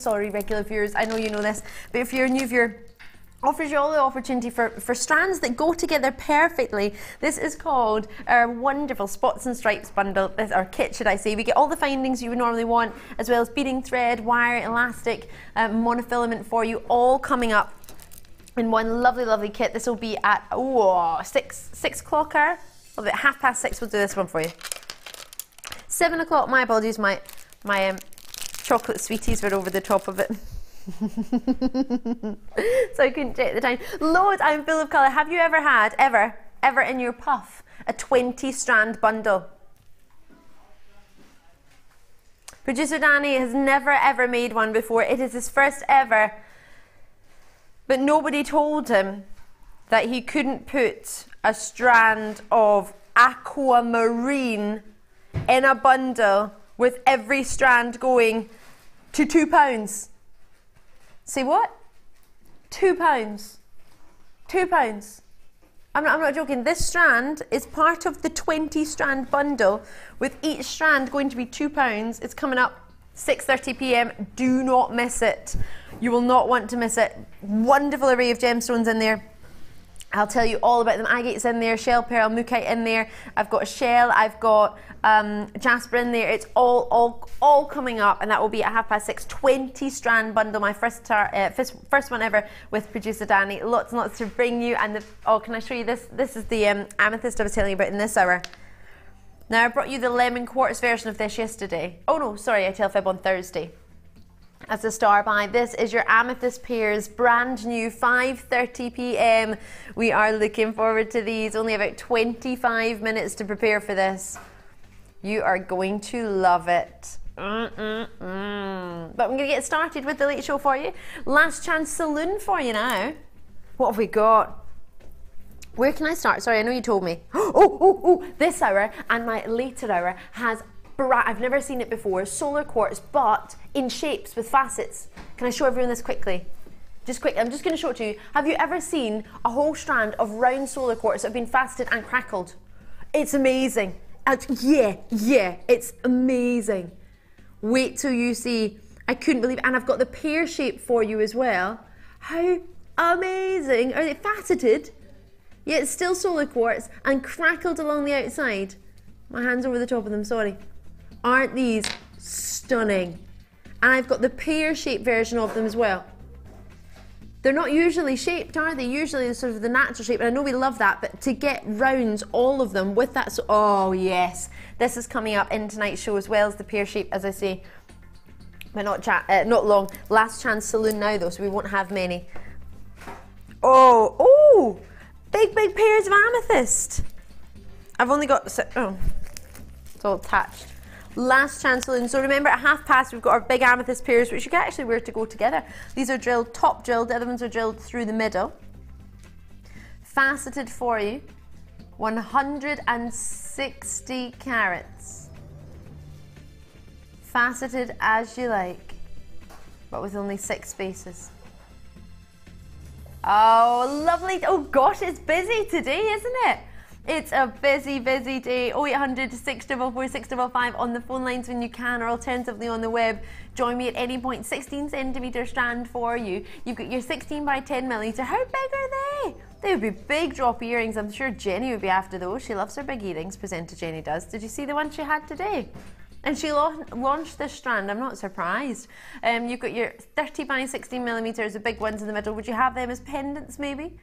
sorry, regular viewers, I know you know this, but if you're a new viewer, offers you all the opportunity for strands that go together perfectly. This is called our wonderful Spots and Stripes bundle, our kit should I say. We get all the findings you would normally want, as well as beading thread, wire, elastic, monofilament for you, all coming up in one lovely kit. This will be at 6 o'clock hour, about 6:30 we'll do this one for you. 7 o'clock, my apologies, my chocolate sweeties were over the top of it. So I couldn't check the time. Loads, I'm full of colour. Have you ever had, ever in your puff, a 20 strand bundle? Producer Danny has never ever made one before. It is his first ever. But nobody told him that he couldn't put a strand of aquamarine in a bundle with every strand going to £2. Say what? £2. £2. I'm not joking. This strand is part of the 20 strand bundle with each strand going to be £2. It's coming up 6:30 p.m. Do not miss it. You will not want to miss it. Wonderful array of gemstones in there. I'll tell you all about them. Agate's in there, shell pearl, mookaite in there. I've got a shell, I've got jasper in there. It's all coming up, and that will be at 6:30. 20 strand bundle, my first one ever with producer Danny. Lots and lots to bring you. And can I show you this? This is the amethyst I was telling you about in this hour. Now I brought you the lemon quartz version of this yesterday. Oh no, sorry, I tell fib on Thursday. As a star buy, this is your amethyst pairs, brand new, 5:30 p.m. We are looking forward to these. Only about 25 minutes to prepare for this. You are going to love it. But I'm going to get started with the late show for you. Last chance saloon for you now. What have we got? Where can I start? Sorry, I know you told me. This hour and my later hour has I've never seen it before, solar quartz, but in shapes with facets. Can I show everyone this quickly? Just quick, I'm just going to show it to you. Have you ever seen a whole strand of round solar quartz that have been faceted and crackled? It's amazing. Yeah, it's amazing. Wait till you see. I couldn't believe it. And I've got the pear shape for you as well. How amazing. Are they faceted? Yeah, it's still solar quartz and crackled along the outside. My hand's over the top of them, sorry. Aren't these stunning? And I've got the pear-shaped version of them as well. They're not usually shaped, are they? Usually sort of the natural shape, and I know we love that, but to get rounds, all of them, with that, oh yes. This is coming up in tonight's show as well as the pear shape, as I say. But not long. Last chance saloon now though, so we won't have many. Oh, big pairs of amethyst. I've only got, it's all attached. Last chance saloon. So remember at 5:30 we've got our big amethyst pairs, which you can actually wear to go together. These are drilled, top drilled, the other ones are drilled through the middle. Faceted for you, 160 carats. Faceted as you like, but with only 6 spaces. Oh, lovely. Oh gosh, it's busy today, isn't it? It's a busy day. 0800 644 655 on the phone lines when you can, or alternatively on the web. Join me at any point. 16 centimetre strand for you. You've got your 16 by 10 millimetre. How big are they? They would be big drop earrings. I'm sure Jenny would be after those. She loves her big earrings, presenter Jenny does. Did you see the one she had today? And she launched this strand. I'm not surprised. You've got your 30 by 16 millimetres, the big ones in the middle. Would you have them as pendants maybe?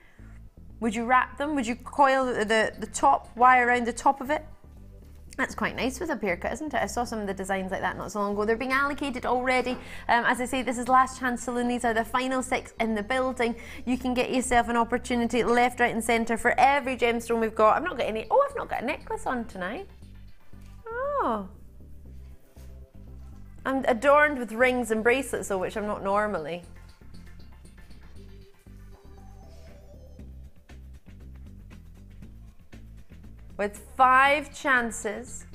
Would you wrap them? Would you coil the top wire around the top of it? That's quite nice with a pear cut, isn't it? I saw some of the designs like that not so long ago. They're being allocated already. As I say, this is last chance saloon. These are the final 6 in the building. You can get yourself an opportunity left, right and centre for every gemstone we've got. I've not got any. Oh, I've not got a necklace on tonight. Oh. I'm adorned with rings and bracelets though, which I'm not normally. With 5 chances.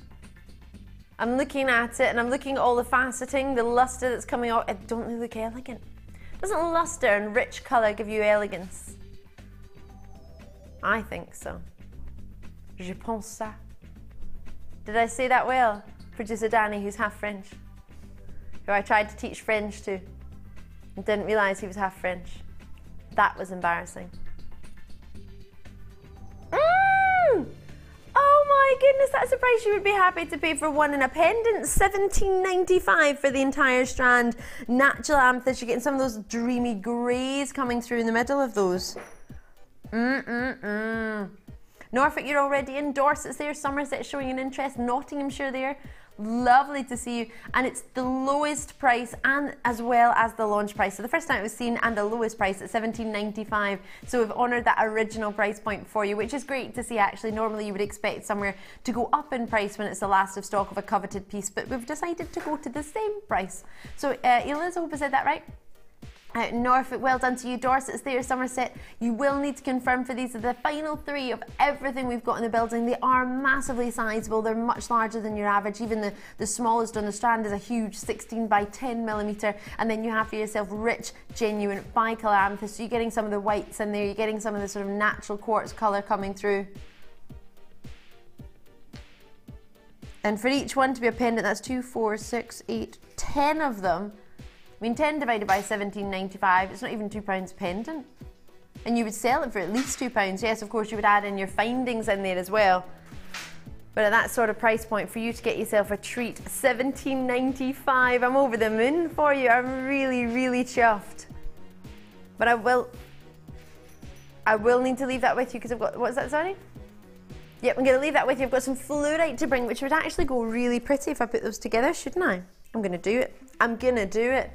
I'm looking at it and I'm looking at all the faceting, the lustre that's coming out. It don't really look elegant. Doesn't lustre and rich colour give you elegance? I think so. Je pense ça. Did I say that well? Producer Danny, who's half French, who I tried to teach French to. Didn't realise he was half French. That was embarrassing. Oh my goodness, that's a price you would be happy to pay for one in a pendant. $17.95 for the entire strand. Natural amethyst. You're getting some of those dreamy greys coming through in the middle of those. Norfolk, you're already in. Dorset's there. Somerset showing an interest. Nottinghamshire there. Lovely to see you. And it's the lowest price and as well as the launch price. So the first time it was seen and the lowest price at $17.95. So we've honoured that original price point for you, which is great to see actually. Normally you would expect somewhere to go up in price when it's the last of stock of a coveted piece, but we've decided to go to the same price. So Eliz, I hope I said that right. Norfolk, well done to you. Dorset's there. Somerset, you will need to confirm for these are the final three of everything we've got in the building. They are massively sizable. They're much larger than your average. Even the smallest on the strand is a huge 16 by 10 millimeter. And then you have for yourself rich, genuine bi-colour amethyst. So you're getting some of the whites in there. You're getting some of the sort of natural quartz colour coming through. And for each one to be a pendant, that's 2, 4, 6, 8, 10 of them. I mean, 10 divided by £17.95, it's not even £2 pendant. And you would sell it for at least £2. Yes, of course, you would add in your findings in there as well. But at that sort of price point, for you to get yourself a treat, £17.95, I'm over the moon for you. I'm really, really chuffed. But I will need to leave that with you because I've got, what's that, sorry? Yep, I'm going to leave that with you. I've got some fluorite to bring, which would actually go really pretty if I put those together, shouldn't I? I'm going to do it. I'm going to do it.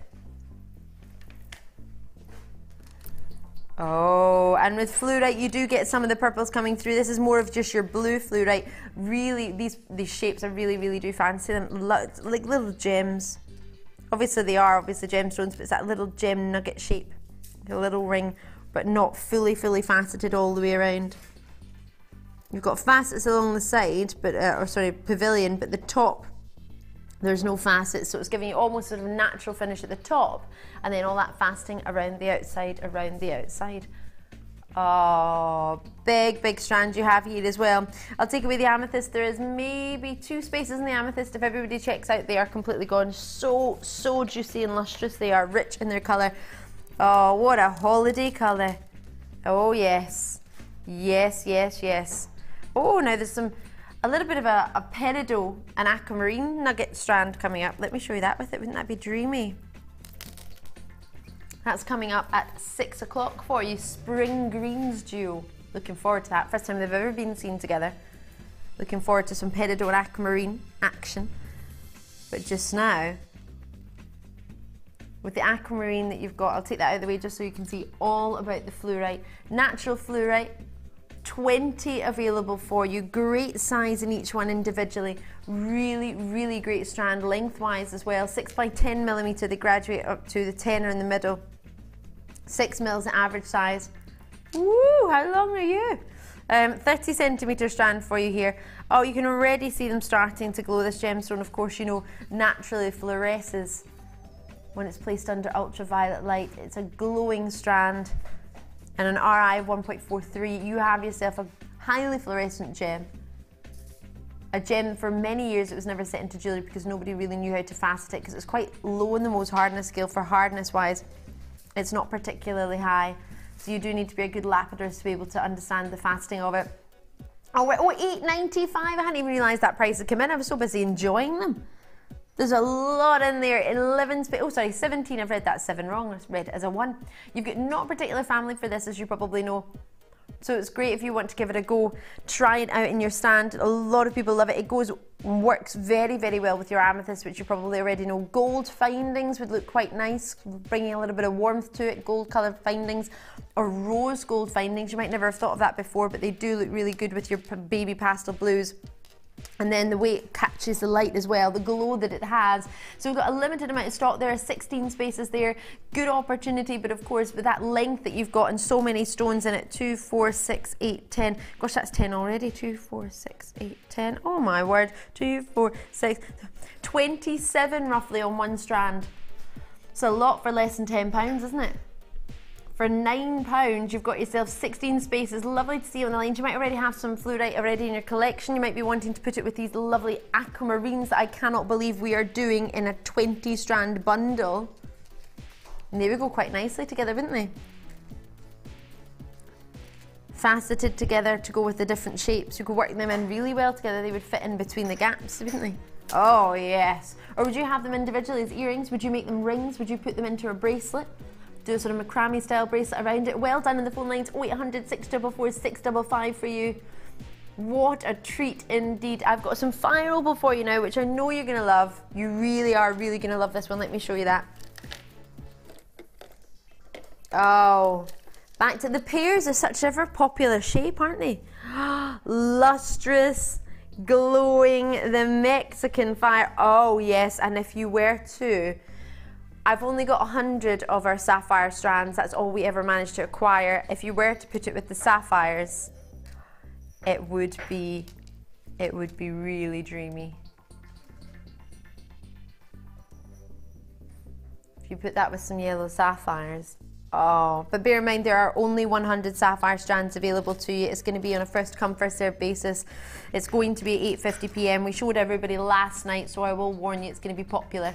Oh, and with fluorite you do get some of the purples coming through. This is more of just your blue fluorite. Really, these shapes I really do fancy them. Like little gems. Obviously they are obviously gemstones, but it's that little gem nugget shape. A little ring, but not fully faceted all the way around. You've got facets along the side, but or sorry, pavilion, but the top there's no facets, so it's giving you almost sort of natural finish at the top, and then all that faceting around the outside, Oh, big strand you have here as well. I'll take away the amethyst. There is maybe 2 spaces in the amethyst. If everybody checks out, they are completely gone. So juicy and lustrous. They are rich in their colour. Oh, what a holiday colour. Oh, yes. Yes. Oh, now there's a little bit of a peridot and aquamarine nugget strand coming up. Let me show you that with it. Wouldn't that be dreamy? That's coming up at 6 o'clock for you. Spring Greens Duo. Looking forward to that. First time they've ever been seen together. Looking forward to some peridot and aquamarine action. But just now, with the aquamarine that you've got, I'll take that out of the way just so you can see all about the fluorite. Natural fluorite. 20 available for you. Great size in each one individually. Really great strand lengthwise as well. 6 by 10 millimeter. They graduate up to the 10 in the middle. 6 mils average size. Woo! How long are you? 30 centimeter strand for you here. Oh, you can already see them starting to glow. This gemstone, of course, you know, naturally fluoresces when it's placed under ultraviolet light. It's a glowing strand. And an RI of 1.43, you have yourself a highly fluorescent gem. A gem for many years it was never set into jewellery because nobody really knew how to facet it because it's quite low in the Mohs hardness scale. For hardness wise, it's not particularly high. So you do need to be a good lapidary to be able to understand the faceting of it. Oh, $8.95, I hadn't even realised that price had come in. I was so busy enjoying them. There's a lot in there. 17. I've read that 7 wrong. I read it as a 1. You've got not a particular family for this, as you probably know. So it's great if you want to give it a go. Try it out in your stand. A lot of people love it. It works very well with your amethyst, which you probably already know. Gold findings would look quite nice, bringing a little bit of warmth to it. Gold coloured findings or rose gold findings. You might never have thought of that before, but they do look really good with your baby pastel blues. And then the way it catches the light as well, the glow that it has. So we've got a limited amount of stock. There are 16 spaces there. Good opportunity, but of course with that length that you've got and so many stones in it, 2, 4, 6, 8, 10. Gosh, that's 10 already. 2, 4, 6, 8, 10. Oh my word. 2, 4, 6, 27 roughly on one strand. It's a lot for less than £10, isn't it? For £9, you've got yourself 16 spaces. Lovely to see you on the line. You might already have some fluorite already in your collection. You might be wanting to put it with these lovely aquamarines that I cannot believe we are doing in a 20 strand bundle. And they would go quite nicely together, wouldn't they? Faceted together to go with the different shapes. You could work them in really well together. They would fit in between the gaps, wouldn't they? Oh, yes. Or would you have them individually as earrings? Would you make them rings? Would you put them into a bracelet? Do a sort of macrame style bracelet around it. Well done in the phone lines. 0800 644 655 for you. What a treat indeed. I've got some fire opal for you now, which I know you're going to love. You really are really going to love this one. Let me show you that. Oh, back to the pears are such a popular shape, aren't they? Lustrous, glowing, the Mexican fire. Oh yes, and if you were to, I've only got 100 of our sapphire strands. That's all we ever managed to acquire. If you were to put it with the sapphires, it would be really dreamy. If you put that with some yellow sapphires. Oh, but bear in mind there are only 100 sapphire strands available to you. It's going to be on a first come first served basis. It's going to be 8:50 p.m. We showed everybody last night, so I will warn you it's going to be popular.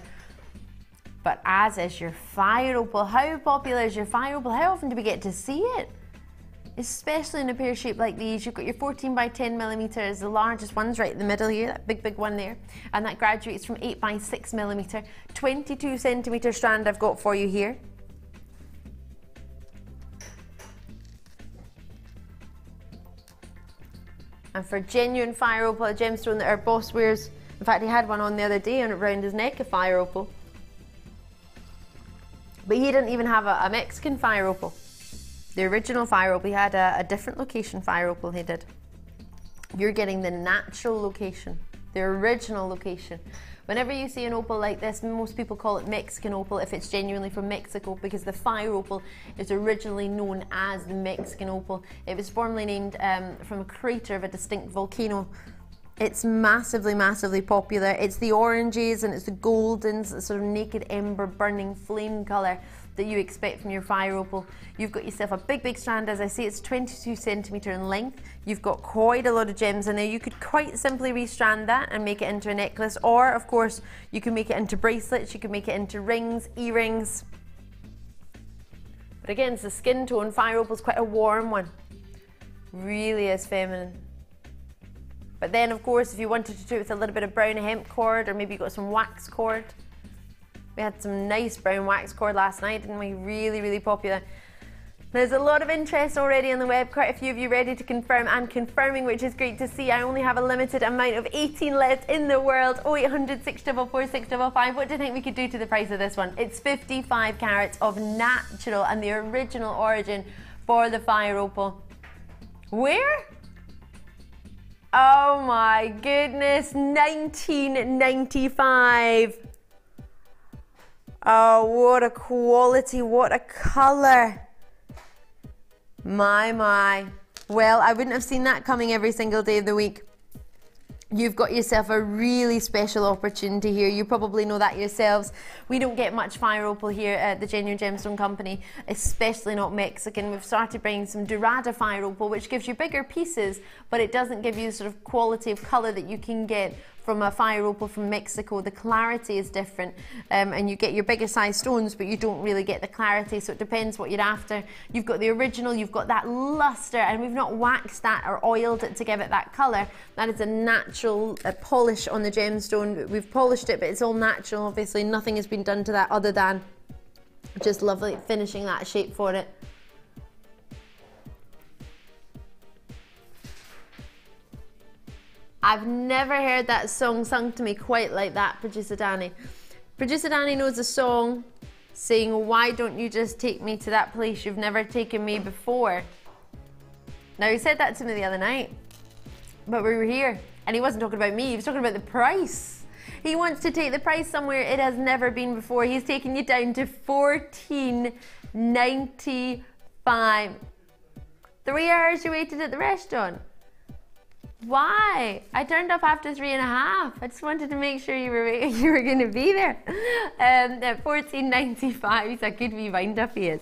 But as is your fire opal. How popular is your fire opal? How often do we get to see it? Especially in a pear shape like these. You've got your 14 by 10 millimeters, the largest one's right in the middle here, that big one there, and that graduates from 8 by 6 millimeter. 22 centimeter strand I've got for you here. And for genuine fire opal, a gemstone that our boss wears, in fact he had one on the other day and around his neck, a fire opal. But he didn't even have a Mexican fire opal. The original fire opal, he had a different location fire opal he did. You're getting the natural location, the original location. Whenever you see an opal like this, most people call it Mexican opal if it's genuinely from Mexico, because the fire opal is originally known as the Mexican opal. It was formerly named from a crater of a distinct volcano. It's massively, massively popular. It's the oranges and it's the goldens, the sort of naked ember burning flame colour that you expect from your fire opal. You've got yourself a big strand. As I say, it's 22 centimetre in length. You've got quite a lot of gems in there. You could quite simply restrand that and make it into a necklace, or of course you can make it into bracelets, you can make it into rings, earrings. But again, it's a skin tone. Fire opal's quite a warm one. Really is feminine. But then of course if you wanted to do it with a little bit of brown hemp cord, or maybe you got some wax cord. We had some nice brown wax cord last night, didn't we? Really, really popular. There's a lot of interest already on the web, quite a few of you ready to confirm and confirming, which is great to see. I only have a limited amount of 18 left in the world. 0800 644 655. What do you think we could do to the price of this one? It's 55 carats of natural and the original origin for the fire opal. Where? Oh my goodness, 1995. Oh, what a quality, what a colour. My. Well, I wouldn't have seen that coming every single day of the week. You've got yourself a really special opportunity here. You probably know that yourselves. We don't get much fire opal here at the Genuine Gemstone Company, especially not Mexican. We've started bringing some Dorada fire opal, which gives you bigger pieces, but it doesn't give you the sort of quality of colour that you can get from a fire opal from Mexico. The clarity is different, and you get your bigger size stones, but you don't really get the clarity, so it depends what you're after. You've got the original, you've got that luster, and we've not waxed that or oiled it to give it that colour. That is a natural polish on the gemstone. We've polished it, but it's all natural. Obviously nothing has been done to that other than just lovely finishing that shape for it. I've never heard that song sung to me quite like that, Producer Danny. Producer Danny knows a song saying, why don't you just take me to that place you've never taken me before? Now, he said that to me the other night, but we were here, and he wasn't talking about me, he was talking about the price. He wants to take the price somewhere it has never been before. He's taking you down to $14.95. 3 hours you waited at the restaurant. Why? I turned up after 3.5. I just wanted to make sure you were going to be there. At $14.95, he's a good wee wind up, he is.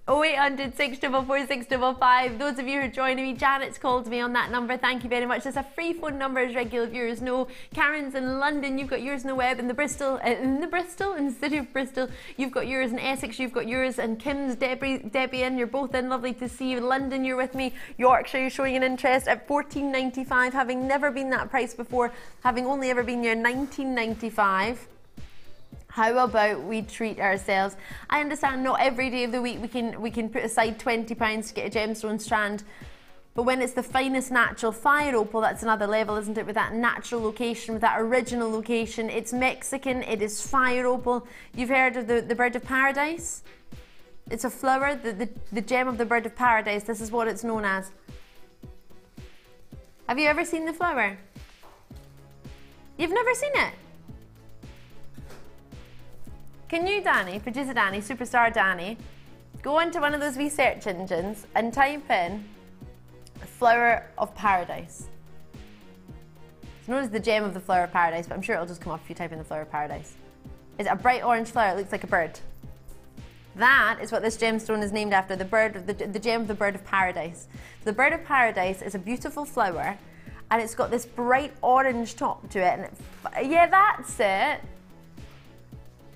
0800 644 655. Those of you who are joining me, Janet's called me on that number. Thank you very much. It's a free phone number, as regular viewers know. Karen's in London. You've got yours in the web. In the city of Bristol. You've got yours in Essex. You've got yours and Kim's, Debbie in. You're both in. Lovely to see you. In London, you're with me. Yorkshire, you're showing an interest at £14.95. Having never been that price before, having only ever been here £19.95. How about we treat ourselves? I understand not every day of the week we can put aside £20 to get a gemstone strand, but when it's the finest natural fire opal, that's another level, isn't it? With that natural location, with that original location. It's Mexican, it is fire opal. You've heard of the bird of paradise? It's a flower, the gem of the bird of paradise. This is what it's known as. Have you ever seen the flower? You've never seen it? Can you, Danny, producer Danny, superstar Danny, go onto one of those wee search engines and type in flower of paradise? It's known as the gem of the flower of paradise, but I'm sure it'll just come up if you type in the flower of paradise. It's a bright orange flower. It looks like a bird. That is what this gemstone is named after, the gem of the bird of paradise. The bird of paradise is a beautiful flower, and it's got this bright orange top to it. And yeah, that's it.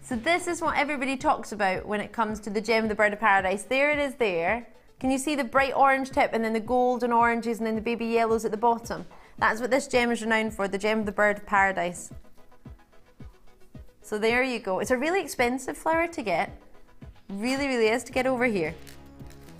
So this is what everybody talks about when it comes to the gem of the bird of paradise. There it is there. Can you see the bright orange tip and then the golden oranges and then the baby yellows at the bottom? That's what this gem is renowned for, the gem of the bird of paradise. So there you go. It's a really expensive flower to get. Really, really is to get over here.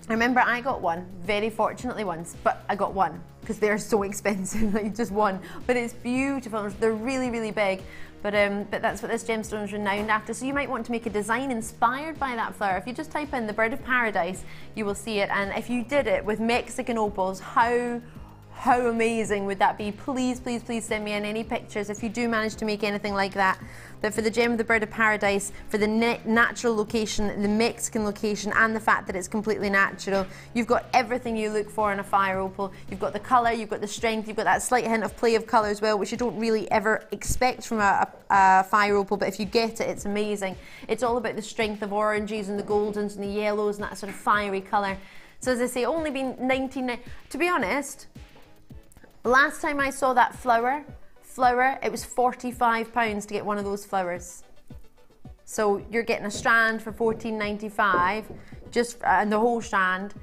I remember I got one, very fortunately once, but I got one because they're so expensive, like just one. But it's beautiful. They're really, really big. But that's what this gemstone is renowned after. So you might want to make a design inspired by that flower. If you just type in the bird of paradise, you will see it. And if you did it with Mexican opals, how amazing would that be? Please, please, please send me in any pictures if you do manage to make anything like that. But for the gem of the bird of paradise, for the natural location, the Mexican location, and the fact that it's completely natural, you've got everything you look for in a fire opal. You've got the colour, you've got the strength, you've got that slight hint of play of colour as well, which you don't really ever expect from a fire opal, but if you get it, it's amazing. It's all about the strength of oranges and the goldens and the yellows and that sort of fiery colour. So as I say, only been 19... To be honest, last time I saw that flower, it was £45 to get one of those flowers. So you're getting a strand for £14.95, just and the whole strand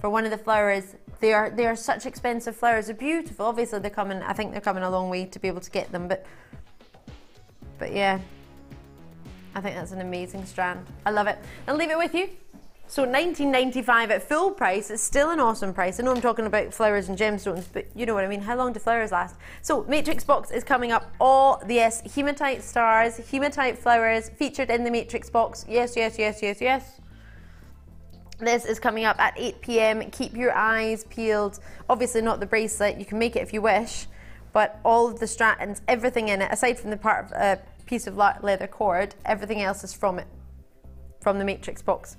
for one of the flowers. They are such expensive flowers. They're beautiful. Obviously, they're coming. I think they're coming a long way to be able to get them. But yeah, I think that's an amazing strand. I love it. I'll leave it with you. So £19.95 at full price is still an awesome price. I know I'm talking about flowers and gemstones, but you know what I mean. How long do flowers last? So Matrix box is coming up. All the hematite stars, hematite flowers featured in the Matrix box. Yes, yes, yes, yes, yes. This is coming up at 8 p.m. Keep your eyes peeled. Obviously not the bracelet. You can make it if you wish, but all of the strands, everything in it, aside from the part of a piece of leather cord, everything else is from it, from the Matrix box.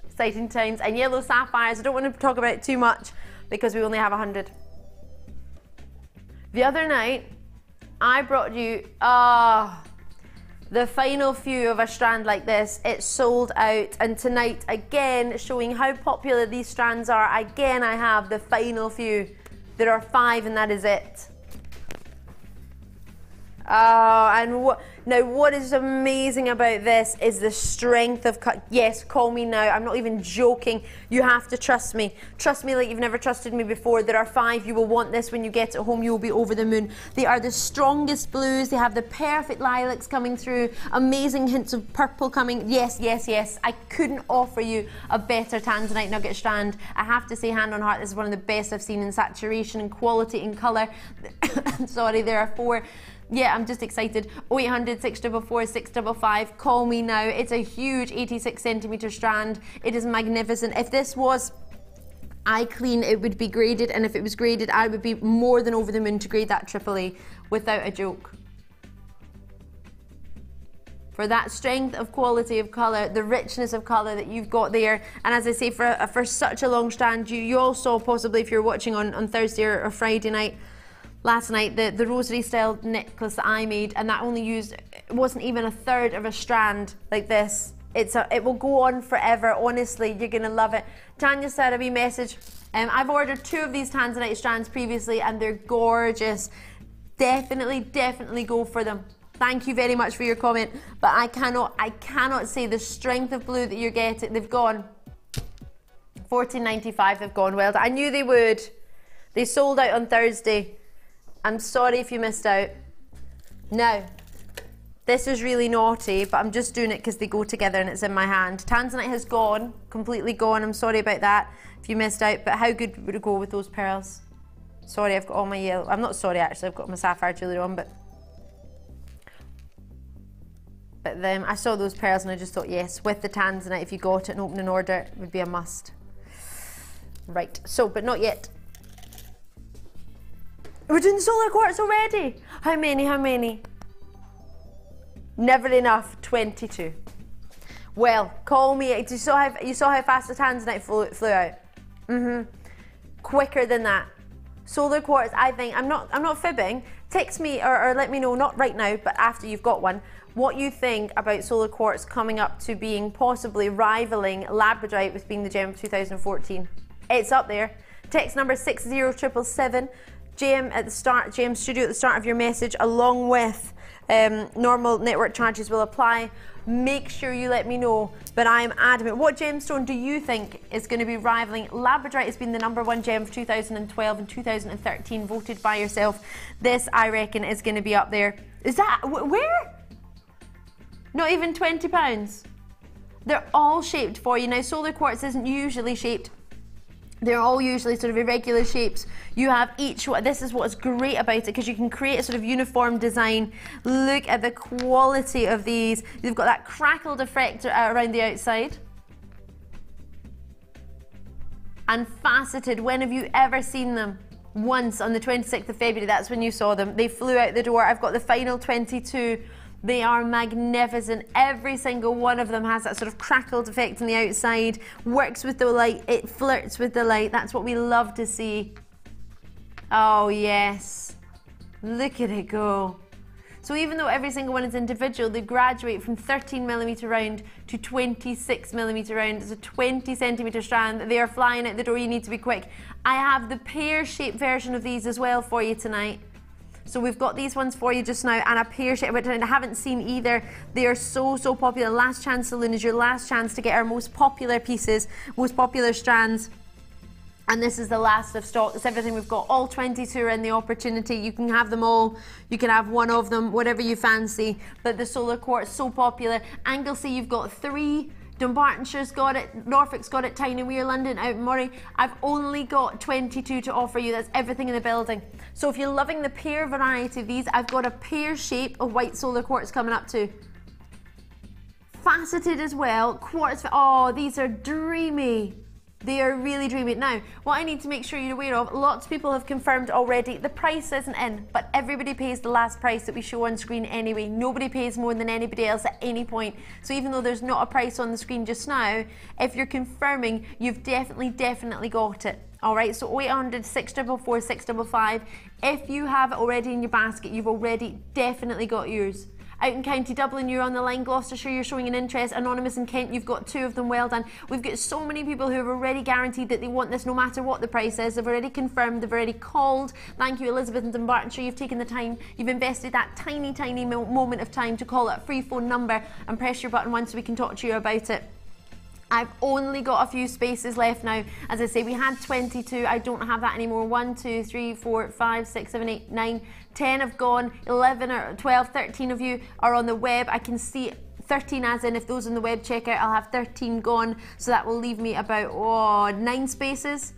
Exciting times. And yellow sapphires, I don't want to talk about it too much because we only have 100. The other night I brought you the final few of a strand like this. It sold out, and tonight again, showing how popular these strands are, again I have the final few. There are 5 and that is it. Oh, and what is amazing about this is the strength of cut. Yes, call me now. I'm not even joking. You have to trust me. Trust me like you've never trusted me before. There are 5. You will want this when you get it home. You will be over the moon. They are the strongest blues. They have the perfect lilacs coming through. Amazing hints of purple coming. Yes, yes, yes. I couldn't offer you a better Tanzanite nugget strand. I have to say, hand on heart, this is one of the best I've seen in saturation and quality and colour. Sorry, there are 4. Yeah, I'm just excited. 0800 644 655. Call me now. It's a huge 86 centimetre strand. It is magnificent. If this was eye clean, it would be graded, and if it was graded, I would be more than over the moon to grade that AAA, without a joke. For that strength of quality of colour, the richness of colour that you've got there, and as I say, for such a long strand, you all saw possibly if you're watching on Thursday or Friday night, last night, the rosary style necklace that I made, and that only used, it wasn't even a third of a strand like this. It will go on forever. Honestly, you're gonna love it. Tanya said a wee message. I've ordered 2 of these Tanzanite strands previously, and they're gorgeous. Definitely go for them. Thank you very much for your comment. But I cannot say the strength of blue that you're getting. They've gone. $14.95. They've gone. Well, I knew they would. They sold out on Thursday. I'm sorry if you missed out. Now, this is really naughty, but I'm just doing it because they go together and it's in my hand. Tanzanite has gone, completely gone. I'm sorry about that if you missed out, but how good would it go with those pearls? Sorry, I've got all my yellow. I'm not sorry, actually. I've got my sapphire jewellery on, but then I saw those pearls and I just thought, yes, with the Tanzanite, if you got it and open an order, it would be a must. Right, so, but not yet. We're doing solar quartz already. How many? Never enough, 22. Well, call me. You saw how fast the Tanzanite flew out. Quicker than that. Solar quartz, I think, I'm not fibbing. Text me or let me know, not right now, but after you've got one, what you think about solar quartz coming up to being possibly rivaling labradorite with being the gem of 2014. It's up there. Text number 60777, gem at the start, gem studio at the start of your message, along with normal network charges will apply. Make sure you let me know, but I'm adamant. What gemstone do you think is going to be rivaling? Labradorite has been the #1 gem of 2012 and 2013, voted by yourself. This, I reckon, is going to be up there. Is that, where? Not even £20. They're all shaped for you. Now, solar quartz isn't usually shaped. They're all usually sort of irregular shapes. You have each one. This is what's great about it, because you can create a sort of uniform design. Look at the quality of these. You've got that crackled effect around the outside. And faceted. When have you ever seen them? Once on the 26th of February. That's when you saw them. They flew out the door. I've got the final 22. They are magnificent. Every single one of them has that sort of crackled effect on the outside, works with the light, it flirts with the light. That's what we love to see. Oh yes, look at it go. So even though every single one is individual, they graduate from 13mm round to 26mm round. It's a 20cm strand. They are flying out the door. You need to be quick. I have the pear-shaped version of these as well for you tonight. So we've got these ones for you just now, and a pear shape, which I haven't seen either. They are so popular. Last chance saloon is your last chance to get our most popular pieces, most popular strands. And this is the last of stock. It's everything we've got. All 22 are in the opportunity. You can have them all. You can have one of them, whatever you fancy. But the solar quartz, so popular. Anglesey, you've got 3. Dumbartonshire's got it, Norfolk's got it, Tyne-and-Wear, London, out in Moray. I've only got 22 to offer you. That's everything in the building. So if you're loving the pear variety of these, I've got a pear shape of white solar quartz coming up too. Faceted as well, quartz, oh, these are dreamy. They are really dreamy. Now, what I need to make sure you're aware of, lots of people have confirmed already, the price isn't in, but everybody pays the last price that we show on screen anyway. Nobody pays more than anybody else at any point. So even though there's not a price on the screen just now, if you're confirming, you've definitely got it. All right, so 0800 644 655. If you have it already in your basket, you've already definitely got yours. Out in County Dublin, you're on the line. Gloucestershire, you're showing an interest. Anonymous in Kent, you've got 2 of them. Well done. We've got so many people who have already guaranteed that they want this no matter what the price is. They've already confirmed, they've already called. Thank you, Elizabeth and Dumbartonshire. You've taken the time, you've invested that tiny moment of time to call a free phone number and press your button once so we can talk to you about it. I've only got a few spaces left now. As I say, we had 22. I don't have that anymore. 1, 2, 3, 4, 5, 6, 7, 8, 9, 10 have gone. 11 or 12, 13 of you are on the web. I can see 13 as in if those on the web check out, I'll have 13 gone. So that will leave me about 9 spaces.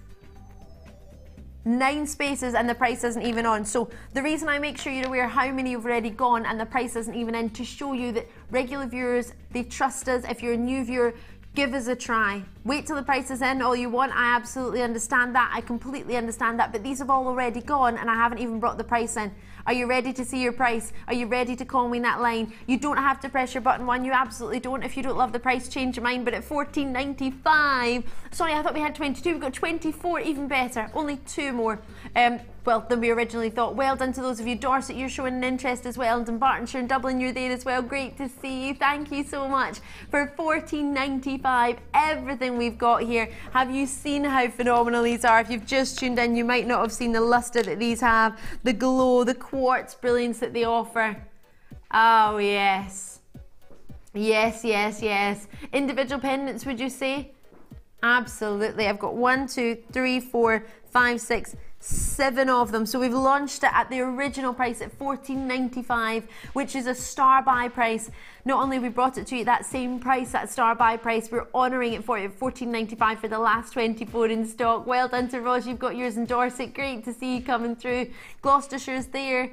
9 spaces and the price isn't even on. So the reason I make sure you're aware how many have already gone and the price isn't even in, to show you that regular viewers, they trust us. If you're a new viewer, give us a try. Wait till the price is in all you want. I absolutely understand that. I completely understand that. But these have all already gone and I haven't even brought the price in. Are you ready to see your price? Are you ready to call me that line? You don't have to press your button one. You absolutely don't. If you don't love the price, change your mind. But at $14.95, sorry, I thought we had 22. We've got 24, even better. Only 2 more. Well, than we originally thought. Well done to those of you. Dorset, you're showing an interest as well. And in Bartonshire and Dublin, you're there as well. Great to see you. Thank you so much. For $14.95, everything we've got here. Have you seen how phenomenal these are? If you've just tuned in, you might not have seen the luster that these have, the glow, the quartz brilliance that they offer. Oh, yes. Yes, yes, yes. Individual pendants, would you say? Absolutely. I've got 1, 2, 3, 4, 5, 6, 7 of them. So we've launched it at the original price at $14.95, which is a star buy price. Not only have we brought it to you at that same price, that star buy price, we're honouring it for you at $14.95 for the last 24 in stock. Well done to Ross, you've got yours in Dorset. Great to see you coming through. Gloucestershire's there.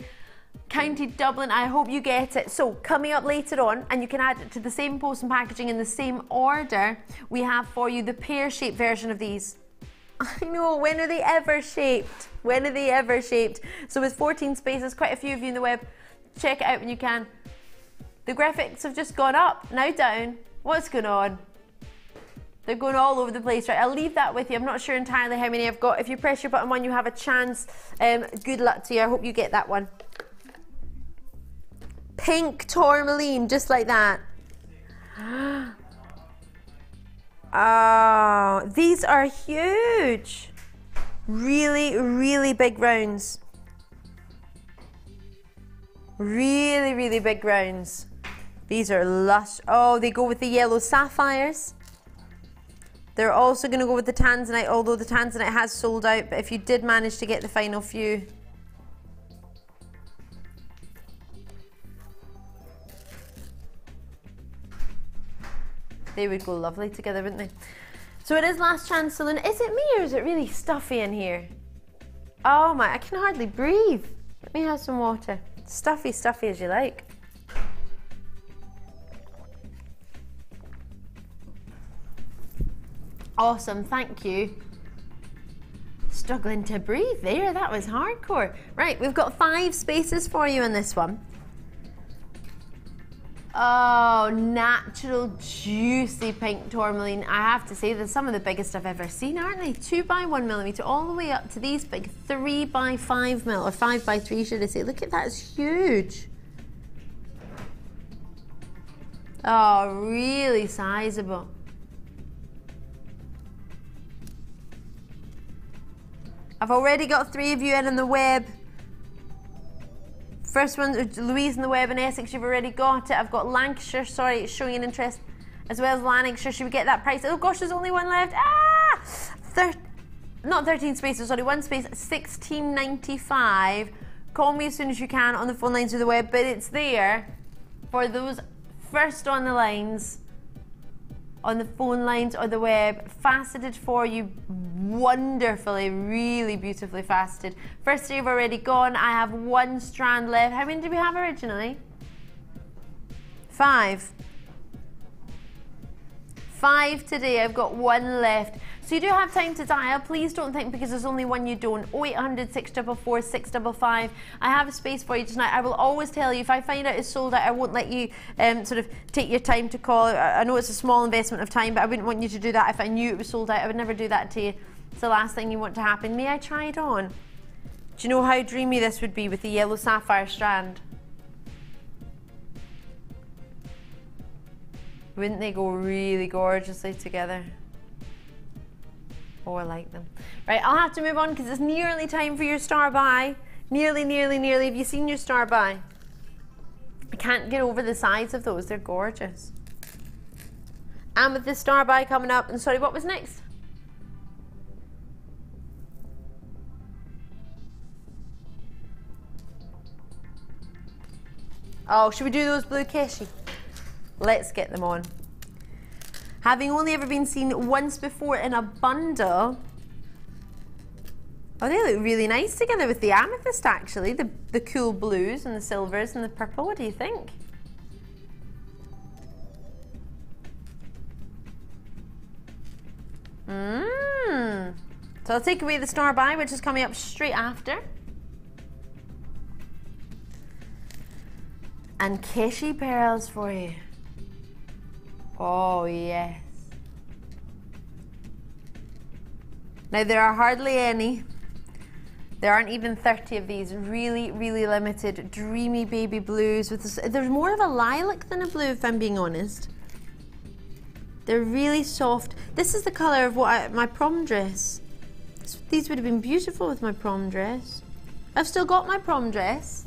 County Dublin, I hope you get it. So coming up later on, and you can add it to the same post and packaging in the same order, we have for you the pear-shaped version of these. I know, when are they ever shaped? When are they ever shaped? So with 14 spaces, quite a few of you in the web, check it out when you can. The graphics have just gone up, now down. What's going on? They're going all over the place, right? I'll leave that with you. I'm not sure entirely how many I've got. If you press your button one, you have a chance. Good luck to you. I hope you get that one. Pink tourmaline, just like that. Oh, these are huge. Really, really big rounds. Really, really big rounds. These are lush. Oh, they go with the yellow sapphires. They're also going to go with the Tanzanite, although the Tanzanite has sold out. But if you did manage to get the final few, they would go lovely together, wouldn't they? So it is last chance saloon. Is it me or is it really stuffy in here? Oh my, I can hardly breathe. Let me have some water. Stuffy, stuffy as you like. Awesome, thank you. Struggling to breathe there, that was hardcore. Right, we've got 5 spaces for you in this one. Oh, natural, juicy pink tourmaline. I have to say, they're some of the biggest I've ever seen, aren't they? 2 by 1 millimeter, all the way up to these big 3 by 5 mil, or 5 by 3, should I say. Look at that, it's huge. Oh, really sizable. I've already got 3 of you in the web. First one, Louise in the web in Essex, you've already got it. I've got Lancashire, sorry, it's showing an interest, as well as Lanarkshire. Should we get that price? Oh gosh, there's only 1 left. Not 13 spaces, sorry, 1 space, $16.95. Call me as soon as you can on the phone lines or the web, but it's there for those first on the lines, on the phone lines or the web, faceted for you wonderfully, really beautifully faceted. First 3 have already gone. I have 1 strand left. How many did we have originally? 5. 5 today. I've got 1 left. So you do have time to dial. Please don't think because there's only 1 you don't. 0800 644 655. I have a space for you tonight. I will always tell you, if I find out it's sold out, I won't let you sort of take your time to call. I know it's a small investment of time, but I wouldn't want you to do that if I knew it was sold out. I would never do that to you. It's the last thing you want to happen. May I try it on? Do you know how dreamy this would be with the yellow sapphire strand? Wouldn't they go really gorgeously together? Oh, I like them. Right, I'll have to move on because it's nearly time for your star buy. Nearly, nearly, nearly. Have you seen your star buy? I can't get over the size of those. They're gorgeous. Amethyst star buy coming up. And sorry, what was next? Oh, should we do those blue Keshi? Let's get them on. Having only ever been seen once before in a bundle. Oh, they look really nice together with the amethyst, actually. The cool blues and the silvers and the purple. What do you think? So I'll take away the star by, which is coming up straight after. And Keshi pearls for you. Oh yes. Now there are hardly any. There aren't even 30 of these. Really, really limited, dreamy baby blues. With this, there's more of a lilac than a blue, if I'm being honest. They're really soft. This is the colour of my prom dress. These would have been beautiful with my prom dress. I've still got my prom dress.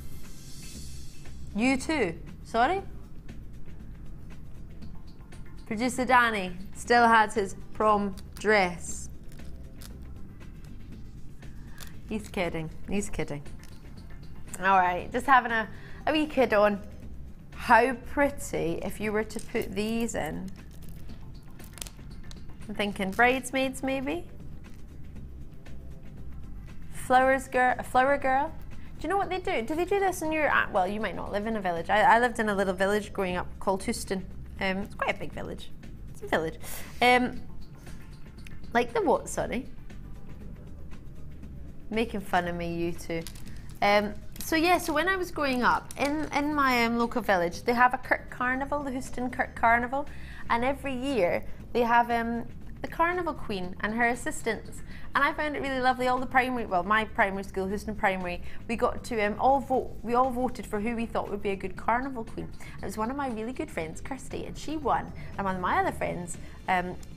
You too. Sorry? Producer Danny still has his prom dress. He's kidding. He's kidding. All right, just having a wee kid on. How pretty if you were to put these in. I'm thinking bridesmaids maybe. Flower girl. Do you know what they do? Do they do this in your, well, you might not live in a village. I lived in a little village growing up called Houston. It's quite a big village. It's a village. Like the what, sorry? Making fun of me, you two. So yeah, so when I was growing up, in my local village, they have a Kirk Carnival, the Houston Kirk Carnival, and every year they have the Carnival Queen and her assistants. And I found it really lovely. All the my primary school, Houston Primary, we got to all vote. We all voted for who we thought would be a good Carnival Queen. It was one of my really good friends, Kirsty, and she won. And one of my other friends,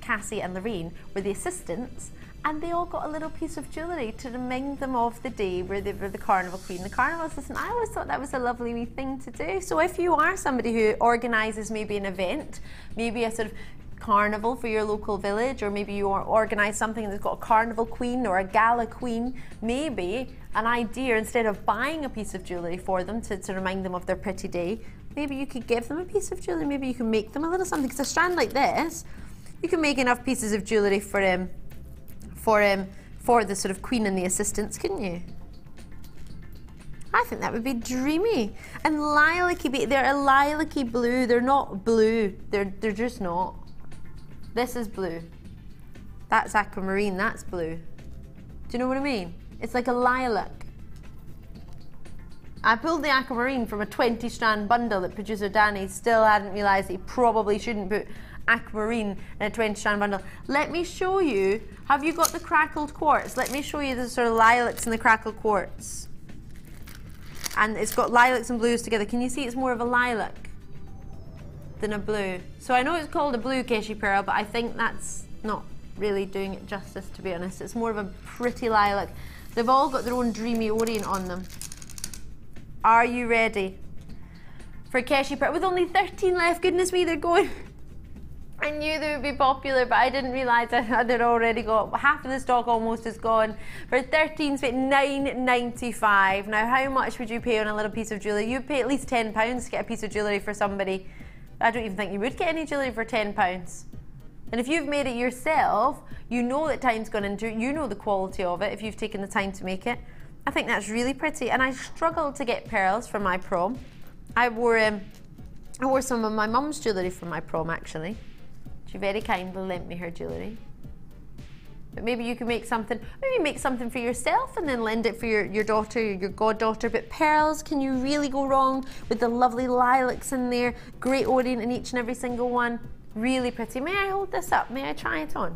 Cassie and Lorraine, were the assistants. And they all got a little piece of jewellery to remind them of the day where they were the Carnival Queen, the Carnival Assistant. I always thought that was a lovely wee thing to do. So if you are somebody who organises maybe an event, maybe a sort of carnival for your local village, or maybe you organise something that's got a carnival queen or a gala queen, maybe an idea, instead of buying a piece of jewellery for them to remind them of their pretty day, maybe you could give them a piece of jewellery, maybe you can make them a little something. Because a strand like this, you can make enough pieces of jewellery for the sort of queen and the assistants, couldn't you? I think that would be dreamy. And lilac-y, they're a lilac-y blue. They're not blue. They're just not. This is blue. That's aquamarine. That's blue. Do you know what I mean? It's like a lilac. I pulled the aquamarine from a 20-strand bundle that producer Danny still hadn't realised he probably shouldn't put aquamarine in a 20-strand bundle. Let me show you. Have you got the crackled quartz? Let me show you the sort of lilacs and the crackled quartz. And it's got lilacs and blues together. Can you see it's more of a lilac than a blue? So I know it's called a blue Keshi pearl, but I think that's not really doing it justice, to be honest. It's more of a pretty lilac. They've all got their own dreamy orient on them. Are you ready for Keshi pearl? With only 13 left, goodness me, they're going. I knew they would be popular, but I didn't realise I had already got half of the stock. Almost is gone. For 13, it's £9.95. Now, how much would you pay on a little piece of jewellery? You'd pay at least £10 to get a piece of jewellery for somebody. I don't even think you would get any jewellery for £10. And if you've made it yourself, you know that time's gone into it. You know the quality of it if you've taken the time to make it. I think that's really pretty. And I struggled to get pearls for my prom. I wore some of my mum's jewellery for my prom, actually. She very kindly lent me her jewellery. But maybe you can make something, maybe make something for yourself and then lend it for your daughter, your goddaughter. But pearls, can you really go wrong with the lovely lilacs in there? Great orient in each and every single one. Really pretty. May I hold this up? May I try it on?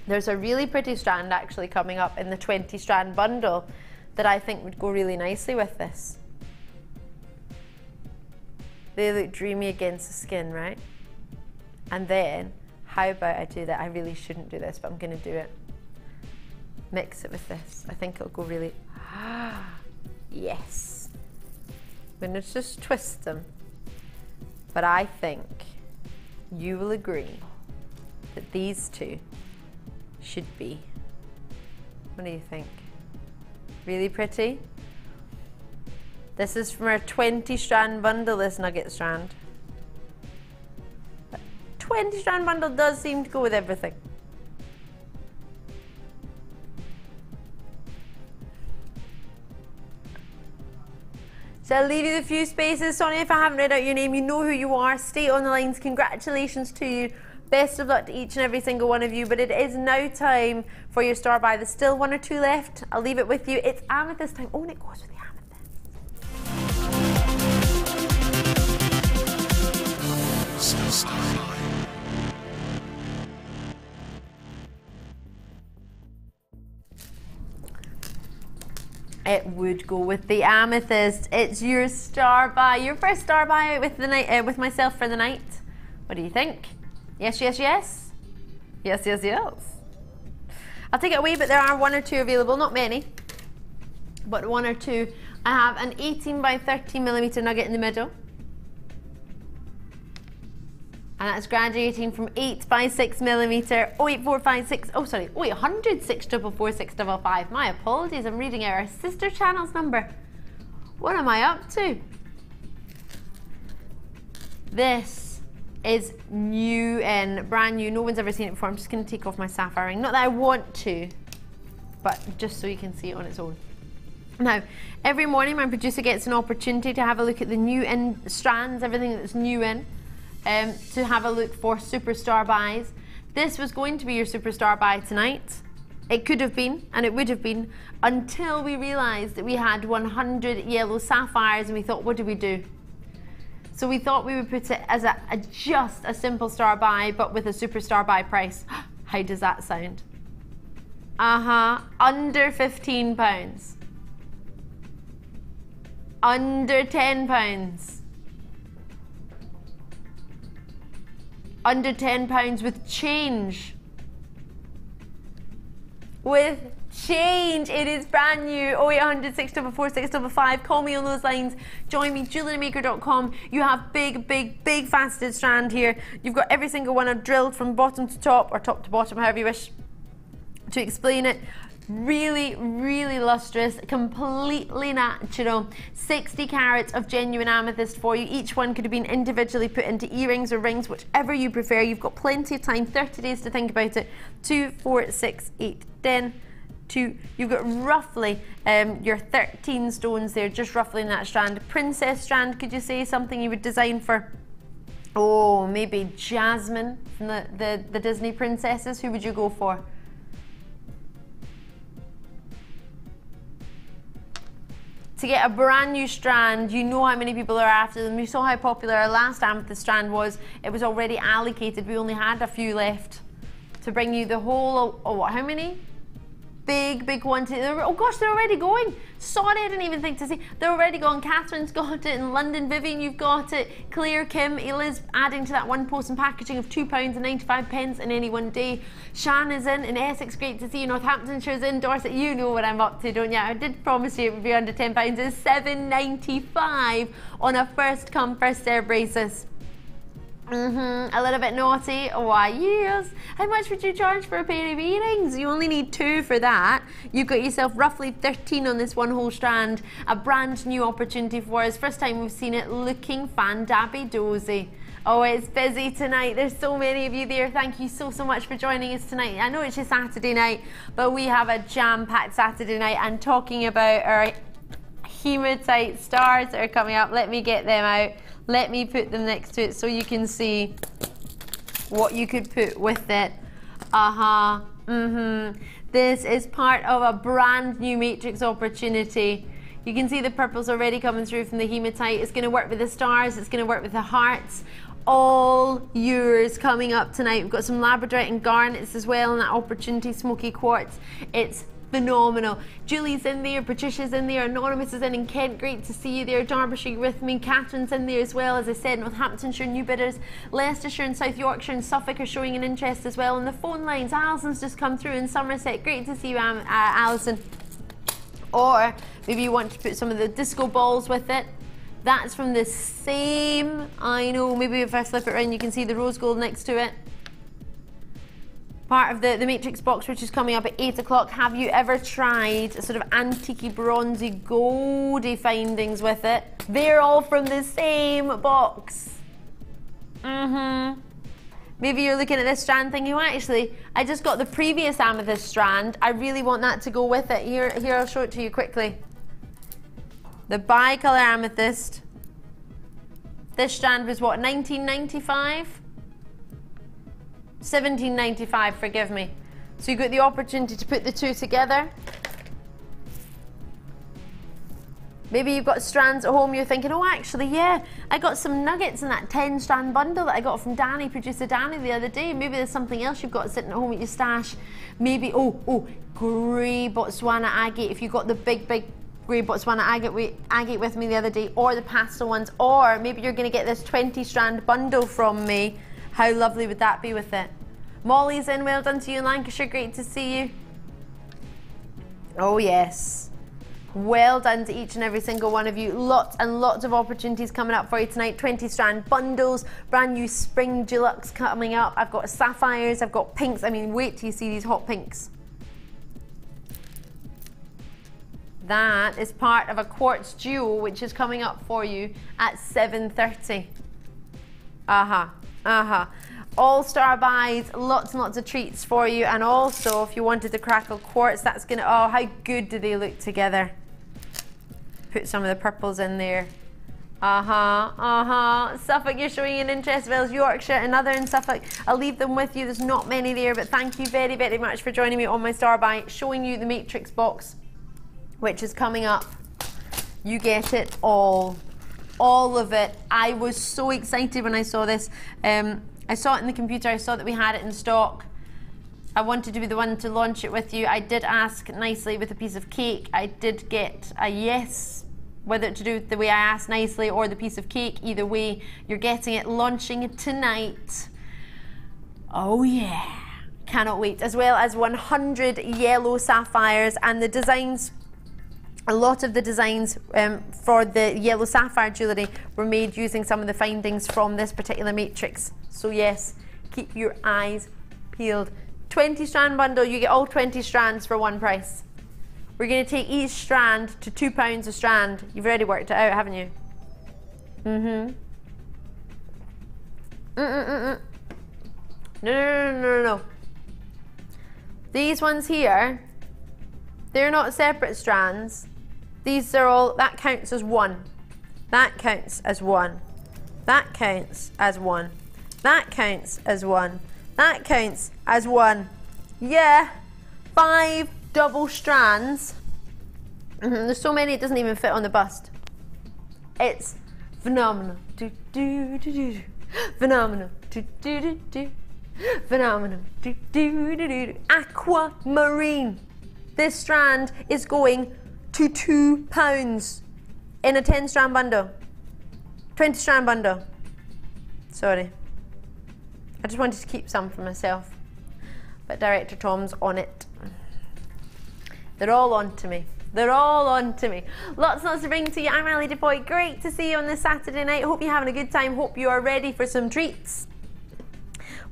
There's a really pretty strand actually coming up in the 20-strand bundle that I think would go really nicely with this. They look dreamy against the skin, right? And then, how about I do that? I really shouldn't do this, but I'm going to do it. Mix it with this. I think it'll go really... Yes. I'm going to just twist them. But I think you will agree that these two should be. What do you think? Really pretty? This is from our 20-strand bundle, this nugget strand. 20-strand bundle does seem to go with everything. So I'll leave you a few spaces. Sorry if I haven't read out your name. You know who you are. Stay on the lines. Congratulations to you. Best of luck to each and every single one of you, but it is now time for your star buy. There's still 1 or 2 left. I'll leave it with you. It's amethyst time. Oh, and it goes with the amethyst. It would go with the amethyst. It's your star buy, your first star buy out with the night, with myself for the night. What do you think? Yes, yes, yes. Yes, yes, yes. I'll take it away, but there are 1 or 2 available, not many, but 1 or 2. I have an 18 by 13 millimeter nugget in the middle. And that's graduating from 8 by 6 millimeter, 08456, oh sorry, 0800 644 655. My apologies, I'm reading out our sister channel's number. What am I up to? This is new and brand new. No one's ever seen it before. I'm just going to take off my sapphire ring. Not that I want to, but just so you can see it on its own. Now, every morning my producer gets an opportunity to have a look at the new in strands, everything that's new in. To have a look for superstar buys. This was going to be your superstar buy tonight. It could have been, and it would have been, until we realized that we had 100 yellow sapphires, and we thought, what do we do? So we thought we would put it as just a simple star buy, but with a superstar buy price. How does that sound? Under £15. Under £10. Under £10 with change. With change. It is brand new. 0800 644 655. Call me on those lines. Join me, JewelleryMaker.com. You have big, big, big faceted strand here. You've got every single one drilled from bottom to top, or top to bottom, however you wish to explain it. Really, really lustrous, completely natural. 60 carats of genuine amethyst for you. Each one could have been individually put into earrings or rings, whichever you prefer. You've got plenty of time, 30 days to think about it. 2, 4, 6, 8, 10, 2. You've got roughly your 13 stones there, just roughly in that strand. Princess strand, could you say something you would design for? Oh, maybe Jasmine from the Disney princesses. Who would you go for? To get a brand new strand, you know how many people are after them. You saw how popular our last amethyst strand was. It was already allocated. We only had a few left to bring you the whole, how many? Big quantity. Oh gosh, they're already going. Sorry, I didn't even think to see. They're already gone. Catherine's got it in London. Vivian, you've got it. Claire, Kim, Eliz, adding to that one post and packaging of £2.95 in any one day. Shan is in Essex, great to see you. Northamptonshire's in. Dorset, you know what I'm up to, don't you? I did promise you it would be under £10. It's £7.95 on a first come, first serve basis. A little bit naughty. Why, yes. How much would you charge for a pair of earrings? You only need 2 for that. You've got yourself roughly 13 on this one whole strand. A brand new opportunity for us. First time we've seen it, looking fan-dabby-dozy. Oh, it's busy tonight. There's so many of you there. Thank you so much for joining us tonight. I know it's your Saturday night, but we have a jam-packed Saturday night. And talking about our hematite stars that are coming up, let me get them out. Let me put them next to it so you can see what you could put with it. This is part of a brand new matrix opportunity. You can see the purples already coming through from the hematite. It's going to work with the stars. It's going to work with the hearts. All yours coming up tonight. We've got some labradorite and garnets as well in that opportunity smoky quartz. It's phenomenal. Julie's in there, Patricia's in there, Anonymous is in Kent, great to see you there. Derbyshire with me, Catherine's in there as well. As I said, Northamptonshire, New Bidders, Leicestershire and South Yorkshire and Suffolk are showing an interest as well. On the phone lines, Alison's just come through in Somerset, great to see you, Alison. Or maybe you want to put some of the disco balls with it. That's from the same, I know, maybe if I flip it around you can see the rose gold next to it. Part of the matrix box, which is coming up at 8 o'clock. Have you ever tried a sort of antique bronzy goldy findings with it? They're all from the same box. Maybe you're looking at this strand thinking, well, actually, I just got the previous amethyst strand. I really want that to go with it. Here I'll show it to you quickly. The bicolor amethyst. This strand was what, 1995? 17.95, forgive me. So you got the opportunity to put the two together. Maybe you've got strands at home, you're thinking, oh actually, yeah, I got some nuggets in that 10 strand bundle that I got from Danny, producer Danny, the other day. Maybe there's something else you've got sitting at home at your stash. Maybe, grey Botswana agate, if you got the big grey Botswana agate with me the other day, or the pastel ones, or maybe you're gonna get this 20 strand bundle from me. How lovely would that be with it? Molly's in, well done to you in Lancashire, great to see you. Oh yes. Well done to each and every single one of you. Lots and lots of opportunities coming up for you tonight. 20 strand bundles, brand new spring deluxe coming up. I've got sapphires, I've got pinks. I mean, wait till you see these hot pinks. That is part of a quartz jewel which is coming up for you at 7:30. All-star buys, lots and lots of treats for you. And also, if you wanted to crackle quartz, that's gonna, oh, how good do they look together? Put some of the purples in there. Suffolk, you're showing an interest. Wales, Yorkshire, another in Suffolk. I'll leave them with you. There's not many there, but thank you very, very much for joining me on my star buy, showing you the matrix box, which is coming up. You get it all of it. I was so excited when I saw this. I saw it in the computer. I saw that we had it in stock. I wanted to be the one to launch it with you. I did ask nicely with a piece of cake. I did get a yes, whether to do it the way I asked nicely or the piece of cake. Either way, you're getting it, launching it tonight. Oh yeah, cannot wait. As well as 100 yellow sapphires, and the designs, a lot of the designs for the yellow sapphire jewellery were made using some of the findings from this particular matrix. So yes, keep your eyes peeled. 20 strand bundle, you get all 20 strands for one price. We're going to take each strand to £2 a strand. You've already worked it out, haven't you? No. These ones here, they're not separate strands. These are all, that counts as one. That counts as one. That counts as one. That counts as one. That counts as one. Yeah, 5 double strands. There's so many it doesn't even fit on the bust. It's phenomenal. Phenomenal. Phenomenal. Aquamarine. This strand is going to £2 in a 10 strand bundle. 20 strand bundle. Sorry. I just wanted to keep some for myself. But Director Tom's on it. They're all on to me. They're all on to me. Lots and lots to bring to you. I'm Ali Defoy. Great to see you on this Saturday night. Hope you're having a good time. Hope you are ready for some treats.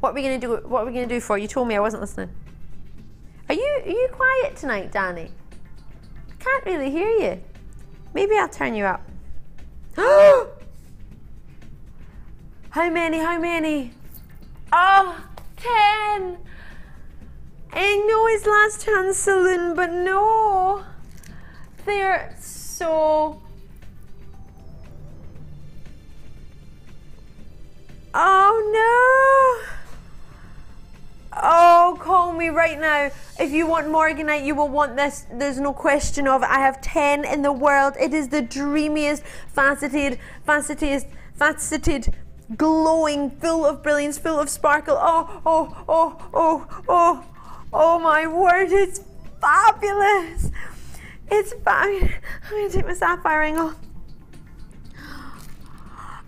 What are we going to do? What are we going to do for you? You told me I wasn't listening. Are you quiet tonight, Danny? I can't really hear you. Maybe I'll turn you up. How many? Oh, 10. I know it's last chance saloon, but no. They're so... Oh no. Oh, call me right now. If you want Morganite, you will want this. There's no question of it. I have 10 in the world. It is the dreamiest, faceted, glowing, full of brilliance, full of sparkle. Oh my word, it's fabulous. It's fabulous. I'm going to take my sapphire ring off.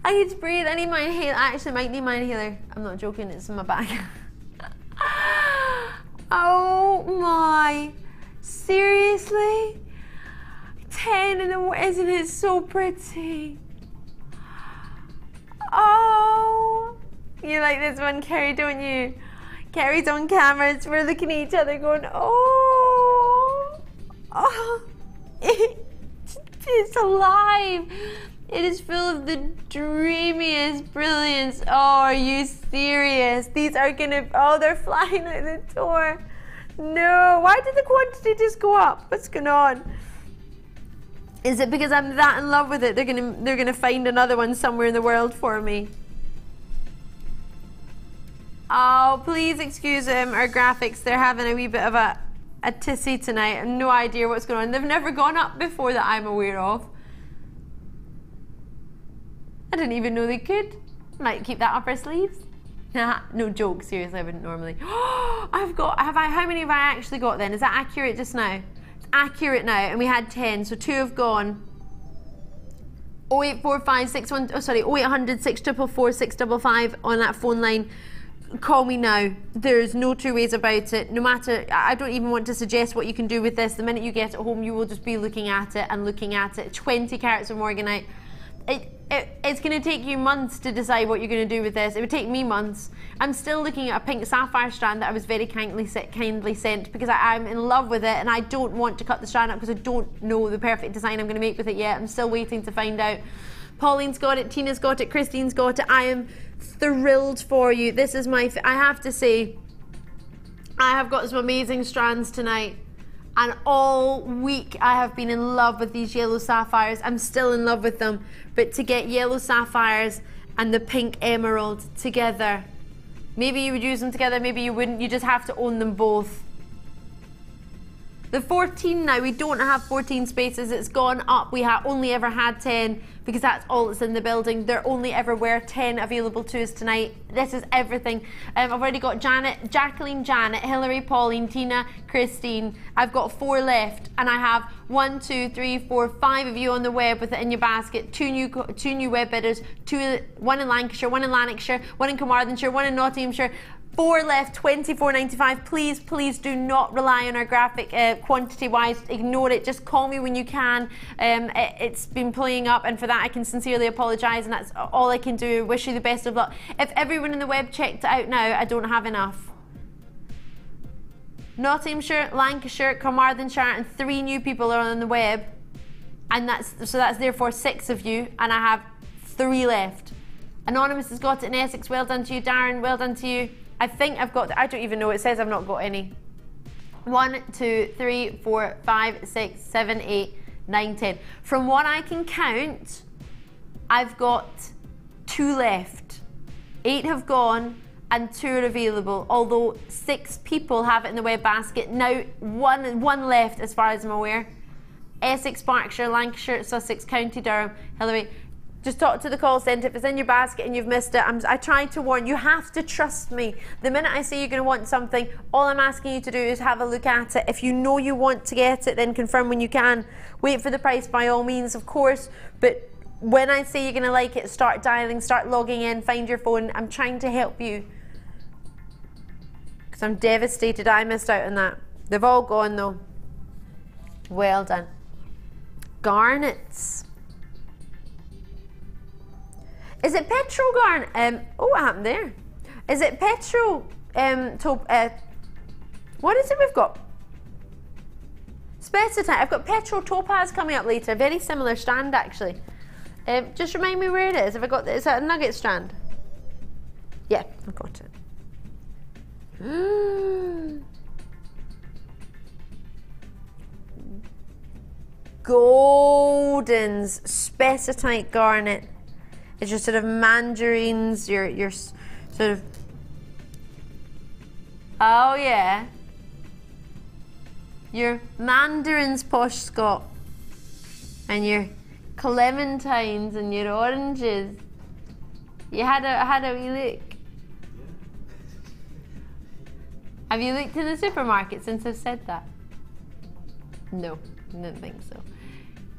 I need to breathe. I need my inhaler. I actually might need my inhaler. I'm not joking, it's in my bag. Oh my. Seriously? 10 in the morning. Isn't it so pretty? Oh. You like this one, Kerry, don't you? Kerry's on camera. We're looking at each other going, oh. Oh. It's alive. It is full of the dreamiest brilliance. Oh, are you serious? These are gonna, oh, they're flying out the door. No, why did the quantity just go up? What's going on? Is it because I'm that in love with it? They're gonna find another one somewhere in the world for me. Oh, please excuse our graphics. They're having a wee bit of a tissy tonight. I have no idea what's going on. They've never gone up before that I'm aware of. I didn't even know they could. Might keep that up our sleeves. Nah, no joke, seriously, I wouldn't normally. How many have I actually got then? Is that accurate just now? It's accurate now, and we had 10, so 2 have gone. 08456 0800 644 655 on that phone line. Call me now. There's no two ways about it. No matter, I don't even want to suggest what you can do with this. The minute you get it home, you will just be looking at it and looking at it. 20 carats of Morganite. It's going to take you months to decide what you're going to do with this. It would take me months. I'm still looking at a pink sapphire strand that I was very kindly sent because I'm in love with it and I don't want to cut the strand up because I don't know the perfect design I'm going to make with it yet. I'm still waiting to find out. Pauline's got it, Tina's got it, Christine's got it. I am thrilled for you. This is I have to say, I have got some amazing strands tonight. And all week I have been in love with these yellow sapphires. I'm still in love with them. But to get yellow sapphires and the pink emerald together, maybe you would use them together, maybe you wouldn't. You just have to own them both. The 14 now, we don't have 14 spaces. It's gone up. We only ever had 10 because that's all that's in the building. There only ever were 10 available to us tonight. This is everything. I've already got Jacqueline, Janet, Hillary, Pauline, Tina, Christine. I've got 4 left, and I have 1, 2, 3, 4, 5 of you on the web with it in your basket. Two new web bidders. 1 in Lancashire, 1 in Lanarkshire, 1 in Carmarthenshire, 1 in Nottinghamshire. 4 left, £24.95. Please do not rely on our graphic quantity wise. Ignore it. Just call me when you can. It's been playing up, and for that I can sincerely apologise, and that's all I can do. Wish you the best of luck. If everyone in the web checked it out now, I don't have enough. Nottinghamshire, Lancashire, Carmarthenshire, and 3 new people are on the web, and that's therefore 6 of you, and I have 3 left. Anonymous has got it in Essex. Well done to you. Darren, well done to you. I think I've got, I don't even know, it says I've not got any. 1, 2, 3, 4, 5, 6, 7, 8, 9, 10. From what I can count, I've got 2 left. 8 have gone and 2 are available, although 6 people have it in the web basket. Now, one left as far as I'm aware. Essex, Berkshire, Lancashire, Sussex, County Durham, Hillary. Just talk to the call centre. If it's in your basket and you've missed it, I tried to warn you. You have to trust me. The minute I say you're going to want something, all I'm asking you to do is have a look at it. If you know you want to get it, then confirm when you can. Wait for the price by all means, of course. But when I say you're going to like it, start dialing, start logging in, find your phone. I'm trying to help you. Because I'm devastated I missed out on that. They've all gone though. Well done. Garnets. Is it petrol garnet? Oh, what happened there? Is it petrol? What is it we've got? Specitite. I've got petrol topaz coming up later. Very similar strand actually. Just remind me where it is. Have I got? Is that a nugget strand? Yeah, I've got it. Golden's specitite garnet. It's your sort of mandarins, your sort of, oh yeah, your mandarins, posh Scott, and your clementines and your oranges. You had a wee look. Have you looked in the supermarket since I've said that? No, I didn't think so.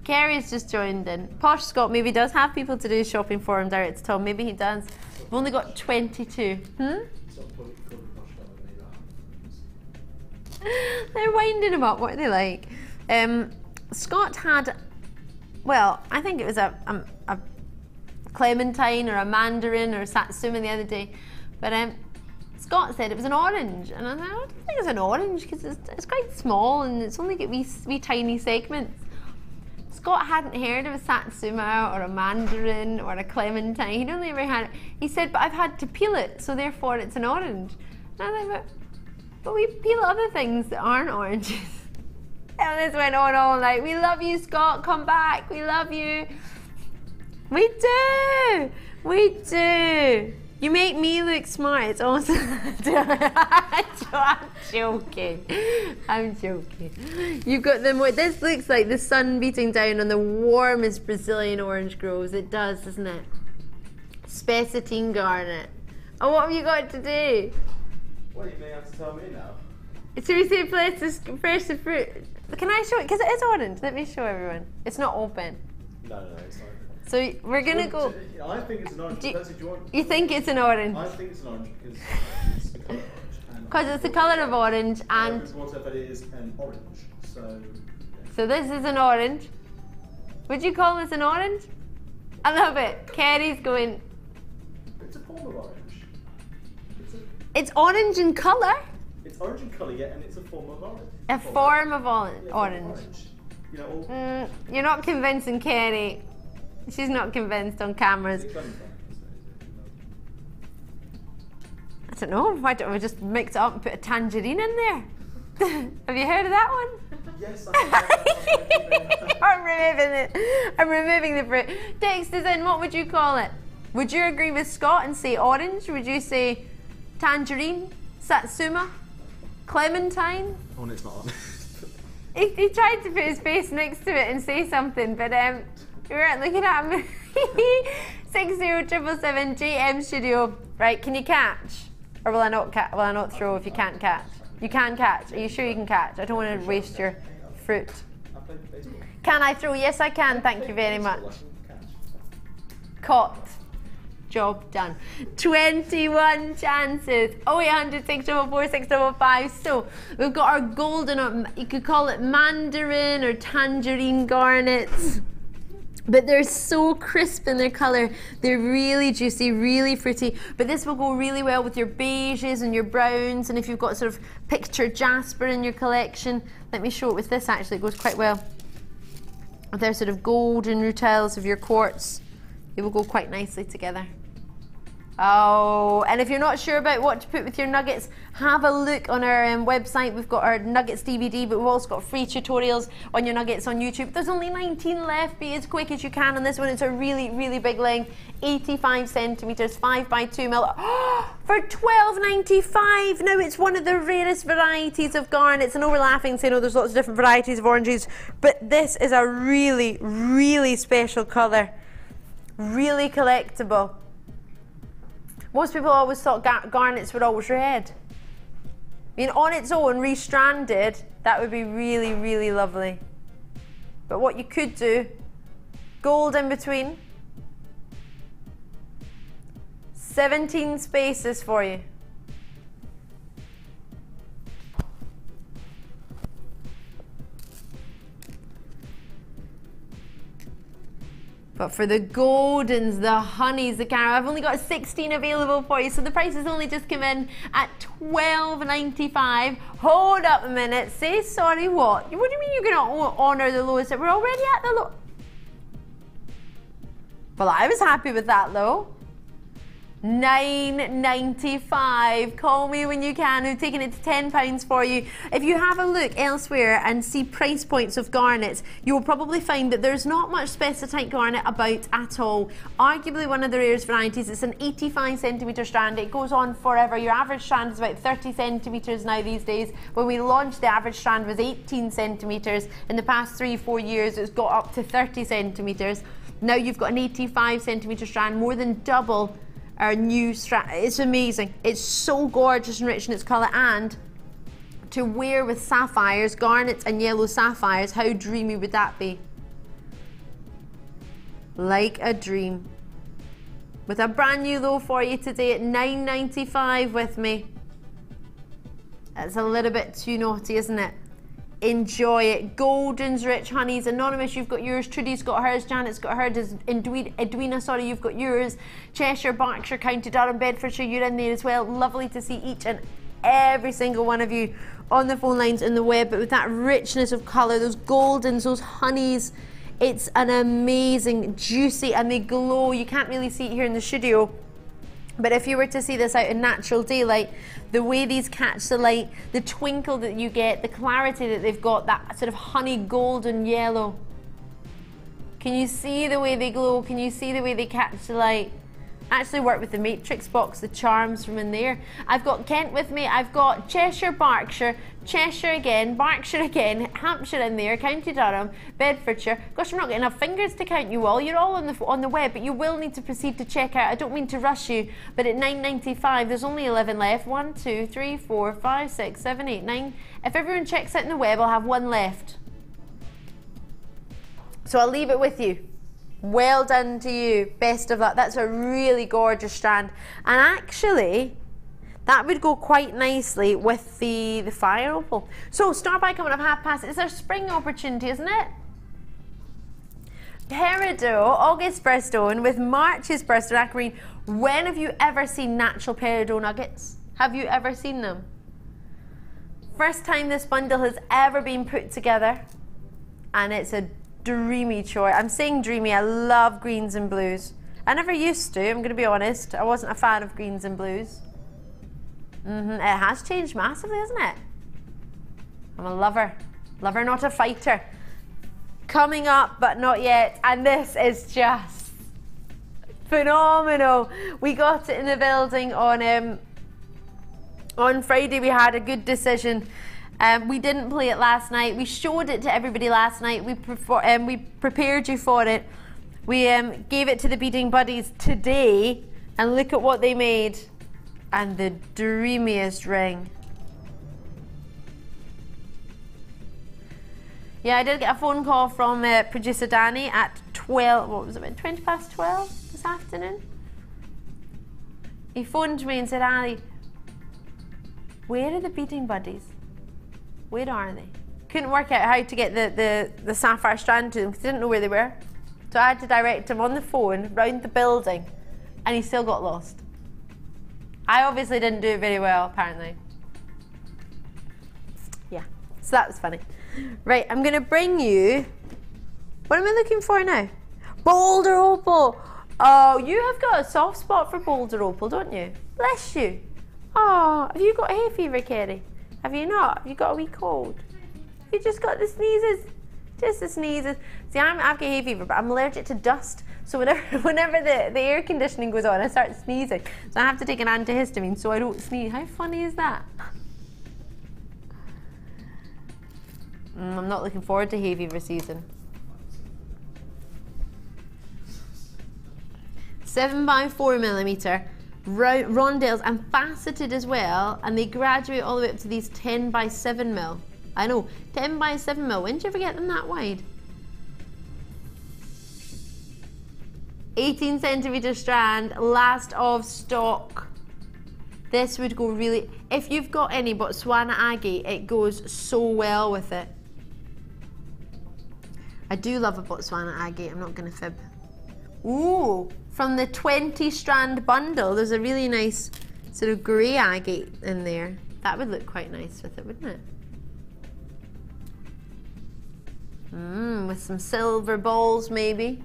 Kerry's just joined in. Posh Scott maybe does have people to do shopping for him, direct to Tom. Maybe he does. We've only got 22. They're winding him up. What are they like? Scott had, well, I think it was a clementine or a mandarin or a satsuma the other day. But Scott said it was an orange. And I thought, I don't think it's an orange because it's quite small and it's only got wee tiny segments. Scott hadn't heard of a satsuma or a mandarin or a clementine. He'd only ever had it. He said, but I've had to peel it, so therefore it's an orange. And I thought, but we peel other things that aren't oranges. And this went on all night. We love you, Scott. Come back. We love you. We do. We do. You make me look smart. It's awesome. I'm joking. I'm joking. You've got them. What this looks like the sun beating down on the warmest Brazilian orange groves. It does, doesn't it? Spessartine garnet. Oh, what have you got to do? Well, you may have to tell me now. So we say fresh the fruit. Can I show it? Because it is orange. Let me show everyone. It's not open. No, it's not. So we're gonna go. I think it's an orange. You think it's an orange? I think it's an orange because it's the colour of orange. Because it's the colour of orange and. But it is an orange. So. So this is an orange. Would you call this an orange? I love it. Kerry's going. It's a form of orange. It's orange in colour. It's orange in colour, yeah, and it's a form of orange. A form of orange. You know, you're not convincing Kerry. She's not convinced on cameras. I don't know. Why don't we just mix it up and put a tangerine in there? Have you heard of that one? Yes, I'm removing it. I'm removing the fruit. Text is in. What would you call it? Would you agree with Scott and say orange? Would you say tangerine, satsuma, clementine? Oh, no, it's not on. He tried to put his face next to it and say something, but we weren't looking at him. 60777 JM Studio. Right, can you catch? Or will I not throw if you can't catch? You can catch. Are you sure you can catch? I don't want to waste your fruit. Can I throw? Yes, I can. Thank you very much. Caught. Job done. 21 chances. 0800 644 655. So we've got our golden, or you could call it mandarin or tangerine garnets. But they're so crisp in their colour. They're really juicy, really fruity. But this will go really well with your beiges and your browns. And if you've got sort of picture jasper in your collection, let me show it with this actually. It goes quite well. With their sort of golden rutils of your quartz, they will go quite nicely together. Oh, and if you're not sure about what to put with your nuggets, have a look on our website. We've got our nuggets DVD, but we've also got free tutorials on your nuggets on YouTube. There's only 19 left. Be as quick as you can on this one. It's a really, really big length, 85 centimeters, 5 by 2 mil. Oh, for $12.95. Now it's one of the rarest varieties of garnets. I know we're laughing, saying, oh, there's lots of different varieties of oranges, but this is a really, really special colour. Really collectible. Most people always thought garnets were always red. I mean, on its own, restranded, that would be really, really lovely. But what you could do, gold in between, 17 spaces for you. But for the goldens, the honeys, the caramel, I've only got 16 available for you. So the price has only just come in at $12.95. Hold up a minute. Say sorry what? What do you mean you're going to honour the lowest? We're already at the low. Well, I was happy with that though. $9.95. Call me when you can. We've taken it to £10 for you. If you have a look elsewhere and see price points of garnets, you will probably find that there's not much spessartine garnet about at all. Arguably one of the rarest varieties. It's an 85 centimetre strand. It goes on forever. Your average strand is about 30 centimetres now these days. When we launched, the average strand was 18 centimetres. In the past 3-4 years, it's got up to 30 centimetres. Now you've got an 85 centimetre strand, more than double our new strand. It's amazing. It's so gorgeous and rich in its colour, and to wear with sapphires, garnets and yellow sapphires, how dreamy would that be? Like a dream. With a brand new low for you today at $9.95 with me. That's a little bit too naughty, isn't it? Enjoy it. Goldens, rich honeys. Anonymous, you've got yours. Trudy's got hers. Janet's got hers. Edwina, sorry, you've got yours. Cheshire, Berkshire, County Durham, Bedfordshire, you're in there as well. Lovely to see each and every single one of you on the phone lines and the web, but with that richness of colour, those goldens, those honeys. It's an amazing, juicy, and they glow. You can't really see it here in the studio, but if you were to see this out in natural daylight, the way these catch the light, the twinkle that you get, the clarity that they've got, that sort of honey golden yellow. Can you see the way they glow? Can you see the way they catch the light? actually worked with the matrix box, the charms from in there. I've got Kent with me, I've got Cheshire, Berkshire, Cheshire again, Berkshire again, Hampshire in there, County Durham, Bedfordshire. Gosh, I'm not getting enough fingers to count you all. You're all on the web, but you will need to proceed to check out. I don't mean to rush you, but at $9.95, there's only 11 left. 1, 2, 3, 4, 5, 6, 7, 8, 9. If everyone checks out in the web, I'll have 1 left. So I'll leave it with you. Well done to you. Best of luck. That's a really gorgeous strand. And actually, that would go quite nicely with the fire opal. So start by coming up past. It's our spring opportunity, isn't it? Peridot, August birthstone with March's birthstone aquamarine. When have you ever seen natural peridot nuggets? Have you ever seen them? First time this bundle has ever been put together, and it's a dreamy choice. I'm saying dreamy. I love greens and blues. I never used to, I'm going to be honest. I wasn't a fan of greens and blues. It has changed massively, hasn't it? I'm a lover. Lover, not a fighter. Coming up, but not yet. And this is just phenomenal. We got it in the building on Friday. We had a good decision. We didn't play it last night. We showed it to everybody last night. We prepared you for it. We gave it to the beading buddies today, and look at what they made. And the dreamiest ring. Yeah, I did get a phone call from producer Danny at 12, what was it, about 20 past 12 this afternoon? He phoned me and said, Ali, where are the beading buddies? Where are they? Couldn't work out how to get the sapphire strand to them because he didn't know where they were. So I had to direct him on the phone round the building, and he still got lost. I obviously didn't do it very well, apparently. Yeah, so that was funny. Right, I'm going to bring you... What am I looking for now? Boulder Opal. Oh, you have got a soft spot for Boulder Opal, don't you? Bless you. Oh, have you got hay fever, Kerry? Have you not? Have you got a wee cold? You just got the sneezes. Just the sneezes. See, I've got hay fever, but I'm allergic to dust. So whenever the air conditioning goes on, I start sneezing. So I have to take an antihistamine so I don't sneeze. How funny is that? I'm not looking forward to hay fever season. 7x4mm. Rondelles and faceted as well, and they graduate all the way up to these 10x7mm. I know, 10x7mm. When did you ever get them that wide? 18cm strand, last of stock. This would go really, if you've got any Botswana agate, it goes so well with it. I do love a Botswana agate, I'm not going to fib. Ooh, from the 20 strand bundle, there's a really nice sort of grey agate in there. That would look quite nice with it, wouldn't it? With some silver balls maybe.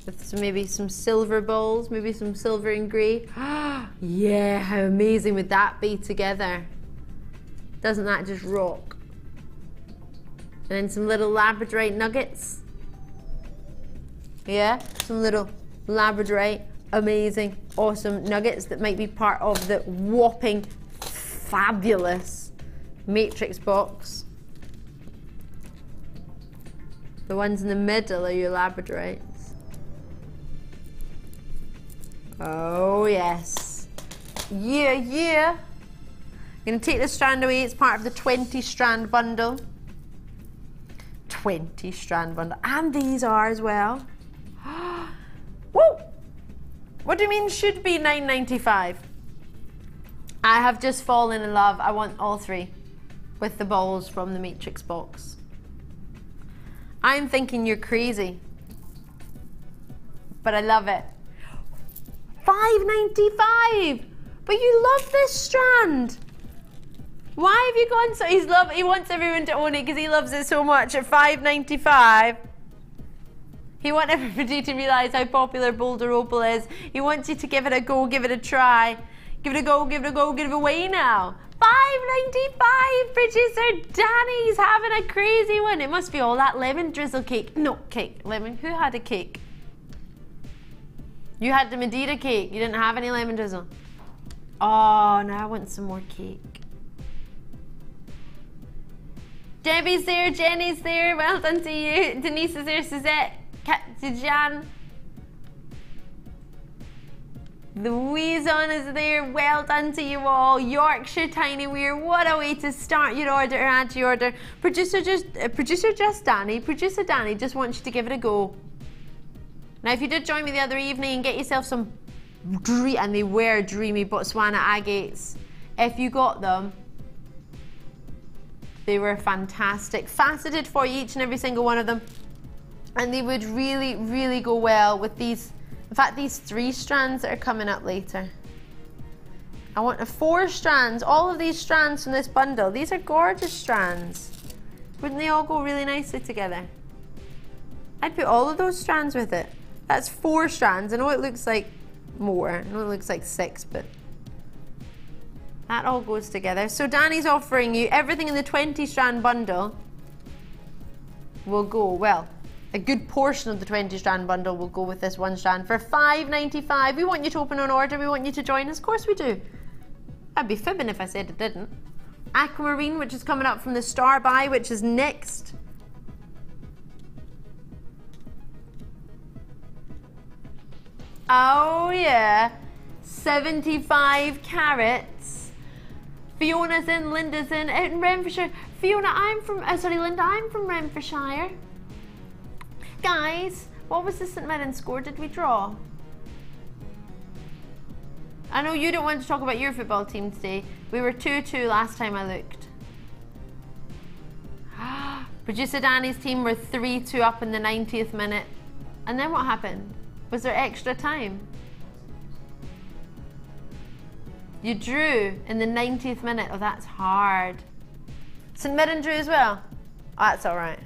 With maybe some silver balls, maybe some silver and grey. Yeah, how amazing would that be together? Doesn't that just rock? And then some little labradorite nuggets. Yeah, some little labradorite, amazing, awesome nuggets that might be part of the whopping, fabulous matrix box. The ones in the middle are your labradorites. Oh yes. Yeah, yeah. I'm going to take this strand away. It's part of the 20 strand bundle. 20 strand bundle. And these are as well. Woo! What do you mean should be $9.95? I have just fallen in love. I want all three with the balls from the matrix box. I'm thinking you're crazy, but I love it. $5.95, but you love this strand. Why have you gone so? He wants everyone to own it because he loves it so much. At $5.95, he wants everybody to realise how popular Boulder Opal is. He wants you to give it a go, give it a try, give it a go, give it a go, give it away now. $5.95. Producer Danny's having a crazy one. It must be all that lemon drizzle cake. No, cake. Lemon. Who had a cake? You had the Madeira cake. You didn't have any lemon drizzle. Oh, now I want some more cake. Debbie's there, Jenny's there, well done to you. Denise is there, Suzette, Jan. Louise on is there, well done to you all. Yorkshire Tiny Weir, what a way to start your order or add to your order. Producer Danny just wants you to give it a go. Now if you did join me the other evening, get yourself some, and they were dreamy Botswana agates. If you got them, they were fantastic. Faceted for you, each and every single one of them. And they would really, really go well with these. In fact, these 3 strands that are coming up later. I want 4 strands. All of these strands from this bundle. These are gorgeous strands. Wouldn't they all go really nicely together? I'd put all of those strands with it. That's 4 strands. I know it looks like more. I know it looks like 6, but that all goes together. So Danny's offering you everything in the 20 strand bundle will go, well, a good portion of the 20 strand bundle will go with this 1 strand for $5.95. We want you to open an order. We want you to join us. Of course we do. I'd be fibbing if I said it didn't. Aquamarine, which is coming up from the Star Buy, which is next. Oh yeah, 75 carats. Fiona's in, Linda's in, out in Renfrewshire. Fiona, Linda, I'm from Renfrewshire. Guys, what was the St Mirren score? Did we draw? I know you don't want to talk about your football team today. We were 2-2 last time I looked. Producer Danny's team were 3-2 up in the 90th minute. And then what happened? Was there extra time? You drew in the 90th minute. Oh, that's hard. St Mirren drew as well? Oh, that's all right.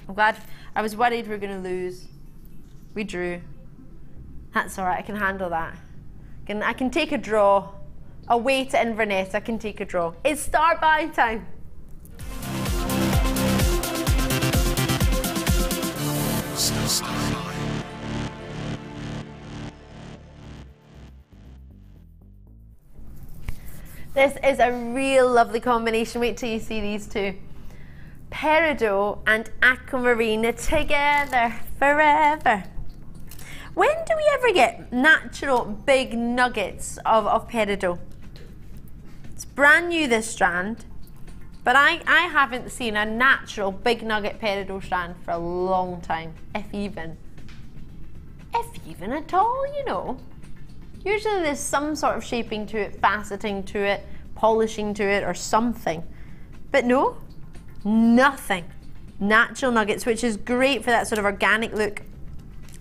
I'm glad. I was worried we were going to lose. We drew. That's all right. I can handle that. I can take a draw. Away to Inverness, I can take a draw. It's Star Buy time. This is a real lovely combination. Wait till you see these two. Peridot and aquamarine together forever. When do we ever get natural big nuggets of peridot? It's brand new, this strand, but I haven't seen a natural big nugget peridot strand for a long time, if even at all, you know. Usually there's some sort of shaping to it, faceting to it, polishing to it, or something. But no, nothing. Natural nuggets, which is great for that sort of organic look.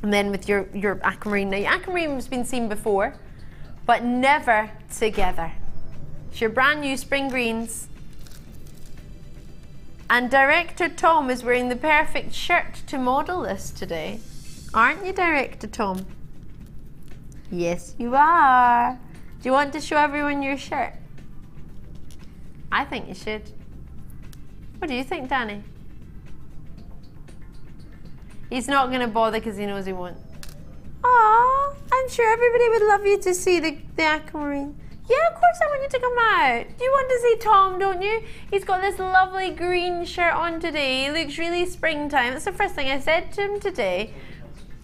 And then with your aquamarine. Now, your aquamarine has been seen before, but never together. It's your brand new spring greens. And Director Tom is wearing the perfect shirt to model this today. Aren't you, Director Tom? Yes, you are. Do you want to show everyone your shirt? I think you should. What do you think, Danny? He's not going to bother because he knows he won't. Aww, I'm sure everybody would love you to see the aquamarine. Yeah, of course I want you to come out. You want to see Tom, don't you? He's got this lovely green shirt on today. He looks really springtime. That's the first thing I said to him today.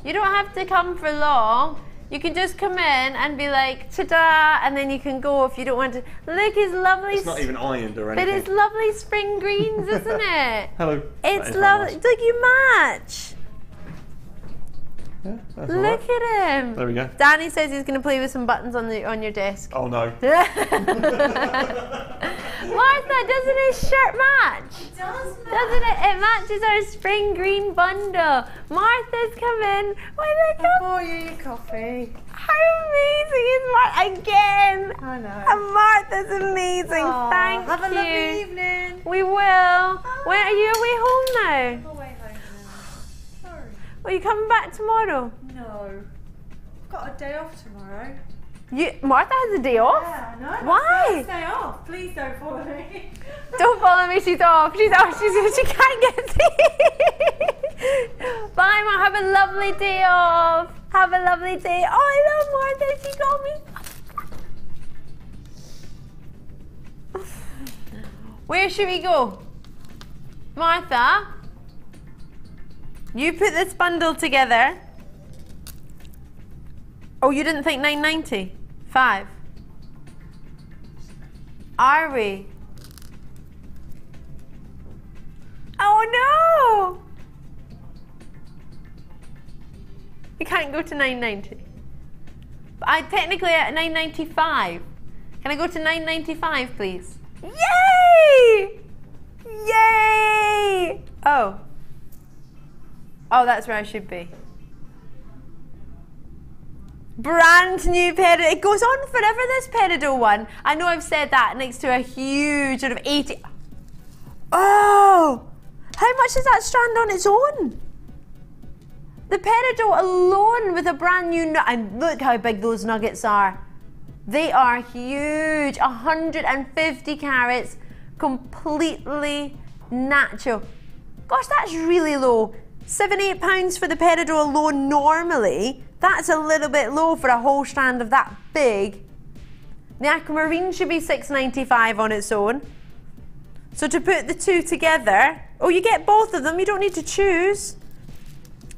You don't have to come for long. You can just come in and be like, ta-da, and then you can go if you don't want to. Look, his lovely... It's not even ironed or anything. But it's lovely spring greens, isn't it? Hello. It's lovely. Nice. Look, you match. Yeah, that's Look right. at him. There we go. Danny says he's going to play with some buttons on your desk. Oh no. Martha, doesn't his shirt match? It does match. Doesn't it? It matches our spring green bundle. Martha's come in. Why did I come? For you your coffee. How amazing is Martha again? I know. And Martha's amazing. Aww, Thank you. have a lovely evening. We will. When are you away home now? Away home now. Sorry. Are you coming back tomorrow? No. I've got a day off tomorrow. Martha has a day off? Yeah, I know. Why? Stay off. Please don't follow me. Don't follow me, she's off. She's off. She can't get through. Bye, Mom. Have a lovely day off. Have a lovely day. Oh, I love Martha. She got me. Where should we go? Martha, you put this bundle together. Oh, you didn't think 9.90? 5. Are we? Oh no! You can't go to 9.90. But I technically at 9.95. Can I go to 9.95, please? Yay! Yay! Oh. Oh, that's where I should be. Brand new peridot. It goes on forever, this peridot one. I know I've said that next to a huge sort of 80. Oh! How much is that strand on its own? The peridot alone with a brand new nut. And look how big those nuggets are. They are huge. 150 carats. Completely natural. Gosh, that's really low. £7-8 for the peridot alone normally. That's a little bit low for a whole strand of that big. The aquamarine should be £6.95 on its own. So to put the two together, oh, you get both of them, you don't need to choose.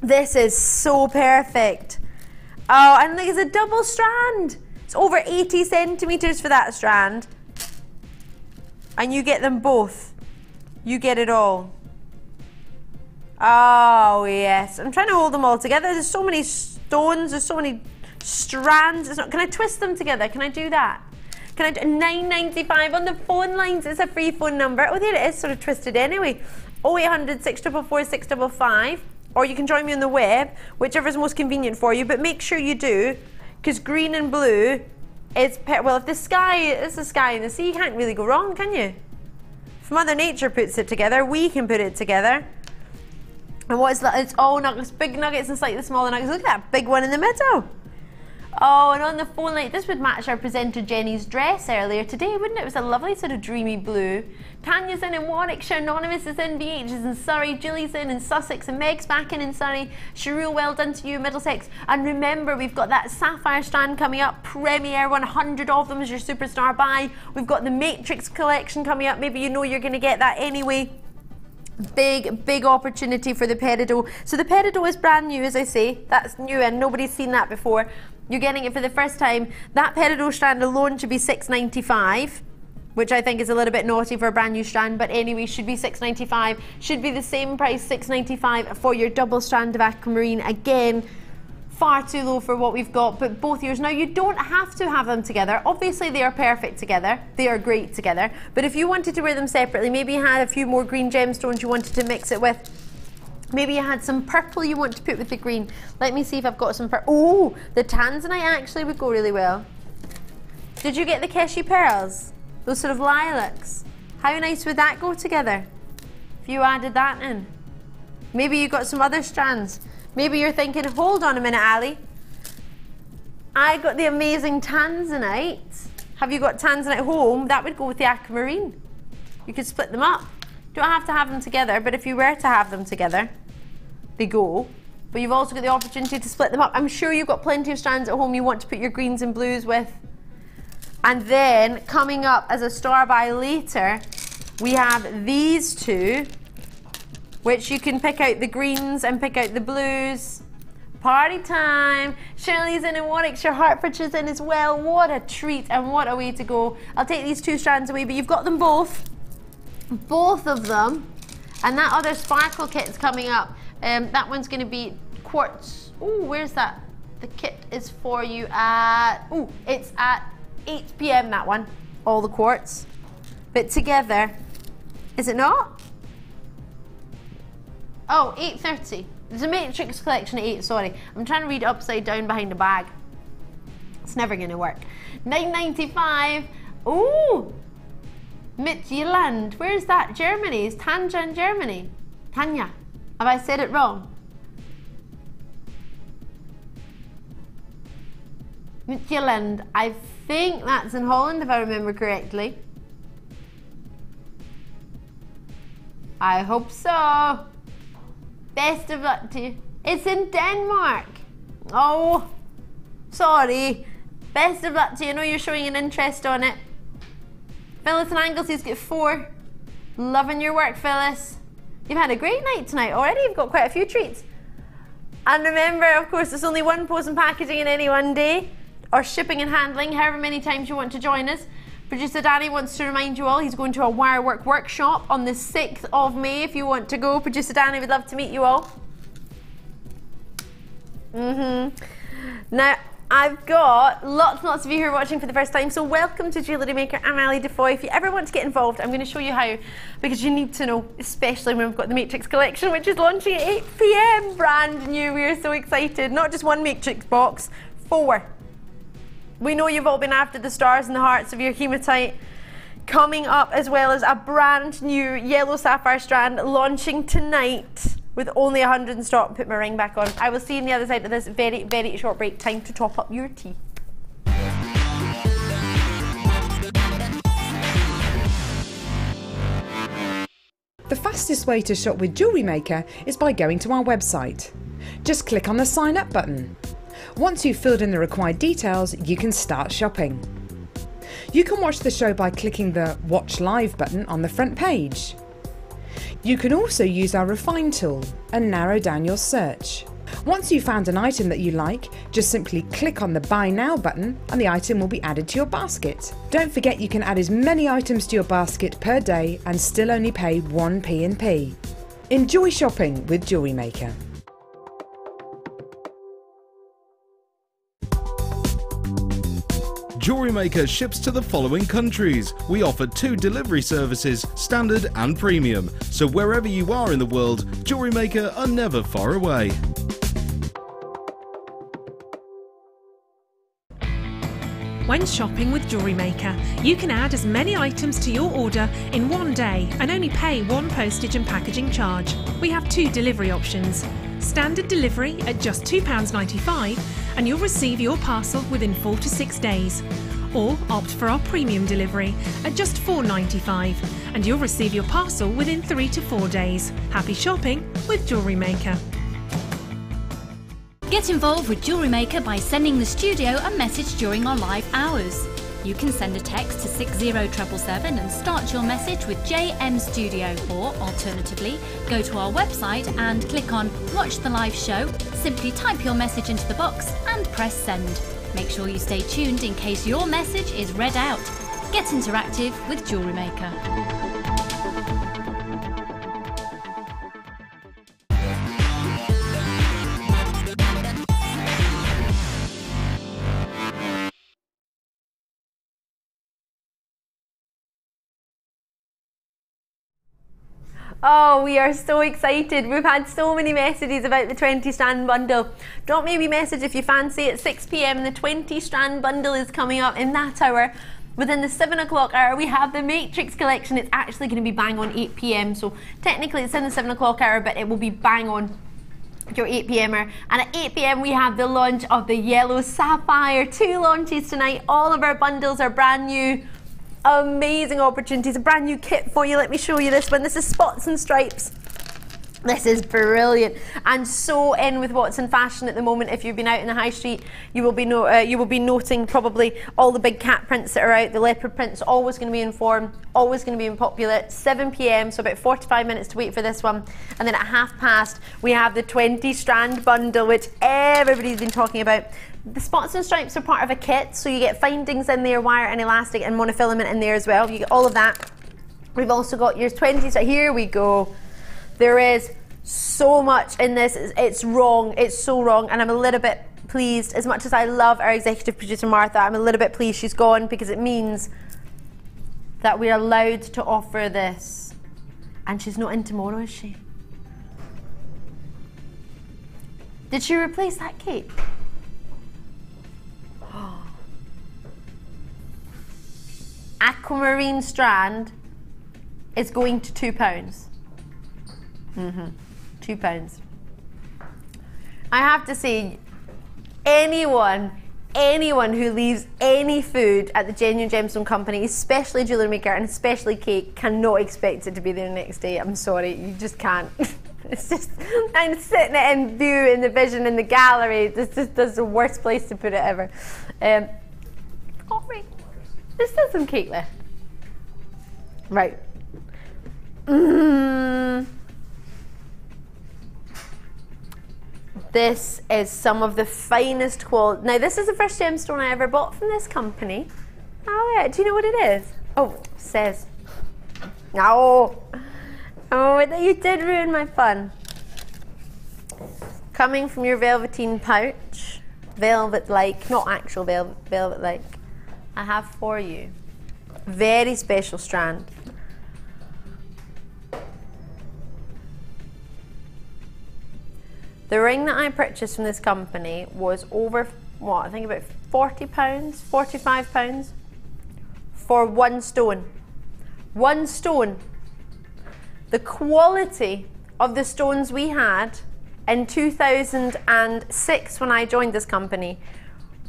This is so perfect. Oh, and look, it's a double strand. It's over 80 centimetres for that strand. And you get them both. You get it all. Oh, yes. I'm trying to hold them all together. There's so many stones, there's so many strands. It's not, can I twist them together? Can I do that? Can I do $9.95 on the phone lines? It's a free phone number. Oh, there it is, sort of twisted anyway. 0800 644 655. Or you can join me on the web, whichever is most convenient for you. But make sure you do, because green and blue is, well, if the sky is the sky and the sea, you can't really go wrong, can you? If Mother Nature puts it together, we can put it together. And what is that? It's all nuggets, big nuggets and slightly smaller nuggets. Look at that big one in the middle. Oh, and on the phone light, this would match our presenter Jenny's dress earlier today, wouldn't it? It was a lovely sort of dreamy blue. Tanya's in Warwickshire, Anonymous is in, BH is in Surrey, Julie's in Sussex, and Meg's back in Surrey. Sherul, well done to you, Middlesex. And remember, we've got that sapphire strand coming up, Premier, 100 of them is your superstar buy. We've got the Matrix collection coming up. Maybe you know you're going to get that anyway. Big opportunity for the peridot. So the peridot is brand new, as I say. That's new and nobody's seen that before. You're getting it for the first time. That peridot strand alone should be $6.95, which I think is a little bit naughty for a brand new strand, but anyway, should be $6.95. Should be the same price, $6.95 for your double strand of aquamarine. Again, far too low for what we've got, but both yours. Now, you don't have to have them together. Obviously, they are perfect together. They are great together. But if you wanted to wear them separately, maybe you had a few more green gemstones you wanted to mix it with. Maybe you had some purple you want to put with the green. Let me see if I've got some purple. Oh, the Tanzanite actually would go really well. Did you get the Keshi pearls? Those sort of lilacs. How nice would that go together if you added that in? Maybe you got some other strands. Maybe you're thinking, hold on a minute, Ali. I got the amazing Tanzanite. Have you got Tanzanite home? That would go with the aquamarine. You could split them up. You don't have to have them together, but if you were to have them together, they go. But you've also got the opportunity to split them up. I'm sure you've got plenty of strands at home you want to put your greens and blues with. And then, coming up as a star buy later, we have these two, which you can pick out the greens and pick out the blues. Party time. Shirley's in Warwickshire, Hertfordshire's in as well. What a treat and what a way to go. I'll take these two strands away, but you've got them both. Both of them. And that other sparkle kit's coming up. That one's going to be quartz. Oh, where's that? The kit is for you at, oh, it's at 8 PM, that one. All the quartz. But together, is it not? Oh, 8:30. There's a Matrix collection at 8, sorry. I'm trying to read upside down behind the bag. It's never going to work. $9.95. Ooh! Midtjylland. Where's that? Germany. Is Tanja in Germany? Tanya. Have I said it wrong? Midtjylland. I think that's in Holland, if I remember correctly. I hope so. Best of luck to you. It's in Denmark. Oh, sorry. Best of luck to you. I know you're showing an interest on it. Phyllis and Anglesey's got 4. Loving your work, Phyllis. You've had a great night tonight already. You've got quite a few treats. And remember, of course, there's only one post and packaging in any one day, or shipping and handling, however many times you want to join us. Producer Danny wants to remind you all he's going to a wire work workshop on the 6th of May if you want to go. Producer Danny would love to meet you all. Now, I've got lots and lots of you who are watching for the first time, so welcome to Jewellery Maker. I'm Ali Defoy. If you ever want to get involved, I'm going to show you how, because you need to know, especially when we've got the Matrix collection, which is launching at 8 PM, brand new. We are so excited. Not just one Matrix box, 4. We know you've all been after the stars and the hearts of your hematite. Coming up, as well as a brand new Yellow Sapphire strand launching tonight with only 100 in stock. Put my ring back on. I will see you on the other side of this very, very short break. Time to top up your tea. The fastest way to shop with Jewellery Maker is by going to our website. Just click on the sign up button. Once you've filled in the required details, you can start shopping. You can watch the show by clicking the Watch Live button on the front page. You can also use our Refine tool and narrow down your search. Once you've found an item that you like, just simply click on the Buy Now button and the item will be added to your basket. Don't forget you can add as many items to your basket per day and still only pay 1p in P. Enjoy shopping with Jewellery Maker. Jewellery Maker ships to the following countries. We offer 2 delivery services, standard and premium. So wherever you are in the world, Jewellery Maker are never far away. When shopping with Jewellery Maker, you can add as many items to your order in one day and only pay 1 postage and packaging charge. We have 2 delivery options. Standard delivery at just £2.95 and you'll receive your parcel within 4 to 6 days. Or opt for our premium delivery at just £4.95 and you'll receive your parcel within 3 to 4 days. Happy shopping with Jewellery Maker. Get involved with Jewellery Maker by sending the studio a message during our live hours. You can send a text to 60777 and start your message with JM Studio, or alternatively, go to our website and click on Watch the Live Show, simply type your message into the box and press send. Make sure you stay tuned in case your message is read out. Get interactive with Jewellery Maker. Oh, we are so excited. We've had so many messages about the 20 strand bundle. Drop me a wee message if you fancy it. 6 PM, the 20 strand bundle is coming up in that hour. Within the 7 o'clock hour, we have the Matrix collection. It's actually going to be bang on 8 PM. So technically it's in the 7 o'clock hour, but it will be bang on your 8 PMer. And at 8 PM, we have the launch of the Yellow Sapphire. 2 launches tonight. All of our bundles are brand new. Amazing opportunities, a brand new kit for you. Let me show you this one. This is Spots and Stripes. This is brilliant and so in with what's in fashion at the moment. If you've been out in the high street, you will be noting probably all the big cat prints that are out. The leopard prints always going to be in form, always going to be in popular. 7 PM, so about 45 minutes to wait for this one. And then at 1/2 we have the 20 strand bundle, which everybody's been talking about. The Spots and Stripes are part of a kit, so you get findings in there, wire and elastic and monofilament in there as well. You get all of that. We've also got your 20, so here we go. There is so much in this. It's wrong. It's so wrong, and I'm a little bit pleased. As much as I love our executive producer Martha, I'm a little bit pleased she's gone, because it means that we're allowed to offer this. And she's not in tomorrow, is she? Did she replace that cape? Aquamarine strand is going to £2. £2. I have to say, anyone anyone who leaves any food at the Genuine Gemstone Company, especially Jewellery Maker and especially cake, cannot expect it to be there the next day. I'm sorry, you just can't. It's just, I'm sitting in view in the vision in the gallery. This is the worst place to put it ever. Oh, right. There's still some cake left. Right. This is some of the finest quality. Now, this is the first gemstone I ever bought from this company. Oh, yeah. Do you know what it is? Oh, it says. No. Oh, you did ruin my fun. Coming from your velveteen pouch, velvet-like, not actual velvet-like, I have for you very special strand. The ring that I purchased from this company was over, what, I think about £40, £45 for one stone. One stone. The quality of the stones we had in 2006 when I joined this company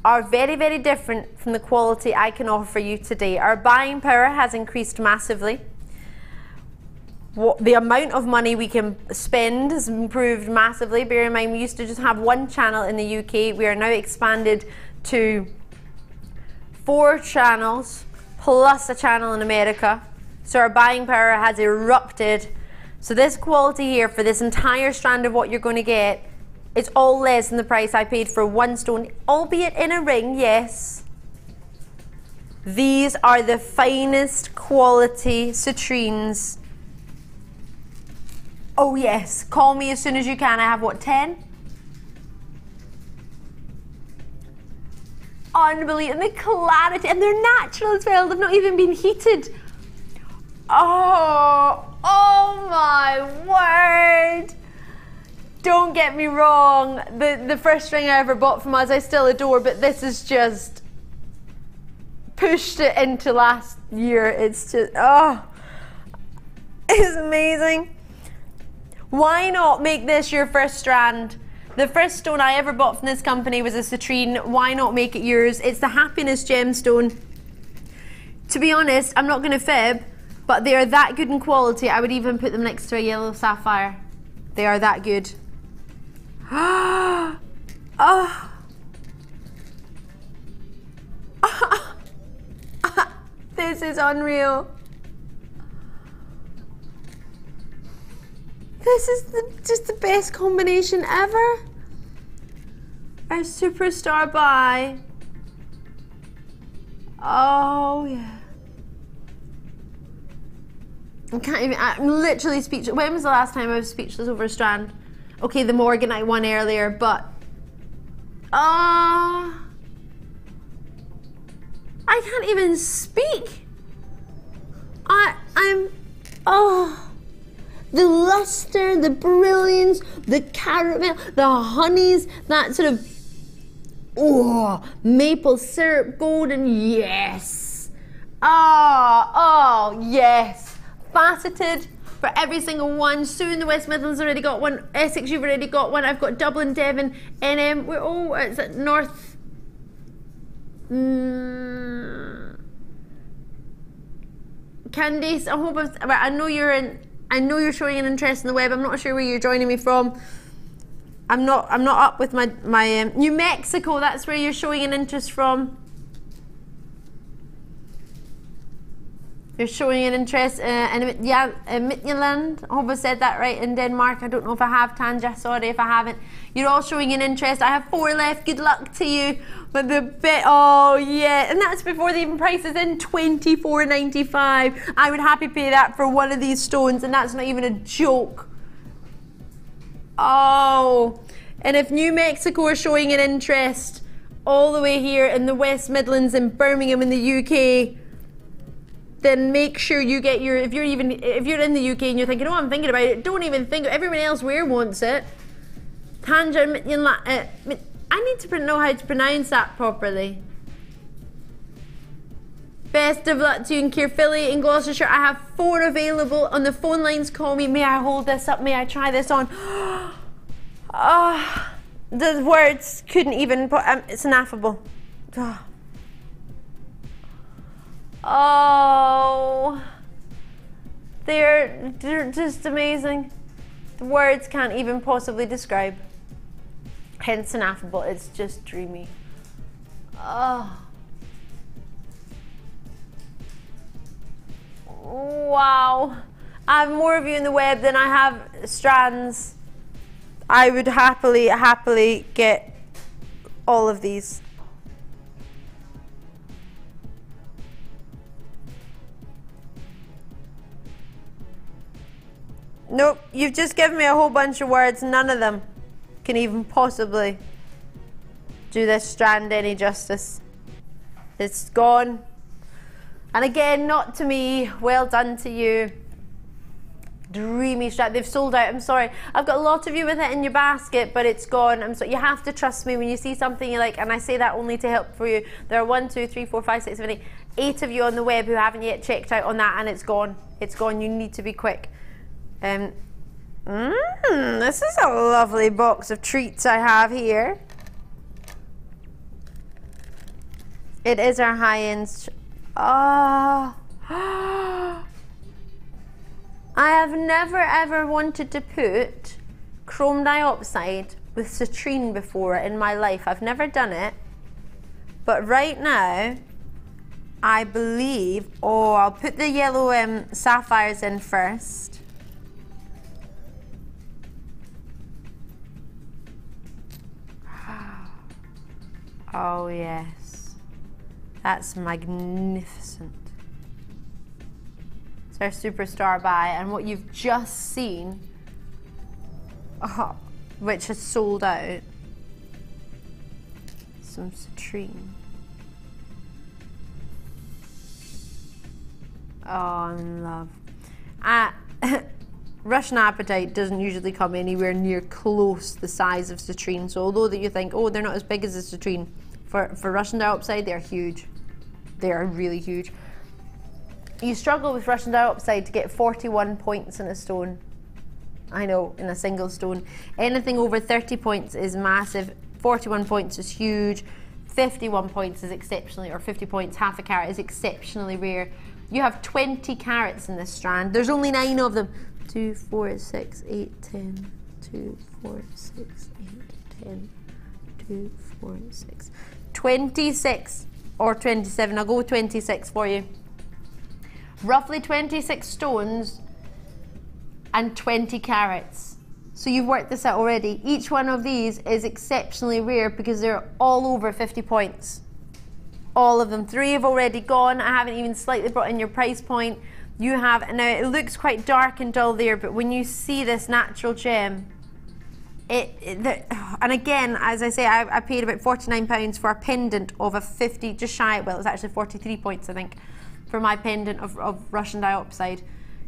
are very, very different from the quality I can offer you today. Our buying power has increased massively. The amount of money we can spend has improved massively. Bear in mind, we used to just have one channel in the UK. We are now expanded to 4 channels plus a channel in America. So our buying power has erupted. So this quality here for this entire strand of what you're going to get, it's all less than the price I paid for one stone, albeit in a ring, yes. These are the finest quality citrines. Oh yes, call me as soon as you can. I have what, 10? Unbelievable, and the clarity, and they're natural as well. They've not even been heated. Oh my word. Don't get me wrong, the first ring I ever bought from us I still adore, but this is just pushed it into last year. It's just, oh, it's amazing. Why not make this your first strand? The first stone I ever bought from this company was a citrine. Why not make it yours? It's the Happiness gemstone. To be honest, I'm not going to fib, but they are that good in quality. I would even put them next to a Yellow Sapphire. They are that good. Oh. This is unreal. This is just the best combination ever. A superstar buy. Oh yeah. I'm literally speechless. When was the last time I was speechless over a strand? Okay, the Morganite one earlier, but I can't even speak. The luster, the brilliance, the caramel, the honeys, that sort of maple syrup, golden, yes. Oh yes. Faceted for every single one. Sue in the West Midlands already got one. Essex, you've already got one. I've got Dublin, Devon, NM. It's at North. Candice, I hope I know you're showing an interest in the web. I'm not sure where you're joining me from. I'm not up with my New Mexico. That's where you're showing an interest from. You're showing an interest in Midtjylland. I hope I said that right, in Denmark. I don't know if I have, Tanja, sorry if I haven't. You're all showing an interest. I have 4 left. Good luck to you. But the bit, oh yeah, and that's before the even price is in, $24.95. I would happy pay that for one of these stones, and that's not even a joke. Oh, and if New Mexico are showing an interest all the way here in the West Midlands and Birmingham in the UK, then make sure you get your, if you're in the UK and you're thinking, oh, I'm thinking about it, don't even think, everyone else where wants it. Tanja, I need to know how to pronounce that properly. Best of luck to you in Caerphilly in Gloucestershire. I have 4 available on the phone lines. Call me. May I hold this up? May I try this on? The words couldn't even put, it's ineffable. Oh, they're just amazing. The words can't even possibly describe. Hence ineffable, it's just dreamy. Oh. Wow. I have more of you in the web than I have strands. I would happily get all of these. Nope, you've just given me a whole bunch of words. None of them can even possibly do this strand any justice. It's gone. And again, not to me, well done to you. Dreamy strand, they've sold out, I'm sorry. I've got a lot of you with it in your basket, but it's gone. So you have to trust me when you see something you like, and I say that only to help for you. There are 1, 2, 3, 4, 5, 6, 7, 8 of you on the web who haven't yet checked out on that, and it's gone. It's gone, you need to be quick. This is a lovely box of treats I have here. It is our high-end. Oh. I have never ever wanted to put chrome dioxide with citrine before in my life. I've never done it. But right now, I believe, oh, I'll put the yellow sapphires in first. Oh yes, that's magnificent. It's our superstar buy, and what you've just seen, which has sold out, some citrine. Oh, I'm in love. Russian Apatite doesn't usually come anywhere near close the size of citrine. So although that you think, oh, they're not as big as the citrine, for Russian diopside, they're huge. They are really huge. You struggle with Russian diopside to get 41 points in a stone. I know, in a single stone. Anything over 30 points is massive. 41 points is huge. 51 points is exceptionally, or 50 points, half a carat is exceptionally rare. You have 20 carats in this strand. There's only 9 of them. 2, 4, 6, 8, 10. 2, 4, 6, 8, 10. 2, 4, 6. 26 or 27. I'll go with 26 for you. Roughly 26 stones and 20 carats. So you've worked this out already. Each one of these is exceptionally rare because they're all over 50 points. All of them. 3 have already gone. I haven't even slightly brought in your price point. You have, now it looks quite dark and dull there, but when you see this natural gem, and again, as I say, I paid about £49 for a pendant of a 50, just shy, well, it's actually 43 points, I think, for my pendant of Russian diopside.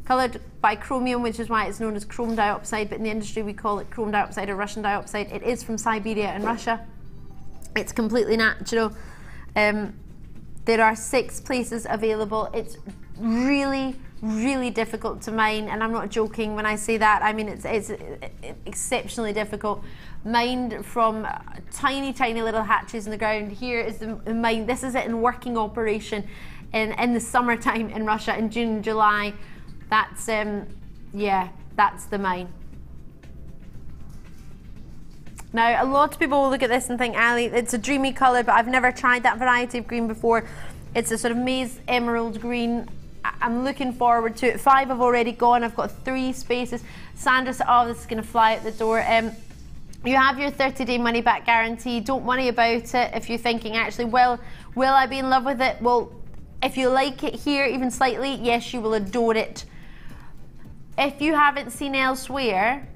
Coloured by chromium, which is why it's known as chrome diopside, but in the industry we call it chrome diopside or Russian diopside. It is from Siberia and Russia. It's completely natural. There are 6 places available. It's really, really difficult to mine, and I'm not joking when I say that. I mean, it's exceptionally difficult. Mined from tiny, tiny little hatches in the ground. Here is the mine. This is it in working operation in the summertime in Russia in June and July. That's, yeah, that's the mine. Now, a lot of people will look at this and think, Ali, it's a dreamy colour, but I've never tried that variety of green before. It's a sort of maize emerald green. I'm looking forward to it. 5 have already gone. I've got 3 spaces. Sandra said, oh, this is going to fly at the door. You have your 30-day money-back guarantee. Don't worry about it. If you're thinking, actually, well, will I be in love with it? Well, if you like it here, even slightly, yes, you will adore it. If you haven't seen elsewhere,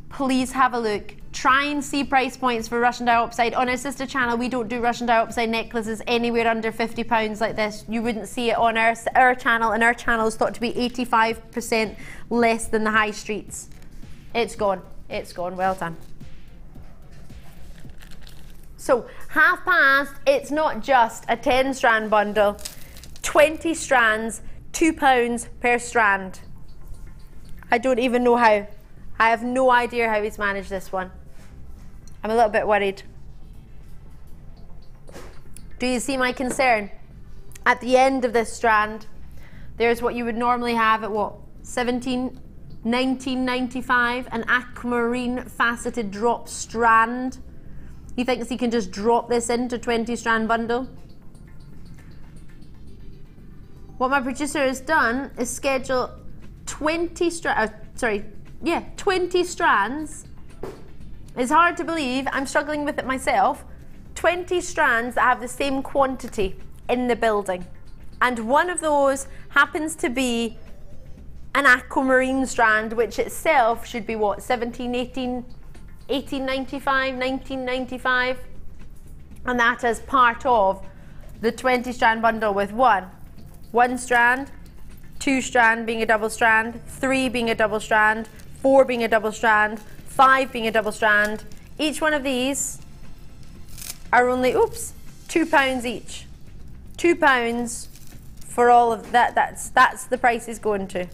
please have a look. Try and see price points for Russian diopside. On our sister channel, we don't do Russian diopside necklaces anywhere under £50 like this. You wouldn't see it on our channel, and our channel is thought to be 85% less than the high streets. It's gone. It's gone. Well done. So, half past, it's not just a 10-strand bundle. 20 strands, £2 per strand. I don't even know how. I have no idea how he's managed this one. I'm a little bit worried. Do you see my concern? At the end of this strand, there's what you would normally have at what, 19.95, an aquamarine faceted drop strand. He thinks he can just drop this into 20 strand bundle. What my producer has done is schedule 20 strands. 20 strands. It's hard to believe, I'm struggling with it myself. 20 strands that have the same quantity in the building. And one of those happens to be an aquamarine strand, which itself should be what, 18.95, 19.95, and that is part of the 20 strand bundle with one strand, 2 strand being a double strand, 3 being a double strand, 4 being a double strand, 5 being a double strand. Each one of these are only, oops, £2 each. £2 for all of that. That's the price it's going to.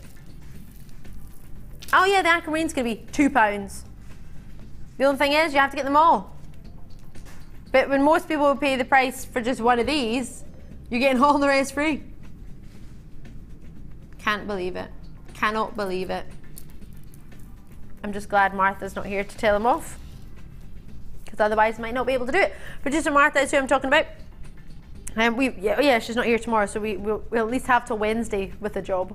Oh yeah, the aquamarine's going to be £2. The only thing is, you have to get them all. But when most people would pay the price for just one of these, you're getting all the rest free. Can't believe it. Cannot believe it. I'm just glad Martha's not here to tell him off, because otherwise I might not be able to do it. Producer Martha is who I'm talking about. Yeah, she's not here tomorrow, so we'll at least have till Wednesday with a job.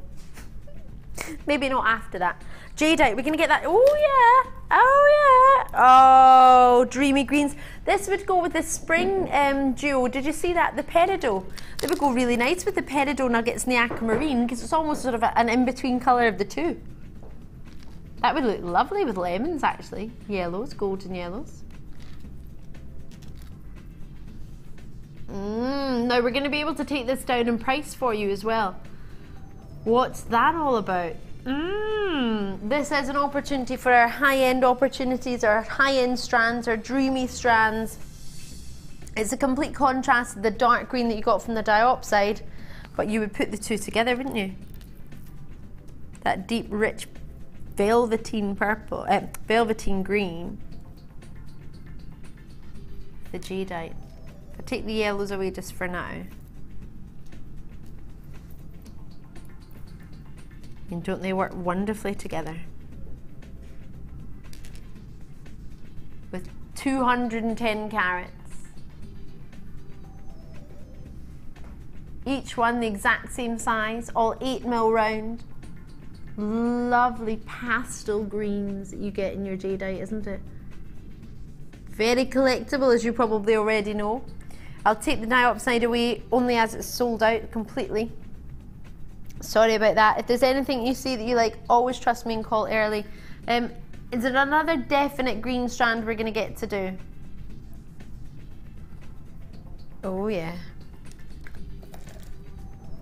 Maybe not after that. Jadeite, we're gonna get that. Oh yeah, oh yeah. Oh, dreamy greens. This would go with the spring duo. Did you see that? The peridot. They would go really nice with the peridot nuggets and the aquamarine, because it's almost sort of an in-between colour of the two. That would look lovely with lemons, actually. Yellows, golden yellows. Now we're going to be able to take this down in price for you as well. What's that all about? This is an opportunity for our high-end opportunities, our high-end strands, our dreamy strands. It's a complete contrast to the dark green that you got from the diopside, but you would put the two together, wouldn't you? That deep, rich velveteen purple, velveteen green. The jadeite. I'll take the yellows away just for now. And don't they work wonderfully together? With 210 carats. Each one the exact same size, all 8mm round. Lovely pastel greens that you get in your jadeite, isn't it? Very collectible, as you probably already know. I'll take the diopside away only as it's sold out completely. Sorry about that. If there's anything you see that you like, always trust me and call early. Is there another definite green strand we're going to get to do? Oh yeah.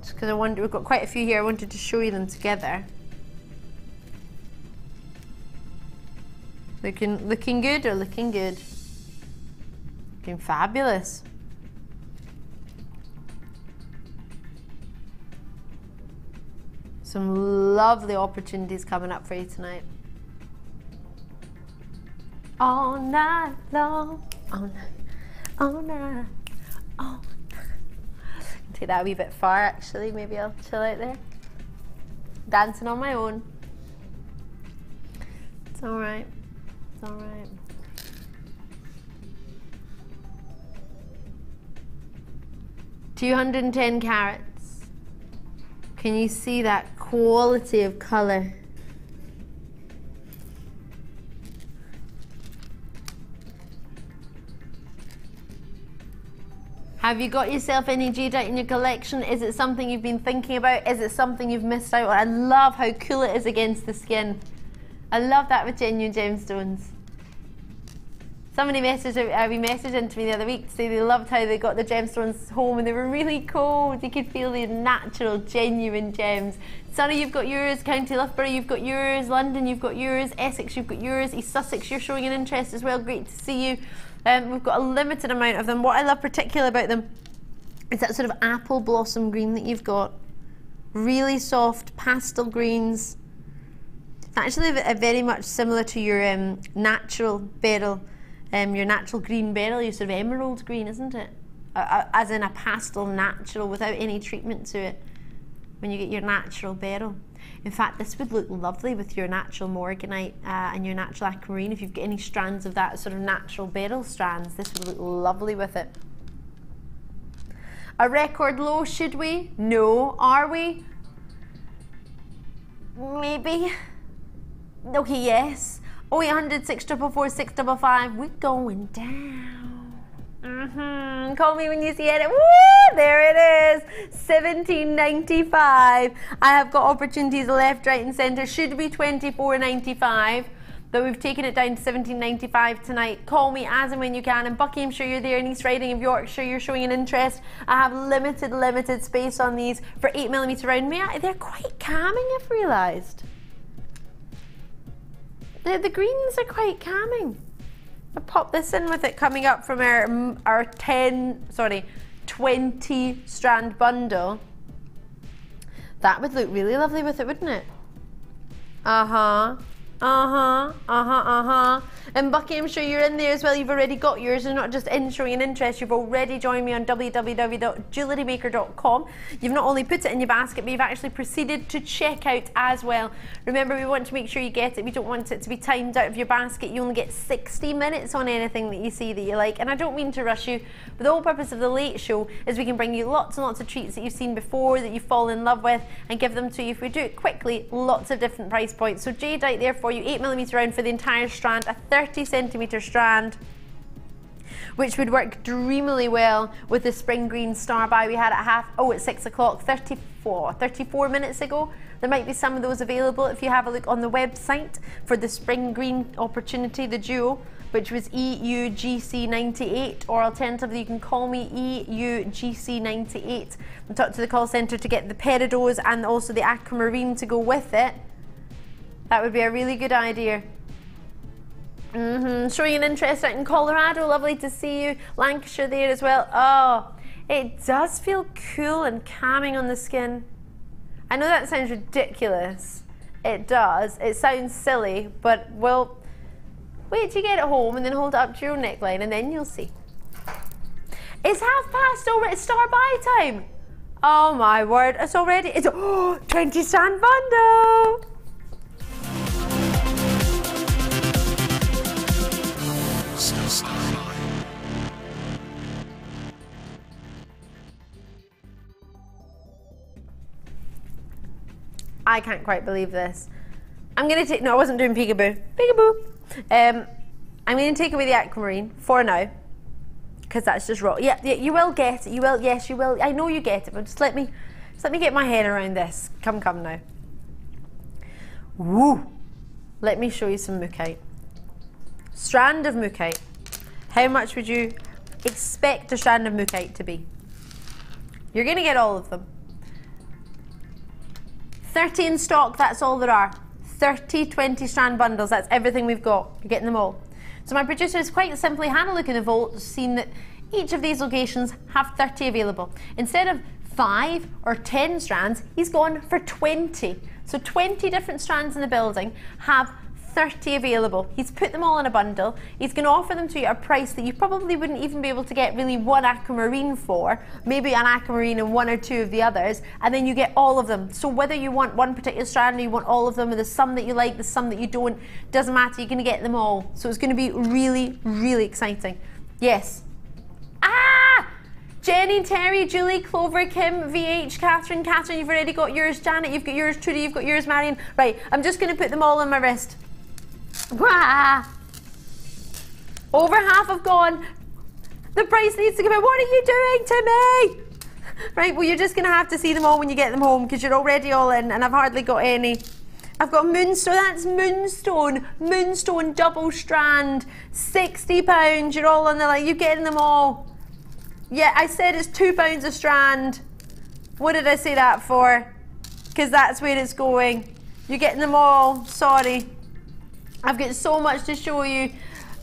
Just because I wanted, we've got quite a few here, I wanted to show you them together. Looking good or looking good? Looking fabulous. Some lovely opportunities coming up for you tonight. All night long, all night, all night, all night. Take that a wee bit far actually, maybe I'll chill out there. Dancing on my own. It's alright, it's alright. $210 carats. Can you see that quality of colour? Have you got yourself any jadeite in your collection? Is it something you've been thinking about? Is it something you've missed out on? I love how cool it is against the skin. I love that with genuine gemstones. Somebody messaged into me the other week to say they loved how they got the gemstones home and they were really cold. You could feel the natural, genuine gems. Surrey, you've got yours. County Loughborough, you've got yours. London, you've got yours. Essex, you've got yours. East Sussex, you're showing an interest as well. Great to see you. We've got a limited amount of them. What I love particularly about them is that sort of apple blossom green that you've got. Really soft pastel greens. Actually, very much similar to your natural beryl. Your natural green beryl, your sort of emerald green, isn't it? as in a pastel natural without any treatment to it, when you get your natural beryl. In fact, this would look lovely with your natural morganite and your natural aquamarine. If you've got any strands of that sort of natural beryl strands, this would look lovely with it. A record low, should we? No. Are we? Maybe. Okay, yes. 0800 644 655. We're going down. Call me when you see it. Woo! There it is. $17.95. I have got opportunities left, right, and centre. Should be $24.95, but we've taken it down to $17.95 tonight. Call me as and when you can. In Buckinghamshire, you're there. In East Riding of Yorkshire, you're showing an interest. I have limited space on these for 8mm round. They're quite calming, I've realised. The greens are quite calming. I'll pop this in with it coming up from our 20 strand bundle. That would look really lovely with it, wouldn't it? In Buckinghamshire, you're in there as well. You've already got yours. You're not just showing an interest. You've already joined me on www.JewelleryMaker.com. You've not only put it in your basket, but you've actually proceeded to check out as well. Remember, we want to make sure you get it. We don't want it to be timed out of your basket. You only get 60 minutes on anything that you see that you like. And I don't mean to rush you, but the whole purpose of the late show is we can bring you lots and lots of treats that you've seen before, that you fall in love with, and give them to you. If we do it quickly, lots of different price points. So jadeite there for you, 8mm round for the entire strand, a 30cm strand, which would work dreamily well with the spring green star buy we had at 6 o'clock, 34 minutes ago. There might be some of those available if you have a look on the website for the spring green opportunity, the duo, which was EUGC98, or alternatively you can call me EUGC98 and talk to the call centre to get the peridos and also the aquamarine to go with it. That would be a really good idea. Showing an interest out in Colorado, lovely to see you. Lancashire there as well. Oh, it does feel cool and calming on the skin. I know that sounds ridiculous. It does. It sounds silly, but well, wait till you get it home and then hold it up to your neckline and then you'll see. It's past over. It's star buy time. Oh my word, it's already, it's 20 strand bundle. I can't quite believe this. I'm going to take, no, I wasn't doing peekaboo. I'm going to take away the aquamarine for now, because that's just raw. Yeah, you will get it. You will, yes, you will. I know you get it, but just let me get my head around this. Come now. Woo! Let me show you some mookaite. Strand of mookaite. How much would you expect a strand of mookaite to be? You're going to get all of them. 30 in stock, that's all there are. 30 20 strand bundles, that's everything we've got. You're getting them all. So my producer has quite simply had a look in the vault, seen that each of these locations have 30 available. Instead of 5 or 10 strands, he's gone for 20. So 20 different strands in the building have 30 available. He's put them all in a bundle. He's going to offer them to you at a price that you probably wouldn't even be able to get really one aquamarine for, maybe an aquamarine and one or two of the others, and then you get all of them. So whether you want one particular strand or you want all of them, or there's some that you like, there's some that you don't, doesn't matter, you're going to get them all. So it's going to be really, really exciting. Yes. Jenny, Terry, Julie, Clover, Kim, VH, Catherine, you've already got yours. Janet, you've got yours. Trudy, you've got yours. Marion. Right, I'm just going to put them all on my wrist. Wah! Over half have gone. The price needs to come in. What are you doing to me? Right, well, you're just going to have to see them all when you get them home, because you're already all in, and I've hardly got any. I've got Moonstone. That's Moonstone double strand, £60. You're all on the line. You're getting them all. Yeah, I said it's £2 a strand. What did I say that for? Because that's where it's going. You're getting them all. Sorry. I've got so much to show you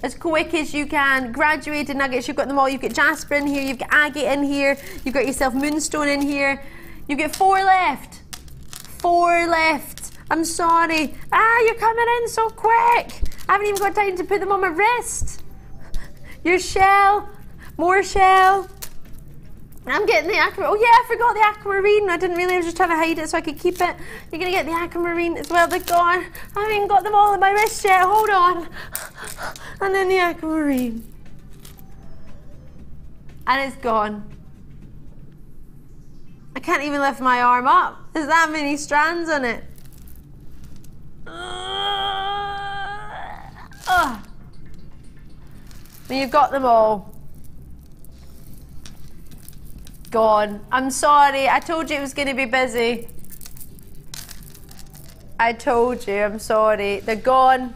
as quick as you can. Graduated nuggets, you've got them all. You've got Jasper in here, you've got Agate in here, you've got yourself Moonstone in here. You've got 4 left. 4 left. I'm sorry. You're coming in so quick. I haven't even got time to put them on my wrist. Your shell. More shell. I'm getting the aquamarine. Oh yeah, I forgot the aquamarine. I didn't really, I was just trying to hide it so I could keep it. You're gonna get the aquamarine as well. They're gone. I haven't even got them all at my wrist yet. Hold on. And then the aquamarine. And it's gone. I can't even lift my arm up. There's that many strands on it. But you've got them all. Gone. I'm sorry. I told you it was going to be busy. I told you. I'm sorry. They're gone.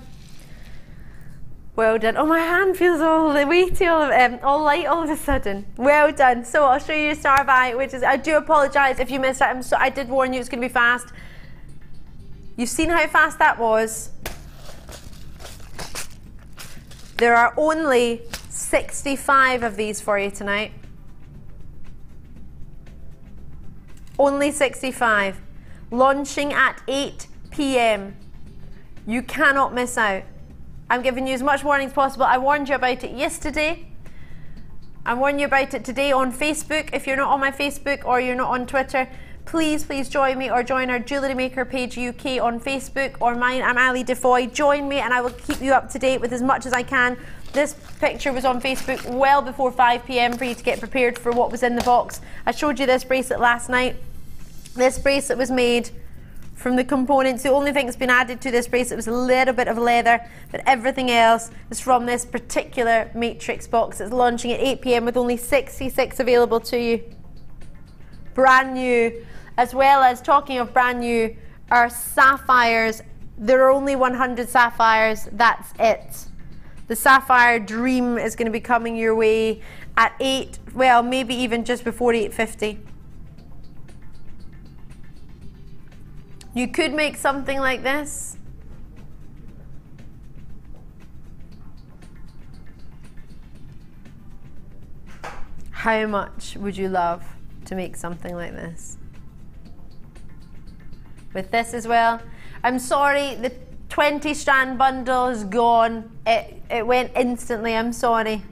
Well done. Oh, my hand feels all weighty, all light all of a sudden. Well done. So I'll show you a star of eye, which is, I do apologise if you missed it. I did warn you it's going to be fast. You've seen how fast that was. There are only 65 of these for you tonight. Only 65. Launching at 8 p.m. You cannot miss out. I'm giving you as much warning as possible. I warned you about it yesterday. I'm warning you about it today on Facebook. If you're not on my Facebook or you're not on Twitter, please join me or join our Jewellery Maker page UK on Facebook or mine. I'm Ali Defoy. Join me and I will keep you up to date with as much as I can. This picture was on Facebook well before 5 p.m. for you to get prepared for what was in the box. I showed you this bracelet last night. This bracelet was made from the components. The only thing that's been added to this bracelet was a little bit of leather, but everything else is from this particular matrix box. It's launching at 8 p.m. with only 66 available to you. Brand new. As well as, talking of brand new, our sapphires. There are only 100 sapphires. That's it. The Sapphire Dream is going to be coming your way at 8, well, maybe even just before 8:50. You could make something like this. How much would you love to make something like this? With this as well. I'm sorry, the 20 strand bundle is gone. It went instantly, I'm sorry.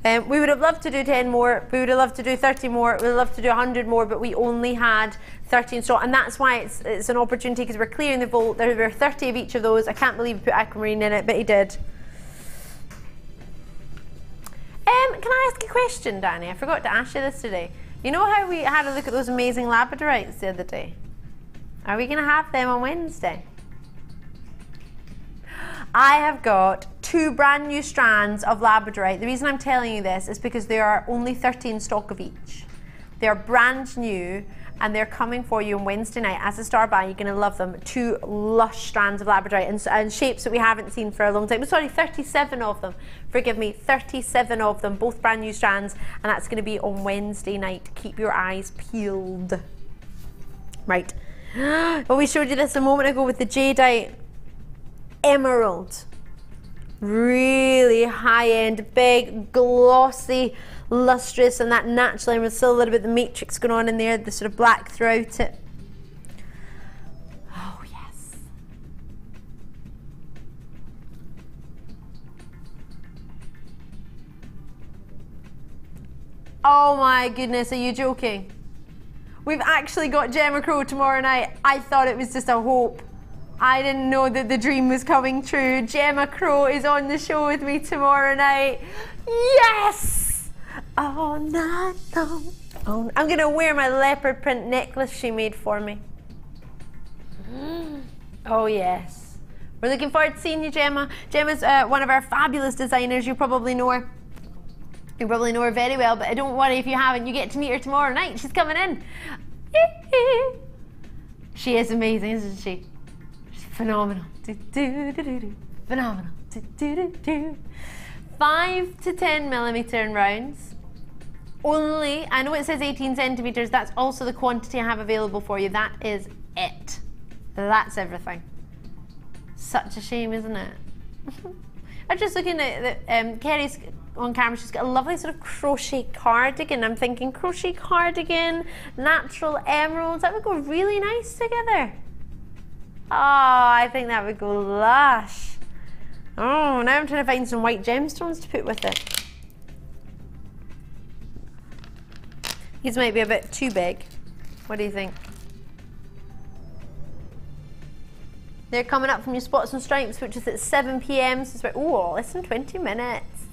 We would have loved to do 10 more, we would have loved to do 30 more, we would have loved to do 100 more, but we only had 30 in stock, and that's why it's an opportunity, because we're clearing the vault. There were 30 of each of those. I can't believe he put aquamarine in it, but he did. Can I ask a question, Danny? I forgot to ask you this today. You know how we had a look at those amazing labradorites the other day? Are we going to have them on Wednesday? I have got 2 brand new strands of labradorite. The reason I'm telling you this is because there are only 30 in stock of each. They're brand new and they're coming for you on Wednesday night. As a star buy, you're going to love them. 2 lush strands of labradorite and shapes that we haven't seen for a long time. Sorry, 37 of them. Forgive me, 37 of them, both brand new strands, and that's going to be on Wednesday night. Keep your eyes peeled. Right. Well, we showed you this a moment ago with the jadeite emerald. Really high-end, big, glossy, lustrous, and that natural emerald. Still a little bit of the matrix going on in there, the sort of black throughout it. Oh yes. Oh my goodness, are you joking? We've actually got Gemma Crow tomorrow night. I thought it was just a hope. I didn't know that the dream was coming true. Gemma Crow is on the show with me tomorrow night. Yes! All night long. Oh, I'm going to wear my leopard print necklace she made for me. Oh yes. We're looking forward to seeing you, Gemma. Gemma's one of our fabulous designers. You probably know her. You probably know her very well, but don't worry if you haven't. You get to meet her tomorrow night. She's coming in. She is amazing, isn't she? She's phenomenal. Phenomenal. 5 to 10 millimeter in rounds. Only, I know it says 18 centimeters. That's also the quantity I have available for you. That is it. That's everything. Such a shame, isn't it? I'm just looking at Kerry's on camera. She's got a lovely sort of crochet cardigan. I'm thinking crochet cardigan, natural emeralds. That would go really nice together. Oh, I think that would go lush. Oh, now I'm trying to find some white gemstones to put with it. These might be a bit too big. What do you think? They're coming up from your spots and stripes, which is at 7 p.m. So it's about, oh, less than 20 minutes.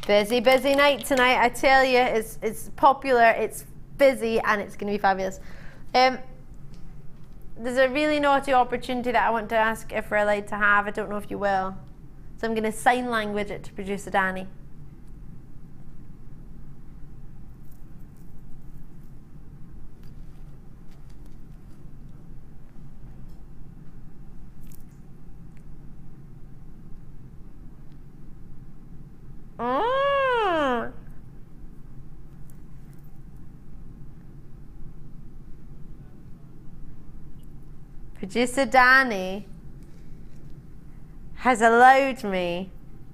Busy, busy night tonight. I tell you, it's popular, it's busy, and it's going to be fabulous. There's a really naughty opportunity that I want to ask if we're allowed to have. I don't know if you will. So I'm going to sign language it to producer Danny. Producer Danny has allowed me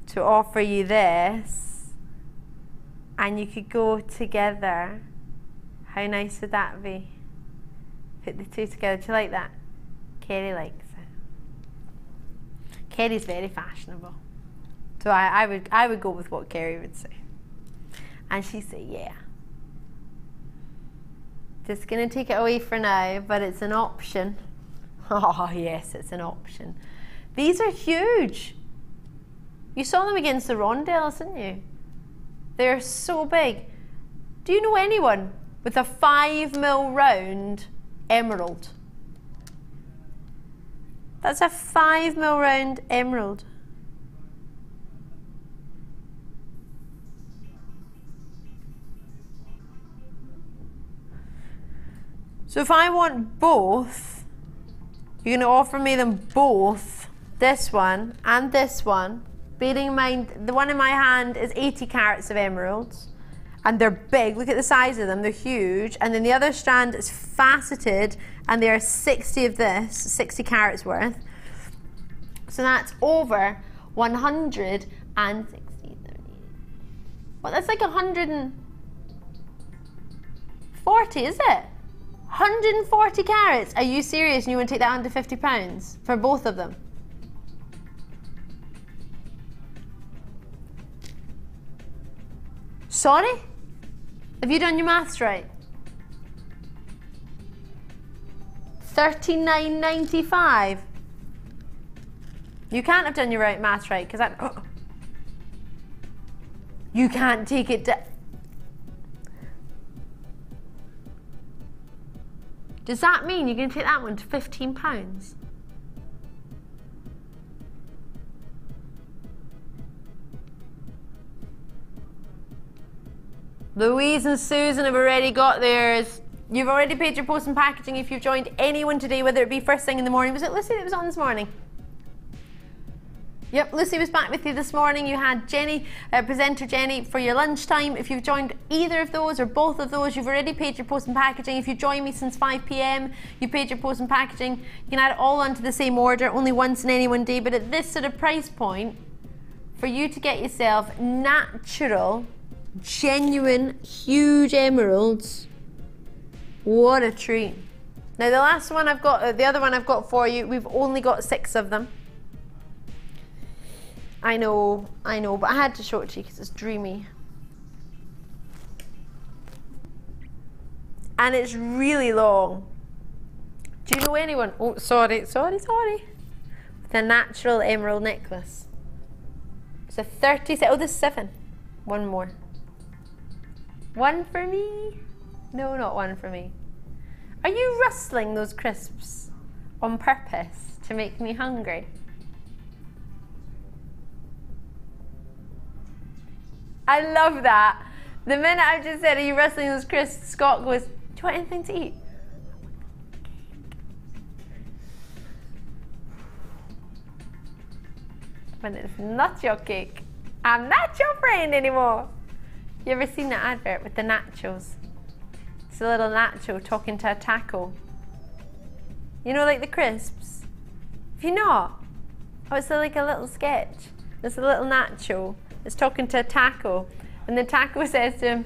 to offer you this, and you could go together. How nice would that be? Put the two together. Do you like that? Kerry likes it. Kerry's very fashionable, so I would go with what Kerry would say, and she'd say yeah. Just gonna take it away for now, but it's an option. Oh yes, it's an option. These are huge. You saw them against the rondelles, didn't you? They're so big. Do you know anyone with a 5mm round emerald? That's a 5mm round emerald. So if I want both, you're going to offer me them both, this one and this one. Bearing in mind, the one in my hand is 80 carats of emeralds, and they're big. Look at the size of them, they're huge. And then the other strand is faceted, and there are 60 of this, 60 carats worth. So that's over 160. Well, that's like 140, is it? 140 carats. Are you serious? And you want to take that under £50 for both of them? Sorry? Have you done your maths right? £39.95. You can't have done your maths right, because that. Oh, you can't take it down. Does that mean you're going to take that one to £15? Louise and Susan have already got theirs. You've already paid your post and packaging if you've joined anyone today, whether it be first thing in the morning. Was it Lucy that was on this morning? Yep, Lucy was back with you this morning. You had Jenny, presenter Jenny, for your lunchtime. If you've joined either of those or both of those, you've already paid your post and packaging. If you joined me since 5 p.m, you paid your post and packaging. You can add it all onto the same order, only once in any one day. But at this sort of price point, for you to get yourself natural, genuine, huge emeralds, what a treat. Now the last one I've got, the other one I've got for you, we've only got 6 of them. I know, but I had to show it to you because it's dreamy. And it's really long. Do you know anyone? Oh, sorry. With a natural emerald necklace. It's a 30 set. Oh, there's 7. One more. One for me? No, not one for me. Are you rustling those crisps on purpose to make me hungry? I love that. The minute I just said, are you rustling those crisps, Scott goes, do you want anything to eat? When it's not your cake, I'm not your friend anymore. You ever seen that advert with the nachos? It's a little nacho talking to a taco. You know, like the crisps? If you're not, oh, it's like a little sketch. There's a little nacho. It's talking to a taco, and the taco says to him,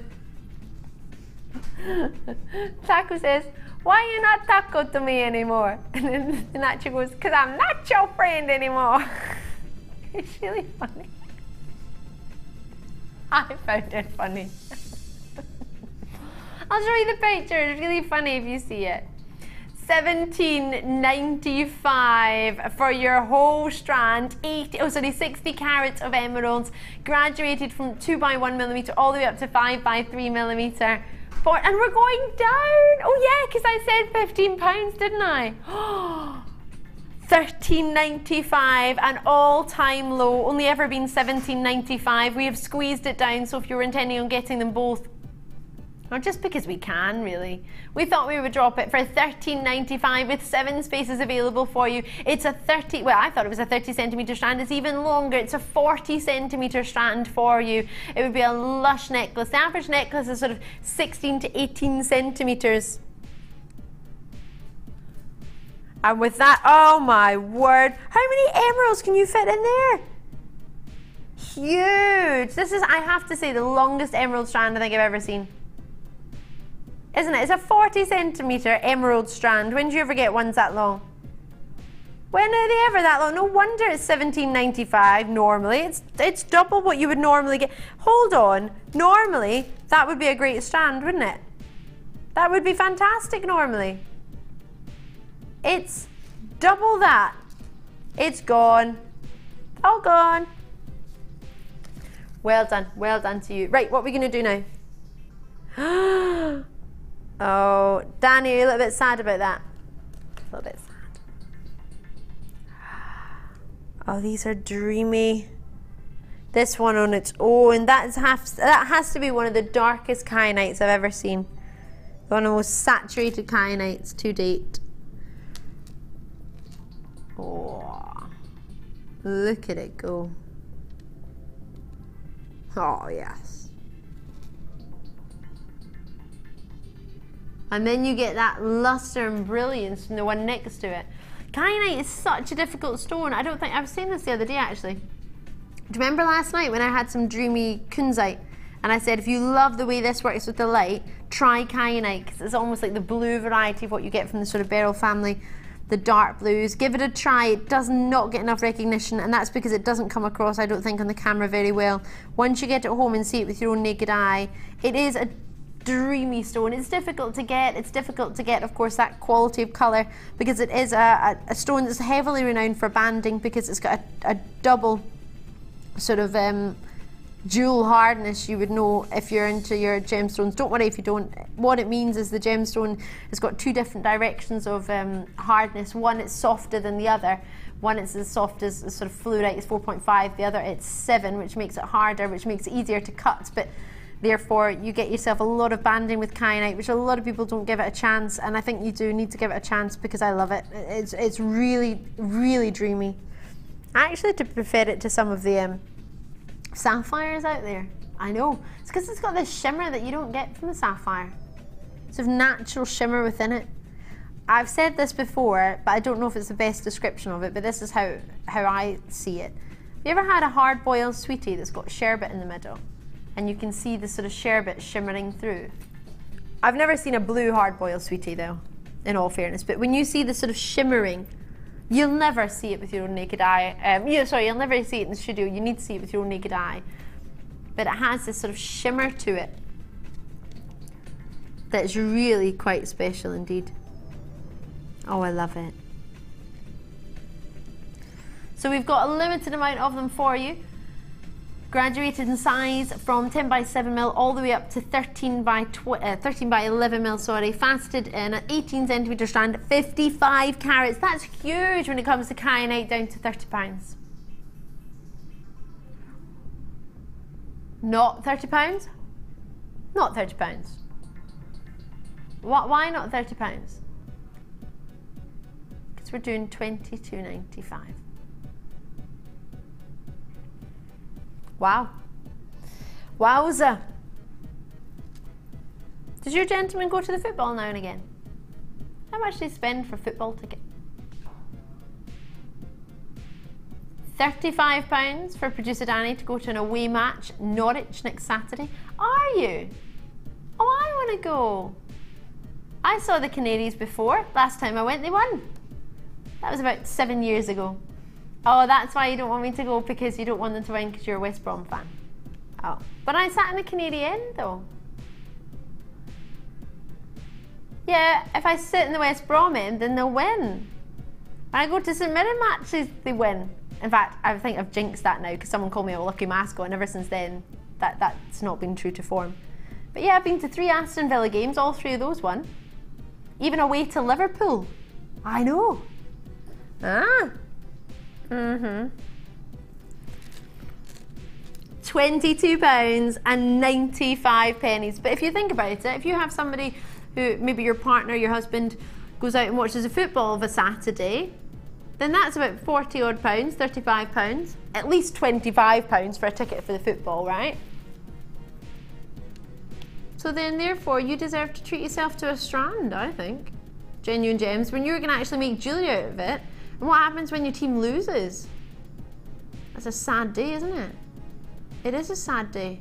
taco says, why are you not taco to me anymore? And then the nacho goes, because I'm not your friend anymore. It's really funny. I found it funny. I'll show you the picture, it's really funny if you see it. $17.95 for your whole strand, 60 carats of emeralds, graduated from 2x1mm all the way up to 5x3mm. And we're going down. Oh yeah, because I said £15, didn't I? $13.95, an all-time low, only ever been $17.95. We have squeezed it down, so if you were intending on getting them both, or just because we can, really. We thought we would drop it for $13.95 with 7 spaces available for you. It's a 30, well, I thought it was a 30 centimetre strand. It's even longer. It's a 40 centimetre strand for you. It would be a lush necklace. The average necklace is sort of 16 to 18 centimetres. And with that, oh my word, how many emeralds can you fit in there? Huge. This is, I have to say, the longest emerald strand I think I've ever seen. Isn't it? It's a 40 centimetre emerald strand. When do you ever get ones that long? When are they ever that long? No wonder it's $17.95 normally. It's double what you would normally get. Hold on. Normally, that would be a great strand, wouldn't it? That would be fantastic normally. It's double that. It's gone. All gone. Well done to you. Right, what are we going to do now? Oh, Danny, you're a little bit sad about that. A little bit sad. Oh, these are dreamy. This one on its own, that has to be one of the darkest kyanites I've ever seen. One of the most saturated kyanites to date. Oh, look at it go. Oh, yes. And then you get that luster and brilliance from the one next to it. Kyanite is such a difficult stone. I don't think, I was saying this the other day actually. Do you remember last night when I had some dreamy kunzite? And I said, if you love the way this works with the light, try kyanite, because it's almost like the blue variety of what you get from the sort of beryl family, the dark blues. Give it a try. It does not get enough recognition, and that's because it doesn't come across, I don't think, on the camera very well. Once you get it home and see it with your own naked eye, it is a dreamy stone. It's difficult to get. It's difficult to get, of course, that quality of colour, because it is a stone that's heavily renowned for banding, because it's got a double sort of jewel hardness. You would know if you're into your gemstones. Don't worry if you don't. What it means is the gemstone has got 2 different directions of hardness. One, it's softer than the other. One, it's as soft as sort of fluorite, it's 4.5. The other, it's 7, which makes it harder, which makes it easier to cut. But therefore, you get yourself a lot of banding with kyanite, which a lot of people don't give it a chance, and I think you do need to give it a chance because I love it. It's really, really dreamy. I actually prefer it to some of the sapphires out there. I know. It's because it's got this shimmer that you don't get from the sapphire. Sort of natural shimmer within it. I've said this before, but I don't know if it's the best description of it, but this is how I see it. Have you ever had a hard-boiled sweetie that's got sherbet in the middle? And you can see the sort of sherbet shimmering through. I've never seen a blue hard-boiled sweetie though, in all fairness, but when you see the sort of shimmering, you'll never see it with your own naked eye. You'll never see it in the studio, you need to see it with your own naked eye. But it has this sort of shimmer to it that's really quite special indeed. Oh, I love it. So we've got a limited amount of them for you. Graduated in size from 10x7mm all the way up to 13x11mm, sorry. Faceted in an 18 centimetre strand, 55 carats. That's huge when it comes to kyanite, down to £30. Not £30? Not £30. Why not £30? Because we're doing $22.95. Wow. Wowza. Does your gentleman go to the football now and again? How much do they spend for a football ticket? £35 for producer Danny to go to an away match, Norwich, next Saturday. Are you? Oh, I want to go. I saw the Canaries before. Last time I went, they won. That was about 7 years ago. Oh, that's why you don't want me to go, because you don't want them to win because you're a West Brom fan. Oh, but I sat in the Canary end though. Yeah, if I sit in the West Brom end, then they'll win. When I go to St Mirren matches, they win. In fact, I think I've jinxed that now because someone called me a lucky mascot, and ever since then, that's not been true to form. But yeah, I've been to 3 Aston Villa games, all 3 of those won. Even away to Liverpool. I know. Ah. £22.95. But if you think about it, if you have somebody who, maybe your partner, your husband, goes out and watches a football of a Saturday, then that's about 40 odd pounds, £35. At least £25 for a ticket for the football, right? So then therefore you deserve to treat yourself to a strand, I think. Genuine gems, when you're going to actually make jewellery out of it. And what happens when your team loses? That's a sad day, isn't it? It is a sad day.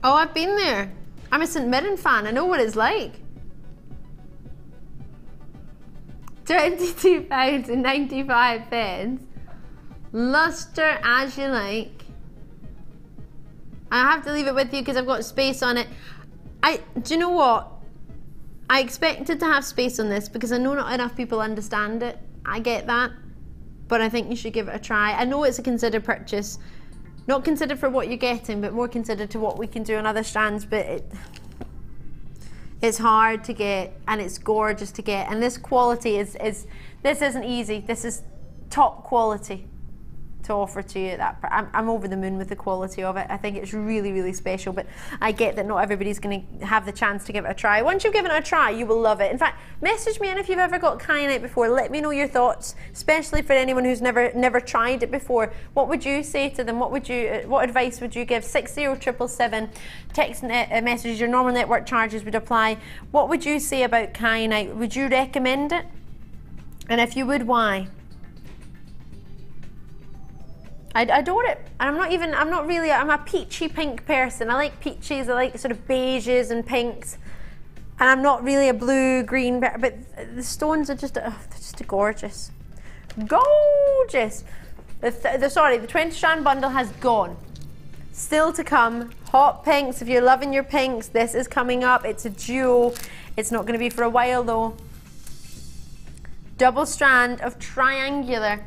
Oh, I've been there. I'm a St Mirren fan, I know what it's like. £22.95. Lustre as you like. I have to leave it with you because I've got space on it. Do you know what? I expected to have space on this because I know not enough people understand it. I get that. But I think you should give it a try. I know it's a considered purchase. Not considered for what you're getting, but more considered to what we can do on other strands. But it's hard to get, and it's gorgeous to get. And this quality this isn't easy. This is top quality to offer to you. I'm over the moon with the quality of it. I think it's really, really special, but I get that not everybody's going to have the chance to give it a try. Once you've given it a try, you will love it. In fact, message me, and if you've ever got kyanite before, let me know your thoughts, especially for anyone who's never tried it before. What would you say to them? What advice would you give? 60777, text messages, your normal network charges would apply. What would you say about kyanite? Would you recommend it? And if you would, why? I adore it, and I'm a peachy pink person. I like peaches, I like sort of beiges and pinks, and I'm not really a blue, green, but the stones are just gorgeous. Gorgeous! The 20 strand bundle has gone. Still to come, hot pinks. If you're loving your pinks, this is coming up. It's a duo. It's not going to be for a while though. Double strand of triangular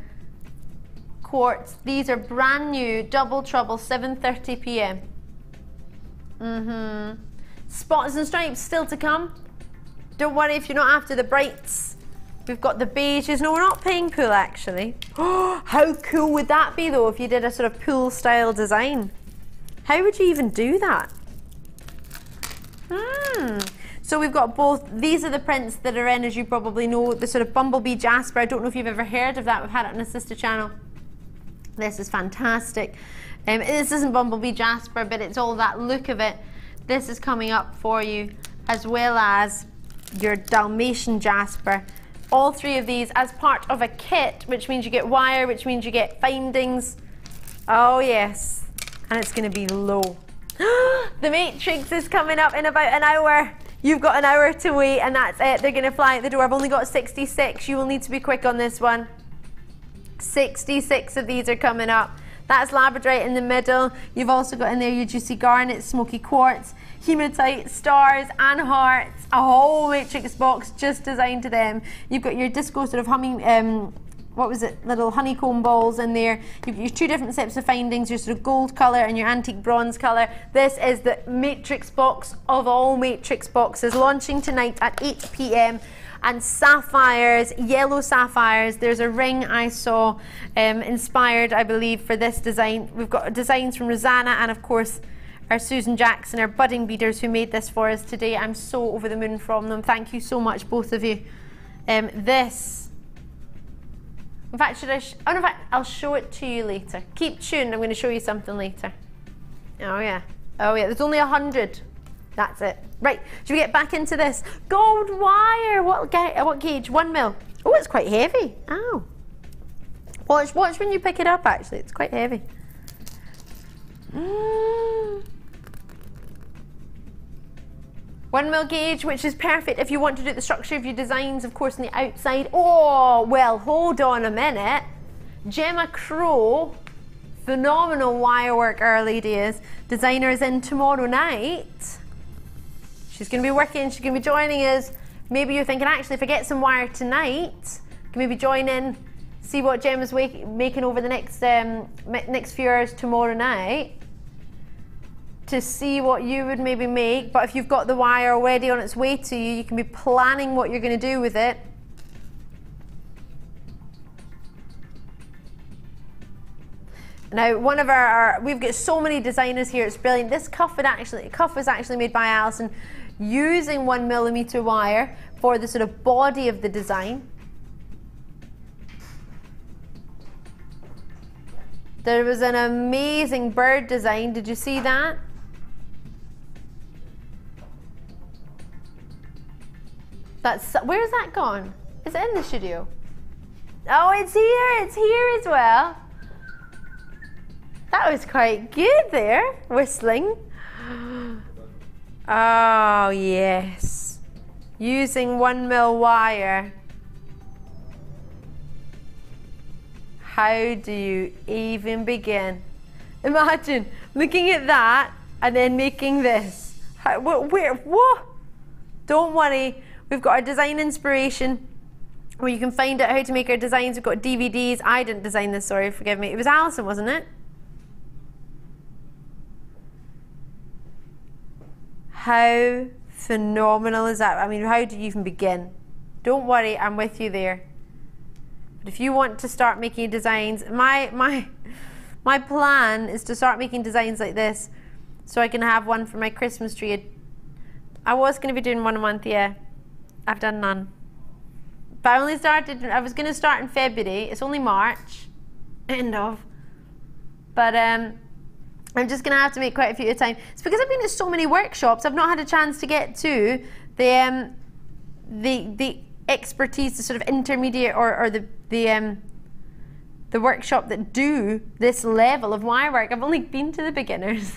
quartz. These are brand new, double trouble, 7:30 p.m. Spots and stripes still to come. Don't worry if you're not after the brights. We've got the beiges. No, we're not paying pool actually. How cool would that be though if you did a sort of pool style design? How would you even do that? So we've got both. These are the prints that are in, as you probably know, the sort of bumblebee jasper. I don't know if you've ever heard of that. We've had it on a sister channel. This is fantastic. This isn't bumblebee jasper, but it's all that look of it. This is coming up for you, as well as your Dalmatian jasper. All 3 of these as part of a kit, which means you get wire, which means you get findings. Oh yes, and it's going to be low. The matrix is coming up in about an hour. You've got an hour to wait, and that's it. They're going to fly at the door. I've only got 66. You will need to be quick on this one. 66 of these are coming up. That's labradorite in the middle. You've also got in there your juicy garnet, smoky quartz, hematite, stars and hearts. A whole matrix box just designed to them. You've got your disco sort of humming, little honeycomb balls in there. You've got your 2 different sets of findings, your sort of gold colour and your antique bronze colour. This is the matrix box of all matrix boxes, launching tonight at 8 p.m. And sapphires, yellow sapphires. There's a ring I saw inspired, I believe, for this design. We've got designs from Rosanna and, of course, our Susan Jackson, our budding beaders who made this for us today. I'm so over the moon from them. Thank you so much, both of you. This, in fact, I'll show it to you later. Keep tuned, I'm going to show you something later. Oh yeah, there's only 100. That's it. Right, should we get back into this? Gold wire, what gauge? 1 mil. Oh, it's quite heavy. Ow. Watch when you pick it up, actually. It's quite heavy. 1 mil gauge, which is perfect if you want to do the structure of your designs, of course, on the outside. Oh, well, hold on a minute. Gemma Crow, phenomenal wire work our lady is. Designer is in tomorrow night. She's going to be working, she's going to be joining us. Maybe you're thinking, actually, if I get some wire tonight, I can maybe join in, see what Jem is making over the next few hours tomorrow night, to see what you would maybe make. But if you've got the wire already on its way to you, you can be planning what you're going to do with it. Now, one of we've got so many designers here, it's brilliant. This cuff was actually made by Alison using 1mm wire for the sort of body of the design. There was an amazing bird design, did you see that? Where's that gone? Is it in the studio? Oh, it's here as well. That was quite good there, whistling. Oh yes, using 1mm wire. How do you even begin? Imagine looking at that and then making this. What? Don't worry, we've got our design inspiration where you can find out how to make our designs. We've got DVDs. I didn't design this, sorry, forgive me. It was Alison, wasn't it? How phenomenal is that? I mean, how do you even begin? Don't worry, I'm with you there. But if you want to start making designs, my plan is to start making designs like this so I can have one for my Christmas tree. I was going to be doing one a month, yeah. I've done none. But I was going to start in February. It's only March, end of. But I'm just going to have to make quite a few at a time. It's because I've been at so many workshops, I've not had a chance to get to the expertise, the sort of intermediate or the workshop that do this level of wire work. I've only been to the beginners.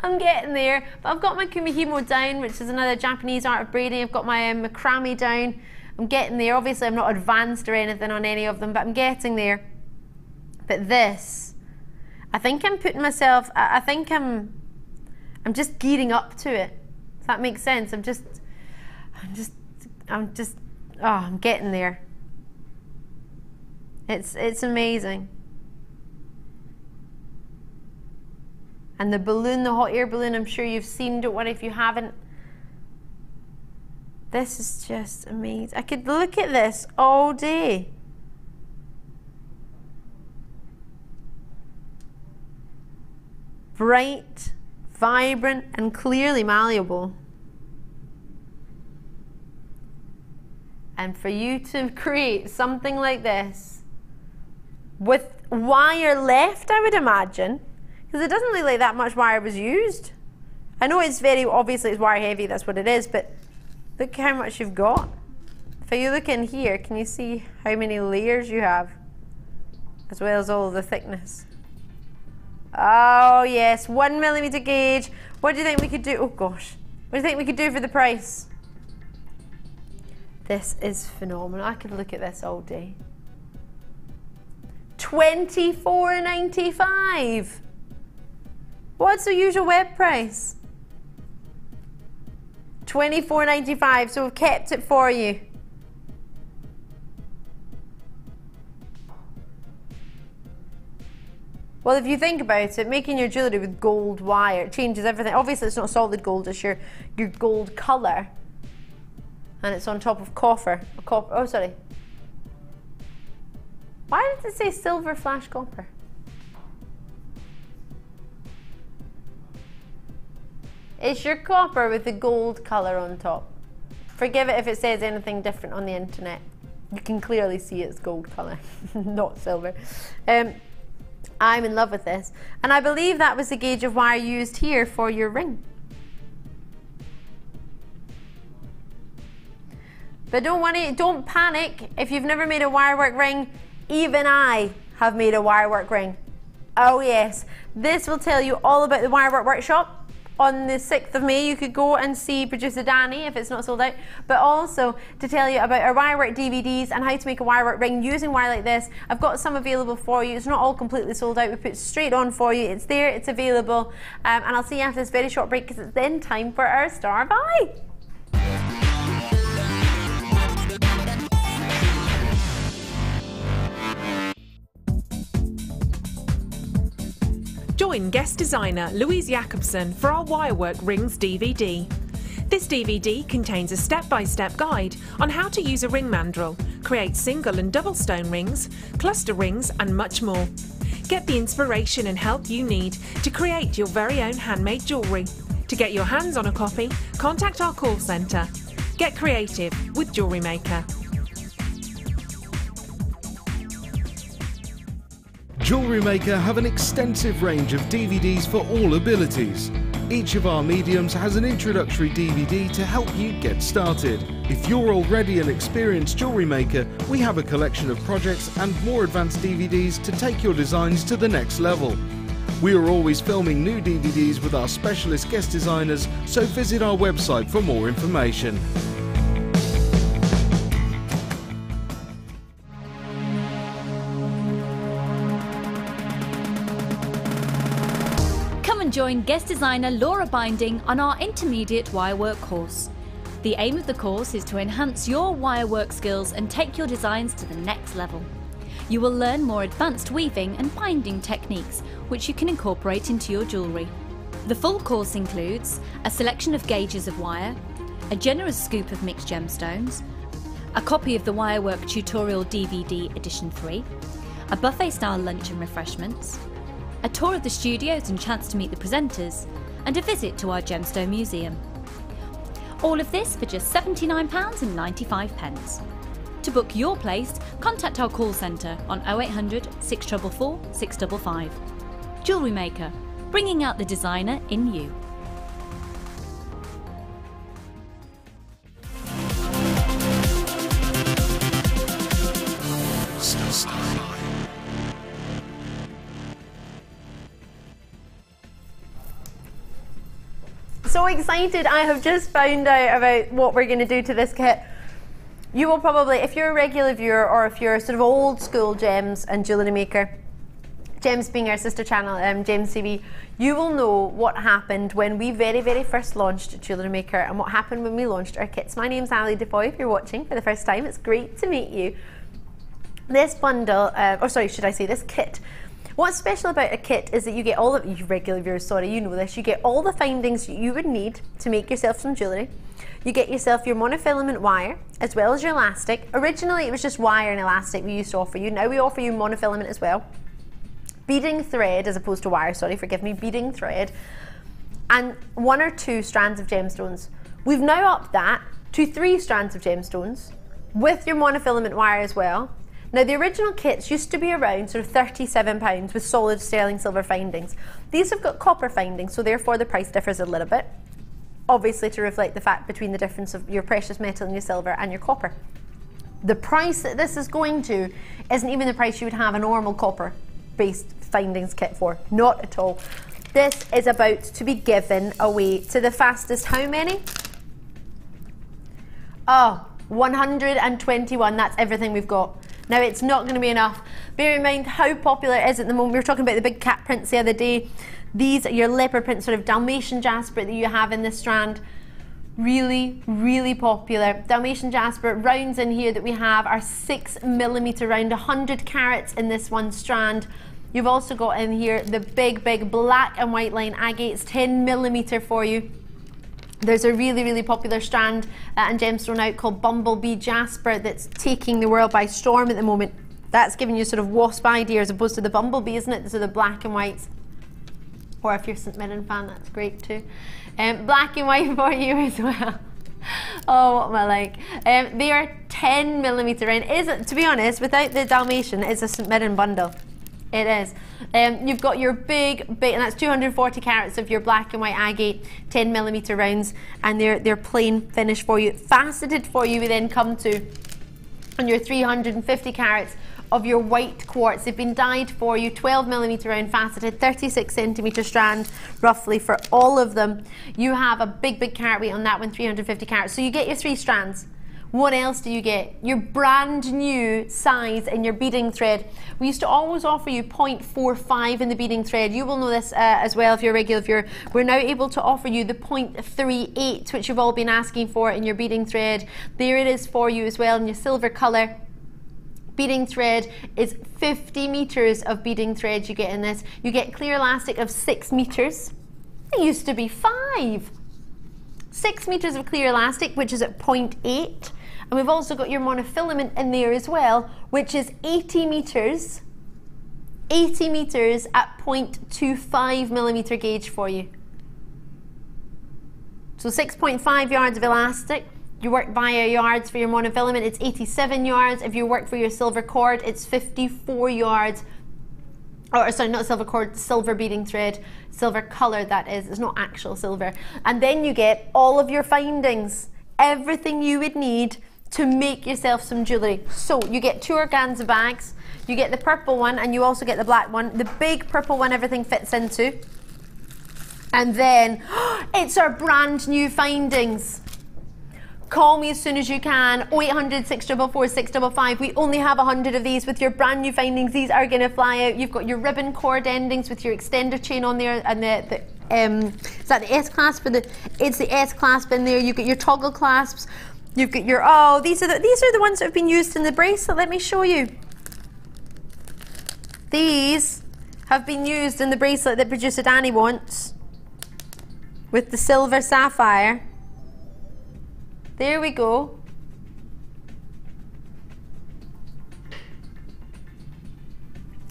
I'm getting there, but I've got my kumihimo down, which is another Japanese art of braiding. I've got my macrame down. I'm getting there. Obviously, I'm not advanced or anything on any of them, but I'm getting there. But this, I think I'm putting myself, I think I'm just gearing up to it. Does that make sense? I'm getting there. It's amazing. And the balloon, the hot air balloon, I'm sure you've seen. Don't worry if you haven't. This is just amazing. I could look at this all day. Bright, vibrant, and clearly malleable. And for you to create something like this with wire left, I would imagine, because it doesn't look like that much wire was used. I know it's very, obviously it's wire heavy, that's what it is, but look how much you've got. If you look in here, can you see how many layers you have? As well as all of the thickness. Oh yes, 1mm gauge. What do you think we could do? Oh gosh. What do you think we could do for the price? This is phenomenal. I could look at this all day. $24.95. What's the usual web price? $24.95, so we've kept it for you. Well, if you think about it, making your jewellery with gold wire, it changes everything. Obviously, it's not solid gold, it's your gold colour. And it's on top of copper. Oh, sorry. Why did it say silver flash copper? It's your copper with the gold colour on top. Forgive it if it says anything different on the internet. You can clearly see it's gold colour, not silver. I'm in love with this. And I believe that was the gauge of wire used here for your ring. But don't worry, don't panic if you've never made a wirework ring. Even I have made a wirework ring. Oh yes, this will tell you all about the wirework workshop on the 6th of May, you could go and see producer Danny if it's not sold out, but also to tell you about our wirework DVDs and how to make a wirework ring using wire like this. I've got some available for you. It's not all completely sold out. We put it straight on for you. It's there, it's available, and I'll see you after this very short break because it's then time for our star buy. Join guest designer Louise Jacobson for our Wirework Rings DVD. This DVD contains a step-by-step guide on how to use a ring mandrel, create single and double stone rings, cluster rings and much more. Get the inspiration and help you need to create your very own handmade jewellery. To get your hands on a copy, contact our call centre. Get creative with Jewellery Maker. Jewellery Maker have an extensive range of DVDs for all abilities. Each of our mediums has an introductory DVD to help you get started. If you're already an experienced jewellery maker, we have a collection of projects and more advanced DVDs to take your designs to the next level. We are always filming new DVDs with our specialist guest designers, so visit our website for more information. Join guest designer Laura Binding on our intermediate wirework course. The aim of the course is to enhance your wirework skills and take your designs to the next level. You will learn more advanced weaving and binding techniques which you can incorporate into your jewellery. The full course includes a selection of gauges of wire, a generous scoop of mixed gemstones, a copy of the Wirework Tutorial DVD Edition 3, a buffet-style lunch and refreshments, a tour of the studios and chance to meet the presenters, and a visit to our Gemstone Museum. All of this for just £79.95. To book your place, contact our call centre on 0800 644 655. Jewellery Maker, bringing out the designer in you. So excited, I have just found out about what we're going to do to this kit. You will probably, if you're a regular viewer or if you're sort of old school Gems and Jewellery Maker, Gems being our sister channel, Gems TV, you will know what happened when we very first launched Jewellery Maker and what happened when we launched our kits. My name's Ali Defoy, if you're watching for the first time, it's great to meet you. This bundle, or sorry, should I say this kit, what's special about a kit is that you get all of, you regular viewers, sorry, you know this, you get all the findings you would need to make yourself some jewellery. You get yourself your monofilament wire, as well as your elastic. Originally it was just wire and elastic we used to offer you, now we offer you monofilament as well. Beading thread, as opposed to wire, sorry, forgive me, beading thread, and 1 or 2 strands of gemstones. We've now upped that to 3 strands of gemstones, with your monofilament wire as well. Now the original kits used to be around sort of £37 with solid sterling silver findings. These have got copper findings, so therefore the price differs a little bit, obviously to reflect the fact between the difference of your precious metal and your silver and your copper. The price that this is going to isn't even the price you would have a normal copper based findings kit for, not at all. This is about to be given away to the fastest, how many? Oh, 121, that's everything we've got. Now it's not going to be enough. Bear in mind how popular it is at the moment. We were talking about the big cat prints the other day. These are your leopard print, sort of Dalmatian jasper that you have in this strand. Really popular. Dalmatian jasper rounds in here that we have are 6mm round, 100 carats in this one strand. You've also got in here the big black and white line agates, 10mm for you. There's a really popular strand and gemstone out called Bumblebee Jasper that's taking the world by storm at the moment. That's giving you sort of wasp idea as opposed to the Bumblebee, isn't it? So the black and whites. Or if you're a St Mirren fan, that's great too. Black and white for you as well. Oh, what am I like? They are 10mm round. To be honest, without the Dalmatian, it's a St Mirren bundle. It is. You've got your big, and that's 240 carats of your black and white agate, 10mm rounds, and they're plain finish for you. Faceted for you, we then come to on your 350 carats of your white quartz. They've been dyed for you, 12mm round faceted, 36cm strand roughly for all of them. You have a big carat weight on that one, 350 carats. So you get your 3 strands. What else do you get? Your brand new size in your beading thread. We used to always offer you 0.45 in the beading thread. You will know this as well if you're a regular viewer. We're now able to offer you the 0.38, which you've all been asking for in your beading thread. There it is for you as well in your silver colour. Beading thread is 50 meters of beading thread you get in this. You get clear elastic of 6 meters. It used to be 5. 6 meters of clear elastic, which is at 0.8. And we've also got your monofilament in there as well, which is 80 meters. 80 meters at 0.25mm gauge for you. So 6.5 yards of elastic. You work via yards for your monofilament, it's 87 yards. If you work for your silver cord, it's 54 yards. Or sorry, not silver cord, silver beading thread, silver colour that is, it's not actual silver. And then you get all of your findings, everything you would need to make yourself some jewellery. So you get 2 organza bags, you get the purple one and you also get the black one. The big purple one everything fits into. And then, it's our brand new findings. Call me as soon as you can, 0800 644 655. We only have 100 of these with your brand new findings. These are going to fly out. You've got your ribbon cord endings with your extender chain on there, and is that the S clasp? It's the S clasp in there. You've got your toggle clasps. You've got your, oh, these are the ones that have been used in the bracelet. Let me show you. These have been used in the bracelet that producer Danny wants with the silver sapphire. There we go.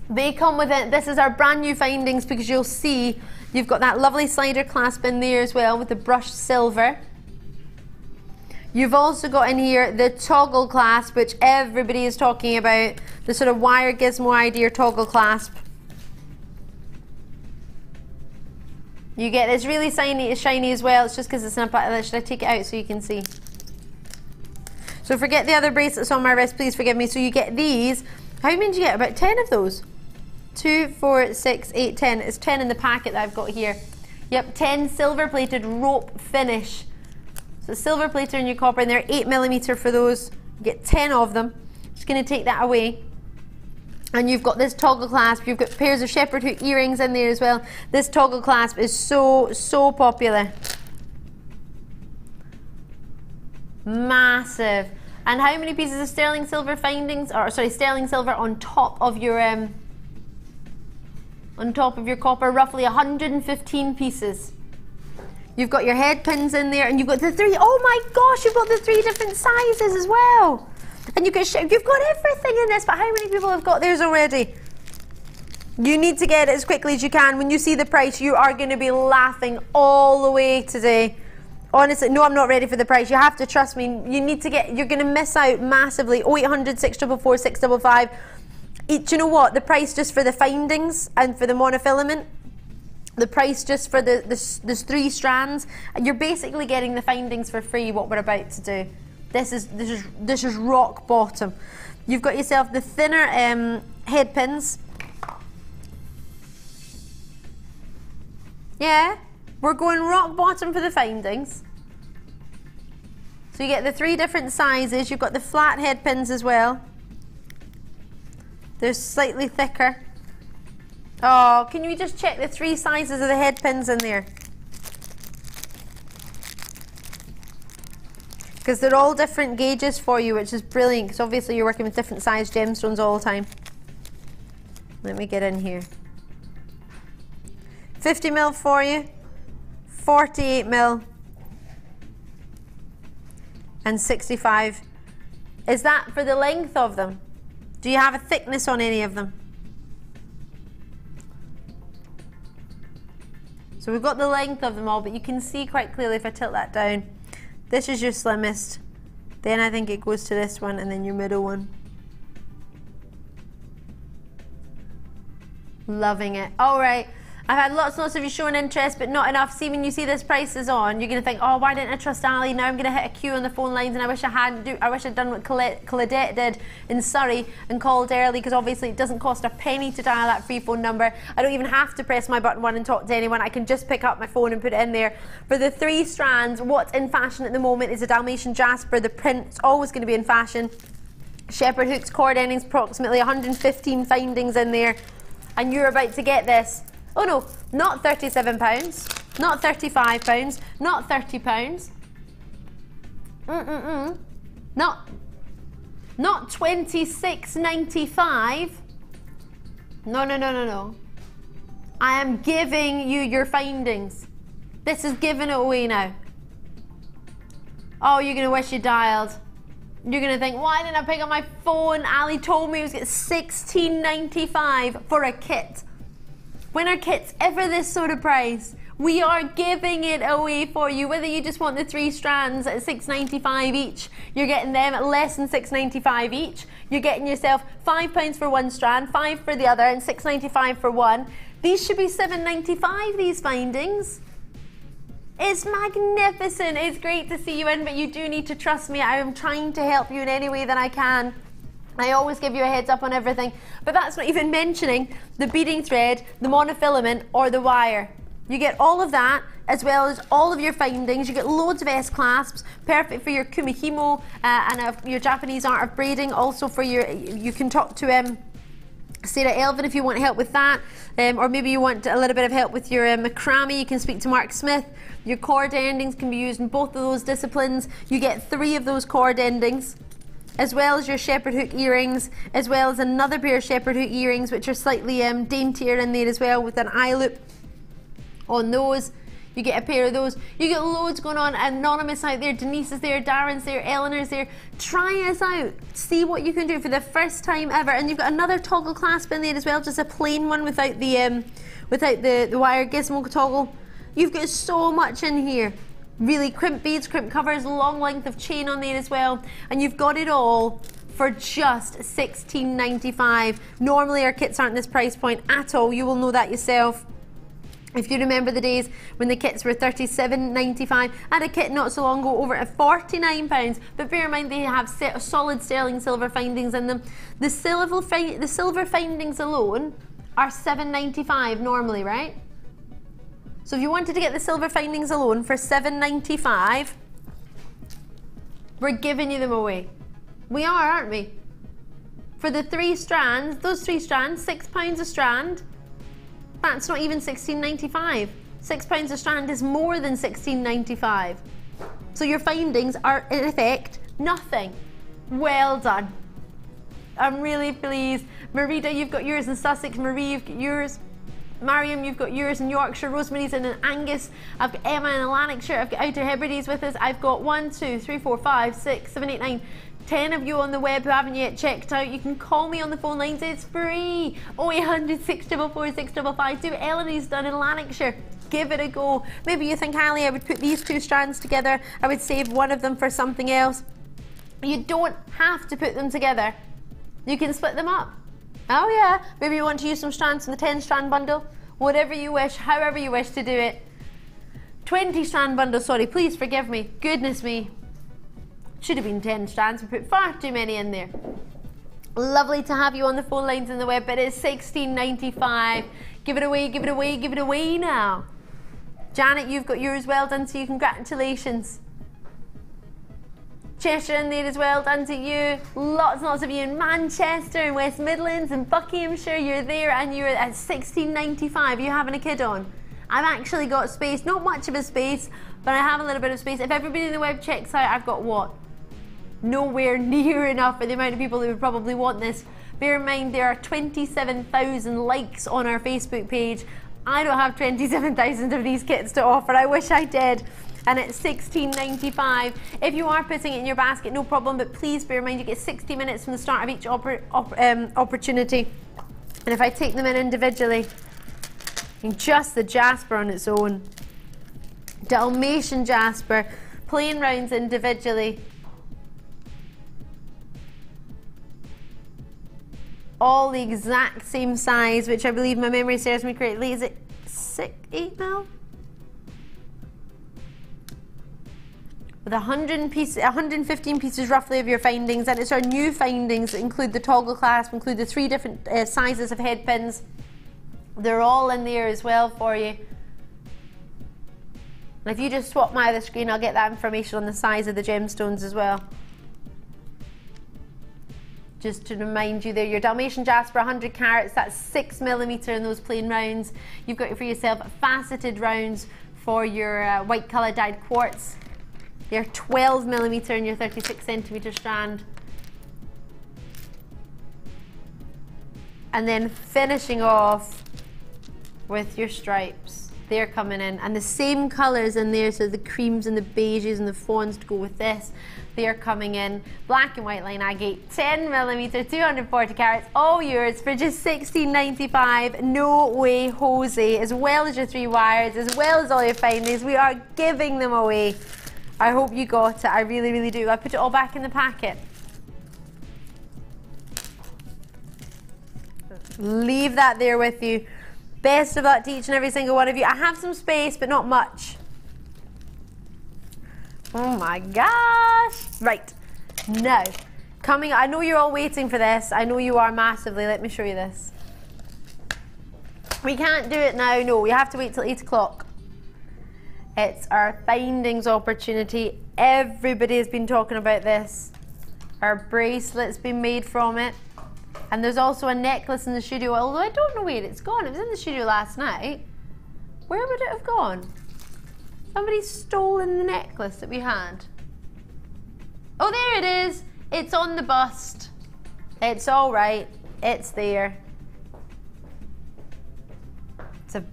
They come with it. This is our brand new findings because you'll see you've got that lovely slider clasp in there as well with the brushed silver. You've also got in here the toggle clasp, which everybody is talking about. The sort of wire gizmo idea toggle clasp. You get this really shiny as well. It's just because it's in a pattern. Should I take it out so you can see? So forget the other bracelets on my wrist, please forgive me. So you get these. How many do you get? About 10 of those. 2, 4, 6, 8, 10. It's 10 in the packet that I've got here. Yep, 10 silver plated rope finish. So silver plated in your copper, and they're 8mm for those. You get 10 of them. Just going to take that away. And you've got this toggle clasp. You've got pairs of shepherd hook earrings in there as well. This toggle clasp is so popular. Massive. And how many pieces of sterling silver findings, or sorry, sterling silver on top of your copper? Roughly 115 pieces. You've got your head pins in there, and you've got the 3. Oh my gosh, you've got the 3 different sizes as well. And you've got everything in this. But how many people have got theirs already? You need to get it as quickly as you can. When you see the price, you are going to be laughing all the way today. Honestly, no, I'm not ready for the price. You have to trust me. You need to get, you're going to miss out massively. 0800 644 655. Do you know what? The price just for the findings and for the monofilament, the price just for there's 3 strands, and you're basically getting the findings for free, what we're about to do. This is rock bottom. You've got yourself the thinner head pins. Yeah, we're going rock bottom for the findings. So you get the 3 different sizes. You've got the flat head pins as well. They're slightly thicker. Oh, can you just check the 3 sizes of the head pins in there? Because they're all different gauges for you, which is brilliant, because obviously you're working with different size gemstones all the time. Let me get in here. 50mm for you, 48mm, and 65. Is that for the length of them? Do you have a thickness on any of them? So we've got the length of them all, but you can see quite clearly if I tilt that down. This is your slimmest. Then I think it goes to this one, and then your middle one. Loving it. All right. I've had lots and lots of you showing interest, but not enough. See, when you see this price is on, you're going to think, oh, why didn't I trust Ali? Now I'm going to hit a queue on the phone lines, and I wish I hadn't. I wish I'd done what Claudette did in Surrey and called early, because obviously it doesn't cost a penny to dial that free phone number. I don't even have to press my button 1 and talk to anyone. I can just pick up my phone and put it in there. For the 3 strands, what's in fashion at the moment is a Dalmatian jasper. The print's always going to be in fashion. Shepherd hooks, cord endings, approximately 115 findings in there, and you're about to get this. Oh no, not £37, not £35, not £30. Not £26.95. No. I am giving you your findings. This is giving it away now. Oh, you're gonna wish you dialed. You're gonna think, why didn't I pick up my phone? Ali told me it was £16.95 for a kit. When are kits ever this sort of price? We are giving it away for you. Whether you just want the 3 strands at £6.95 each, you're getting them at less than £6.95 each. You're getting yourself £5 for 1 strand, 5 for the other, and £6.95 for 1. These should be £7.95, these findings. It's magnificent. It's great to see you in, but you do need to trust me. I am trying to help you in any way that I can. I always give you a heads up on everything, but that's not even mentioning the beading thread, the monofilament, or the wire. You get all of that, as well as all of your findings. You get loads of S-clasps, perfect for your kumihimo and your Japanese art of braiding. Also for your, you can talk to Sarah Elvin if you want help with that, or maybe you want a little bit of help with your macrame. You can speak to Mark Smith. Your cord endings can be used in both of those disciplines. You get 3 of those cord endings, as well as your shepherd hook earrings, as well as another pair of shepherd hook earrings, which are slightly daintier in there as well, with an eye loop on those. You get a pair of those. You get loads going on. Anonymous out there, Denise is there, Darren's there, Eleanor's there. Try us out. See what you can do for the first time ever. And you've got another toggle clasp in there as well, just a plain one without the wire gizmo toggle. You've got so much in here. Really crimp beads, crimp covers, long length of chain on there as well. And you've got it all for just £16.95. Normally our kits aren't this price point at all. You will know that yourself. If you remember the days when the kits were £37.95, I had a kit not so long ago over at £49, but bear in mind they have solid sterling silver findings in them. The silver findings alone are £7.95 normally, right? So if you wanted to get the silver findings alone for £7.95, we're giving you them away. We are, aren't we? For the 3 strands, those 3 strands, £6 a strand. That's not even £16.95. £6 a strand is more than £16.95. So your findings are in effect nothing. Well done. I'm really pleased. Marita, you've got yours in Sussex. Marie, you've got yours. Mariam, you've got yours in Yorkshire. Rosemary's in Angus. I've got Emma in Lanarkshire. I've got Outer Hebrides with us. I've got 1, 2, 3, 4, 5, 6, 7, 8, 9, 10 of you on the web who haven't yet checked out. You can call me on the phone lines. It's free. 0800 644 655. Do what Eleanor's done in Lanarkshire. Give it a go. Maybe you think, Ali, I would put these 2 strands together. I would save one of them for something else. You don't have to put them together. You can split them up. Oh yeah, maybe you want to use some strands from the 10 strand bundle. Whatever you wish, however you wish to do it. 20 strand bundle, sorry, please forgive me. Goodness me. Should have been 10 strands, we put far too many in there. Lovely to have you on the phone lines and the web, but it's £16.95. Give it away, give it away, give it away now. Janet, you've got yours, well done to you, congratulations. Cheshire in there as well, done to you. Lots and lots of you in Manchester and West Midlands and Buckinghamshire, you're there and you're at £16.95. You having a kid on? I've actually got space, not much of a space, but I have a little bit of space. If everybody in the web checks out, I've got what? Nowhere near enough for the amount of people who would probably want this. Bear in mind there are 27,000 likes on our Facebook page. I don't have 27,000 of these kits to offer. I wish I did. And it's £16.95. If you are putting it in your basket, no problem, but please bear in mind you get 60 minutes from the start of each opportunity. And if I take them in individually, and just the jasper on its own, Dalmatian jasper, plain rounds individually, all the exact same size, which I believe my memory serves me correctly. Is it 8 mil? With 115 pieces roughly of your findings, and it's our new findings that include the toggle clasp, include the 3 different sizes of head pins. They're all in there as well for you. And if you just swap my other screen, I'll get that information on the size of the gemstones as well. Just to remind you there, your Dalmatian jasper 100 carats, that's 6 millimeter in those plain rounds. You've got for yourself faceted rounds for your white colour dyed quartz. They're 12 millimeter in your 36 centimeter strand. And then finishing off with your stripes. They're coming in, and the same colours in there, so the creams and the beiges and the fawns to go with this, they're coming in. Black and white line agate, 10 millimeter, 240 carats, all yours for just $16.95. No way Jose, as well as your 3 wires, as well as all your findings. We are giving them away. I hope you got it, I really, really do. I put it all back in the packet. Leave that there with you. Best of luck to each and every single one of you. I have some space, but not much. Oh my gosh. Right. Now, coming, I know you're all waiting for this. I know you are massively. Let me show you this. We can't do it now. No, we have to wait till 8 o'clock. It's our findings opportunity. Everybody has been talking about this. Our bracelet's been made from it. And there's also a necklace in the studio, although I don't know where it's gone. It was in the studio last night. Where would it have gone? Somebody's stolen the necklace that we had. Oh, there it is. It's on the bust. It's all right. It's there. It's a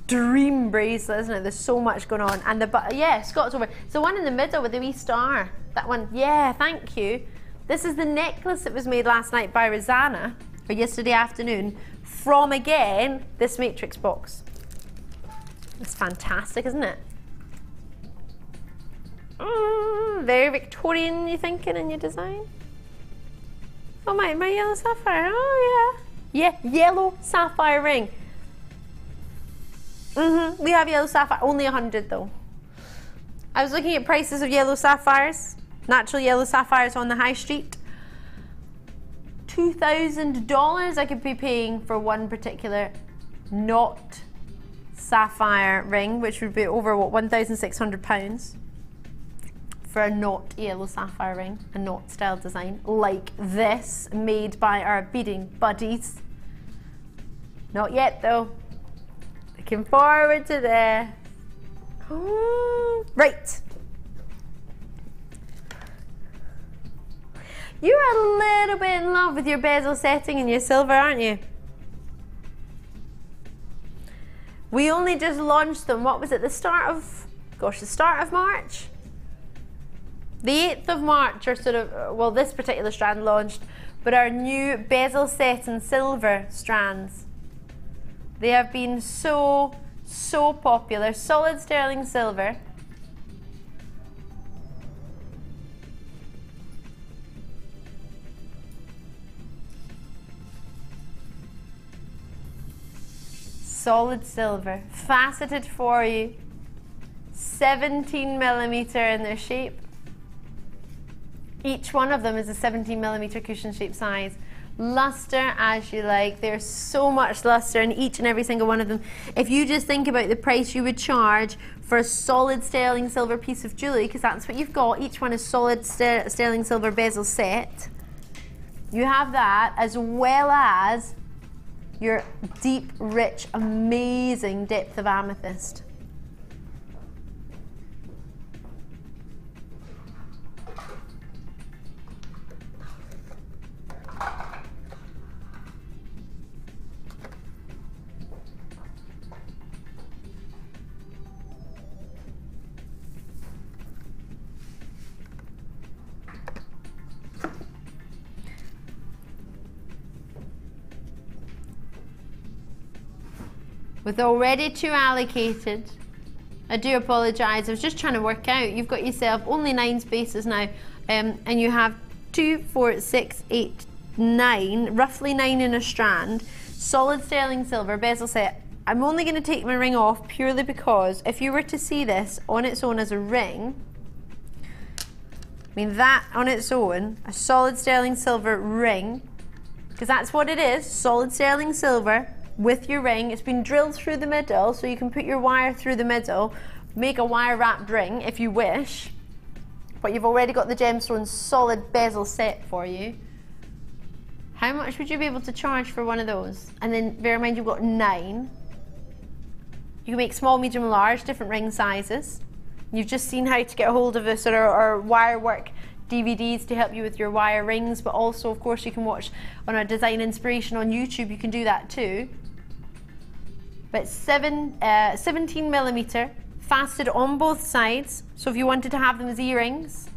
dream bracelet, isn't it? There's so much going on. And yeah, Scott's over. It's the one in the middle with the wee star. That one. Yeah, thank you. This is the necklace that was made last night by Rosanna, or yesterday afternoon, from, again, this matrix box. It's fantastic, isn't it? Very Victorian, you thinking, in your design? Oh, my yellow sapphire. Oh, yeah. Yeah, yellow sapphire ring. We have yellow sapphire, only 100 though. I was looking at prices of yellow sapphires. Natural yellow sapphires on the high street. $2,000 I could be paying for one particular not sapphire ring, which would be over, what, £1,600 for a not yellow sapphire ring, a not style design like this, made by our beading buddies. Not yet though. Looking forward to this. Right. You're a little bit in love with your bezel setting and your silver, aren't you? We only just launched them, what was it, the start of March? The 8th of March, or sort of, well, this particular strand launched, but our new bezel set in silver strands. They have been so popular. Solid sterling silver. Solid silver, faceted for you, 17 millimeter in their shape. Each one of them is a 17 millimeter cushion shape size. Luster as you like. There's so much luster in each and every single one of them. If you just think about the price you would charge for a solid sterling silver piece of jewellery, because that's what you've got, each one is solid sterling silver bezel set. You have that, as well as your deep, rich, amazing depth of amethyst. With already 2 allocated, I do apologise, I was just trying to work out, you've got yourself only 9 spaces now, and you have 2, 4, 6, 8, 9, roughly 9 in a strand, solid sterling silver bezel set, I'm only going to take my ring off purely because if you were to see this on its own as a ring, I mean that on its own, a solid sterling silver ring, because that's what it is, solid sterling silver with your ring. It's been drilled through the middle, so you can put your wire through the middle, make a wire wrapped ring if you wish, but you've already got the gemstone solid bezel set for you. How much would you be able to charge for one of those? And then bear in mind you've got 9. You can make small, medium, large, different ring sizes. You've just seen how to get a hold of us or wire work DVDs to help you with your wire rings, but also of course you can watch on a design inspiration on YouTube, you can do that too. But 17mm, faceted on both sides, so if you wanted to have them as earrings,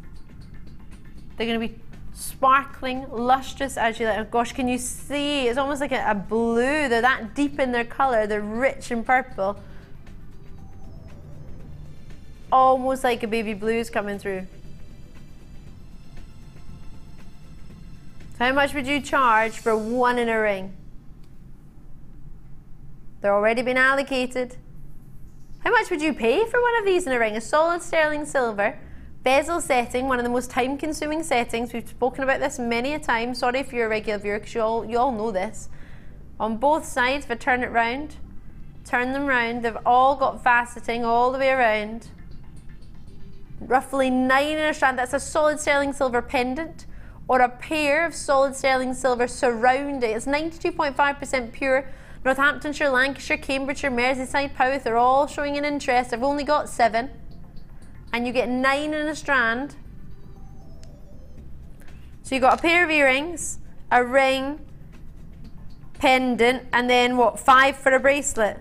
they're going to be sparkling, lustrous as you like. Oh gosh, can you see? It's almost like a blue. They're that deep in their colour, they're rich in purple. Almost like a baby blue's coming through. So how much would you charge for one in a ring? They're already been allocated. How much would you pay for one of these in a ring? A solid sterling silver, bezel setting, one of the most time consuming settings. We've spoken about this many a time. Sorry if you're a regular viewer, because you all know this. On both sides, if I turn it round, turn them round, they've all got faceting all the way around. Roughly 9 in a strand. That's a solid sterling silver pendant or a pair of solid sterling silver surrounding. It's 92.5% pure. Northamptonshire, Lancashire, Cambridgeshire, Merseyside, Powys are all showing an interest. I've only got 7. And you get 9 in a strand. So you got a pair of earrings, a ring, pendant, and then what, 5 for a bracelet?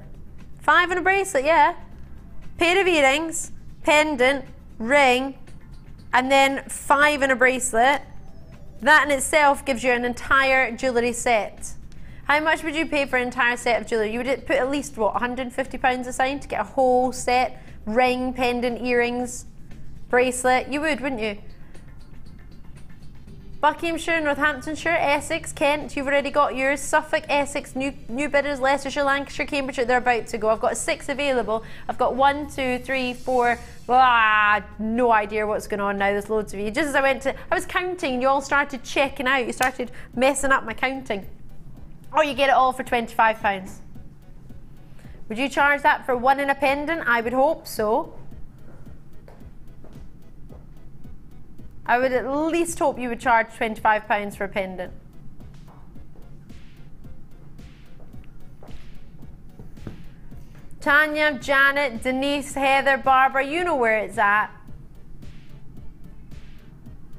5 and a bracelet, yeah. Pair of earrings, pendant, ring, and then 5 in a bracelet. That in itself gives you an entire jewellery set. How much would you pay for an entire set of jewellery? You would put at least, what, £150 aside to get a whole set? Ring, pendant, earrings, bracelet. You would, wouldn't you? Buckinghamshire, Northamptonshire, Essex, Kent, you've already got yours. Suffolk, Essex, New Bidders, Leicestershire, Lancashire, Cambridgeshire, they're about to go. I've got 6 available. I've got 1, 2, 3, 4, no idea what's going on now, there's loads of you. Just as I was counting and you all started checking out, you started messing up my counting. Or you get it all for £25. Would you charge that for 1 in a pendant? I would hope so. I would at least hope you would charge £25 for a pendant. Tanya, Janet, Denise, Heather, Barbara, you know where it's at.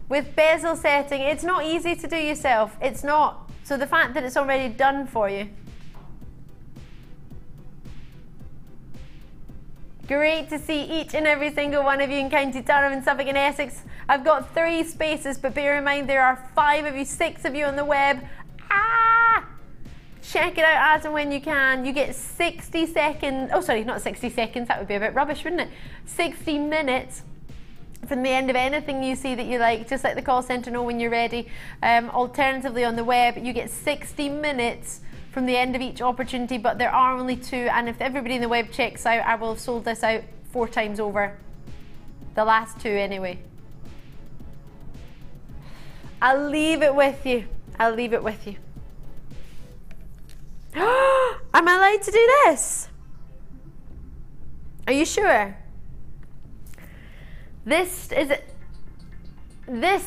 With bezel setting, it's not easy to do yourself. It's not. So the fact that it's already done for you. Great to see each and every single one of you in County Durham and Suffolk and Essex. I've got 3 spaces, but bear in mind there are 5 of you, 6 of you on the web. Check it out as and when you can. You get 60 seconds, oh sorry, not 60 seconds, that would be a bit rubbish, wouldn't it? 60 minutes from the end of anything you see that you like, just let the call centre know when you're ready. Alternatively on the web, you get 60 minutes from the end of each opportunity, but there are only 2, and if everybody in the web checks out, I will have sold this out 4 times over. The last 2 anyway. I'll leave it with you. I'll leave it with you. Am I allowed to do this? Are you sure? This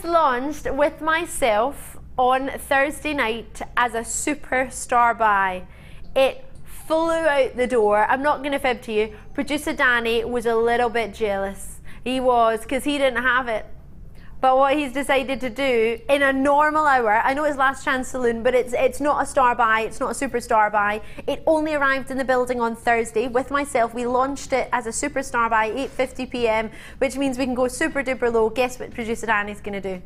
launched with myself on Thursday night as a superstar buy. It flew out the door. I'm not going to fib to you. Producer Danny was a little bit jealous. He was, because he didn't have it. But what he's decided to do in a normal hour, I know it's Last Chance Saloon, but it's not a star buy, it's not a superstar buy. It only arrived in the building on Thursday with myself. We launched it as a superstar buy, 8:50 p.m, which means we can go super duper low. Guess what producer Danny's going to do?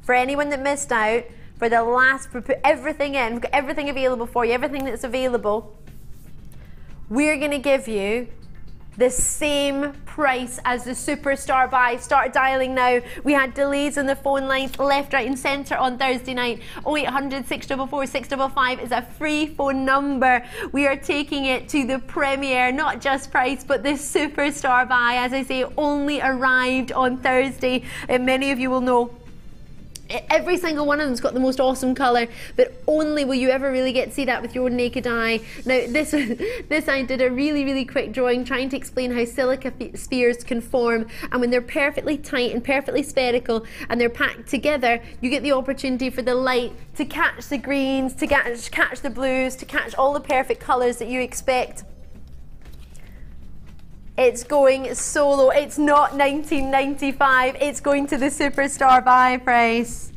For anyone that missed out, for the last, we put everything in, we've got everything available for you, everything that's available. We're going to give you the same price as the Superstar buy. Start dialing now. We had delays on the phone lines left, right and centre on Thursday night. 0800 644 655 is a free phone number. We are taking it to the premiere, not just price, but the Superstar buy. As I say, only arrived on Thursday, and many of you will know every single one of them's got the most awesome colour, but only will you ever really get to see that with your own naked eye. Now this I did a really quick drawing trying to explain how silica spheres can form, and when they're perfectly tight and perfectly spherical and they're packed together, you get the opportunity for the light to catch the greens, to catch the blues, to catch all the perfect colours that you expect. It's going solo. It's not $19.95. It's going to the Superstar buy price.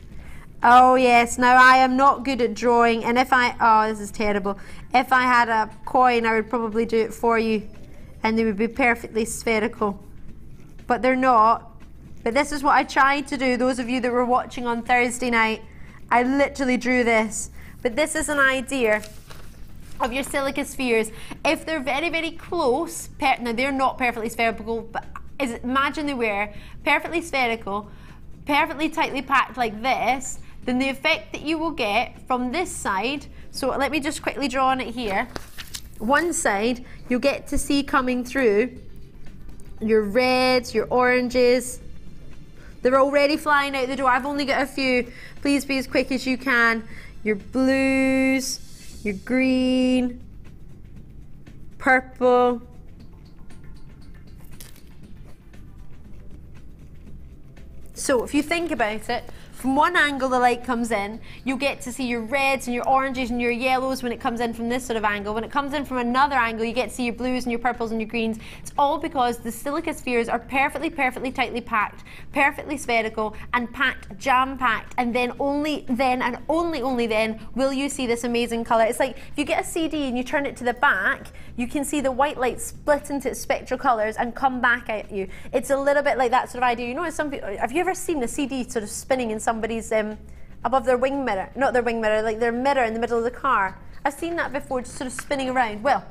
Oh yes. Now I am not good at drawing, and if oh, this is terrible. If I had a coin, I would probably do it for you, and they would be perfectly spherical. But they're not. But this is what I tried to do. Those of you that were watching on Thursday night, I literally drew this. But this is an idea of your silica spheres. If they're very close, now they're not perfectly spherical, but imagine they were perfectly spherical, perfectly tightly packed like this, then the effect that you will get from this side, so let me just quickly draw on it here. One side, you'll get to see coming through your reds, your oranges. They're already flying out the door. I've only got a few. Please be as quick as you can. Your blues, your green, purple, so if you think about it, from one angle the light comes in, you'll get to see your reds and your oranges and your yellows when it comes in from this sort of angle. When it comes in from another angle, you get to see your blues and your purples and your greens. It's all because the silica spheres are perfectly tightly packed, perfectly spherical and packed, jam-packed, and then only then and only then will you see this amazing colour. It's like if you get a CD and you turn it to the back, you can see the white light split into its spectral colours and come back at you. It's a little bit like that sort of idea. You know, some people, have you ever seen the CD sort of spinning in somebody's above their wing mirror, not their wing mirror, like their mirror in the middle of the car? I've seen that before, just sort of spinning around. Well,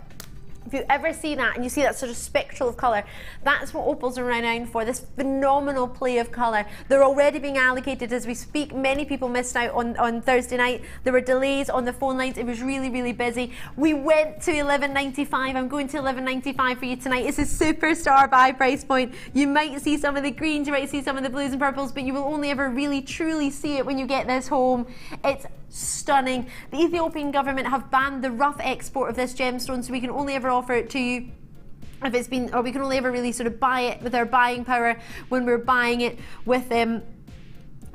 if you ever see that and you see that sort of spectral of colour, that's what opals are renowned for, this phenomenal play of colour. They're already being allocated as we speak. Many people missed out on Thursday night. There were delays on the phone lines. It was really busy. We went to $11.95. I'm going to $11.95 for you tonight. It's a Superstar buy price point. You might see some of the greens, you might see some of the blues and purples, but you will only ever really truly see it when you get this home. It's stunning. The Ethiopian government have banned the rough export of this gemstone, so we can only ever offer it to you if it's been, or we can only ever really sort of buy it with our buying power when we're buying it with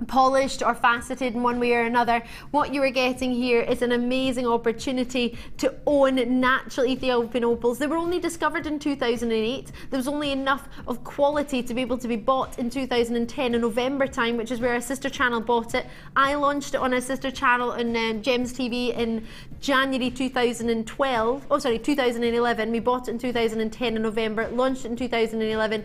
polished or faceted in one way or another. What you are getting here is an amazing opportunity to own natural Ethiopian opals. They were only discovered in 2008. There was only enough of quality to be able to be bought in 2010 in November time, which is where our sister channel bought it. I launched it on our sister channel on Gems TV in January 2012. Oh sorry, 2011. We bought it in 2010 in November, launched it in 2011.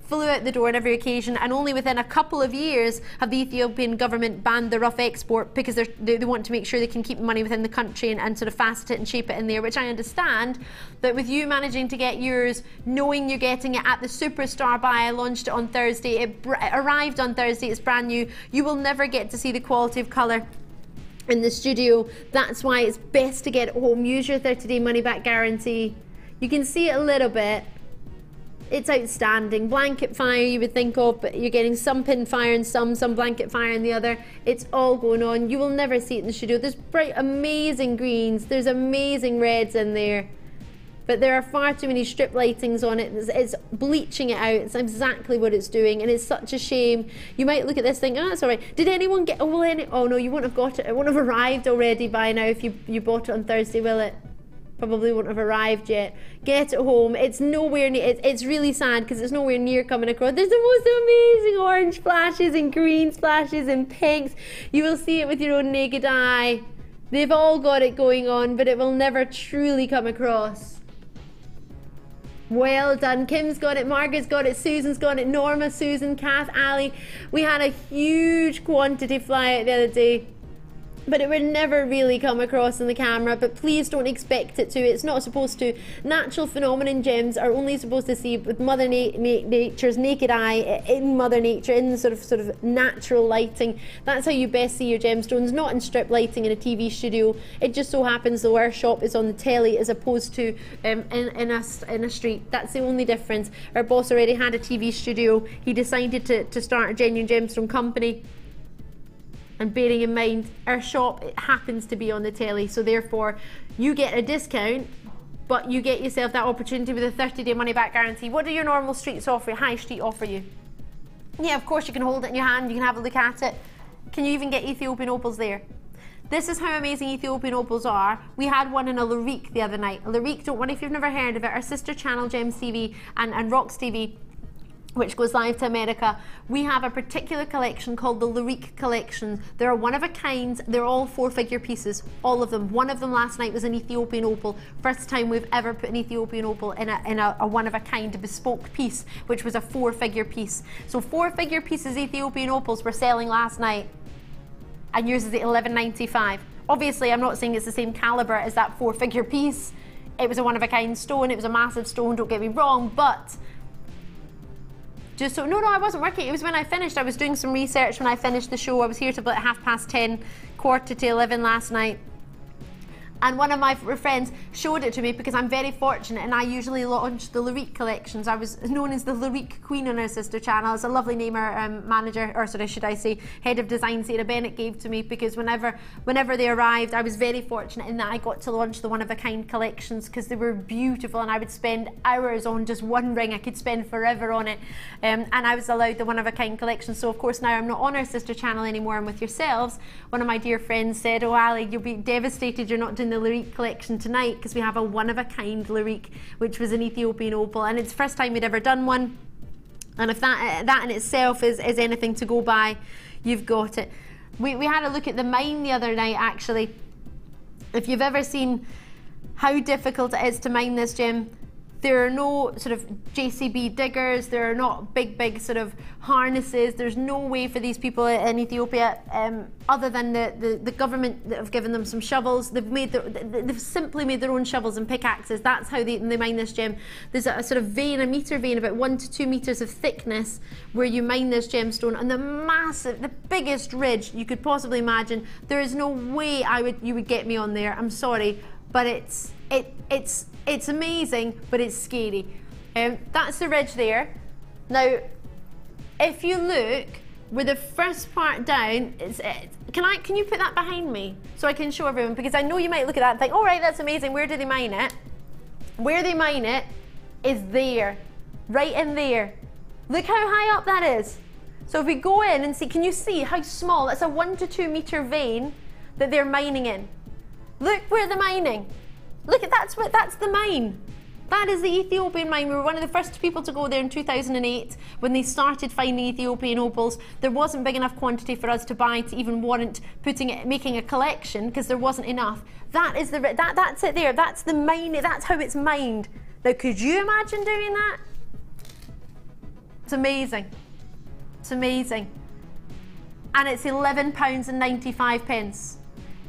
Flew out the door on every occasion, and only within a couple of years have the Ethiopian government banned the rough export because they want to make sure they can keep money within the country and sort of facet it and shape it in there, which I understand. But with you managing to get yours, knowing you're getting it at the Superstar buy, I launched it on Thursday, it arrived on Thursday, it's brand new, you will never get to see the quality of colour in the studio. That's why it's best to get it home. Use your 30-day money-back guarantee. You can see it a little bit. It's outstanding. Blanket fire you would think of, but you're getting some pin fire and some blanket fire in the other. It's all going on. You will never see it in the studio. There's bright, amazing greens. There's amazing reds in there. But there are far too many strip lightings on it. It's bleaching it out. It's exactly what it's doing, and it's such a shame. You might look at this thing, oh, that's all right. Did anyone get, oh no, you won't have got it. It won't have arrived already by now if you bought it on Thursday, will it? Probably won't have arrived yet. Get it home. It's nowhere near, it's really sad because it's nowhere near coming across. There's the most amazing orange flashes and green splashes and pinks. You will see it with your own naked eye. They've all got it going on, but it will never truly come across. Well done. Kim's got it, Margaret's got it, Susan's got it, Norma, Susan, Kath, Ali. We had a huge quantity fly out the other day. but it would never really come across in the camera. But please don't expect it to. It's not supposed to. Natural phenomenon gems are only supposed to see with Mother Nature's naked eye, in Mother Nature, in sort of natural lighting. That's how you best see your gemstones, not in strip lighting in a TV studio. It just so happens though our shop is on the telly as opposed to in a street. That's the only difference. Our boss already had a TV studio. He decided to start a genuine gemstone company. And bearing in mind, our shop, it happens to be on the telly, so therefore you get a discount, but you get yourself that opportunity with a 30-day money-back guarantee. What do your normal streets offer you, high street offer you? Yeah, of course you can hold it in your hand, you can have a look at it. Can you even get Ethiopian opals there? This is how amazing Ethiopian opals are. We had one in a Larique the other night. A Larique, don't worry if you've never heard of it, our sister channel Gems TV and Rocks TV, which goes live to America. We have a particular collection called the Larique collection. They're one of a kind. They're all 4-figure pieces, all of them. One of them last night was an Ethiopian opal. First time we've ever put an Ethiopian opal in a one of a kind bespoke piece, which was a 4-figure piece. So 4-figure pieces Ethiopian opals were selling last night, and yours is at $11.95. Obviously, I'm not saying it's the same caliber as that 4-figure piece. It was a one of a kind stone. It was a massive stone. Don't get me wrong, but. Just so, no, I wasn't working. It was when I finished. I was doing some research when I finished the show. I was here till about 10:30, 11:15 last night. And one of my friends showed it to me because I'm very fortunate and I usually launch the Larique collections. I was known as the Larique Queen on our sister channel. It's a lovely name our manager, or sorry, should I say, head of design, Sarah Bennett, gave to me, because whenever they arrived, I was very fortunate in that I got to launch the one-of-a-kind collections because they were beautiful and I would spend hours on just one ring. I could spend forever on it. And I was allowed the one-of-a-kind collection. So of course now I'm not on our sister channel anymore, I'm with yourselves. One of my dear friends said, "Oh Ali, you'll be devastated you're not doing the Larique collection tonight because we have a one-of-a-kind Larique, which was an Ethiopian opal, and it's the first time we'd ever done one. And if that in itself is anything to go by, you've got it." We had a look at the mine the other night actually. If you've ever seen how difficult it is to mine this gem, there are no sort of JCB diggers, there are not big sort of harnesses, there's no way for these people in Ethiopia, other than the government that have given them some shovels. They've simply made their own shovels and pickaxes. That's how they mine this gem. There's a sort of vein, a meter vein, about 1 to 2 meters of thickness where you mine this gemstone, and the biggest ridge you could possibly imagine. There is no way you would get me on there, I'm sorry, but it's amazing, but it's scary. That's the ridge there. Now, if you look with the first part down, can you put that behind me so I can show everyone? Because I know you might look at that and think, "All right, that's amazing. Where do they mine it?" Where they mine it is there, right in there. Look how high up that is. So if we go in and see, can you see how small? That's a 1 to 2 meter vein that they're mining in. Look where they're mining. Look at that's the mine. That is the Ethiopian mine. We were one of the first people to go there in 2008 when they started finding Ethiopian opals. There wasn't big enough quantity for us to buy to even warrant making a collection because there wasn't enough. That's it there. That's the mine. That's how it's mined. Now, could you imagine doing that? It's amazing. It's amazing. And it's £11.95,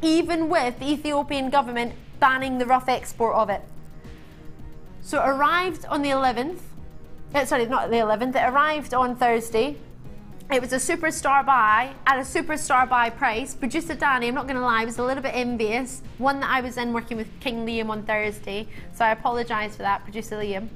even with the Ethiopian government banning the rough export of it. So it arrived on the 11th, sorry, not the 11th, it arrived on Thursday. It was a superstar buy at a superstar buy price. Producer Danny, I'm not going to lie, was a little bit envious. One that I was in working with King Liam on Thursday, so I apologise for that, Producer Liam.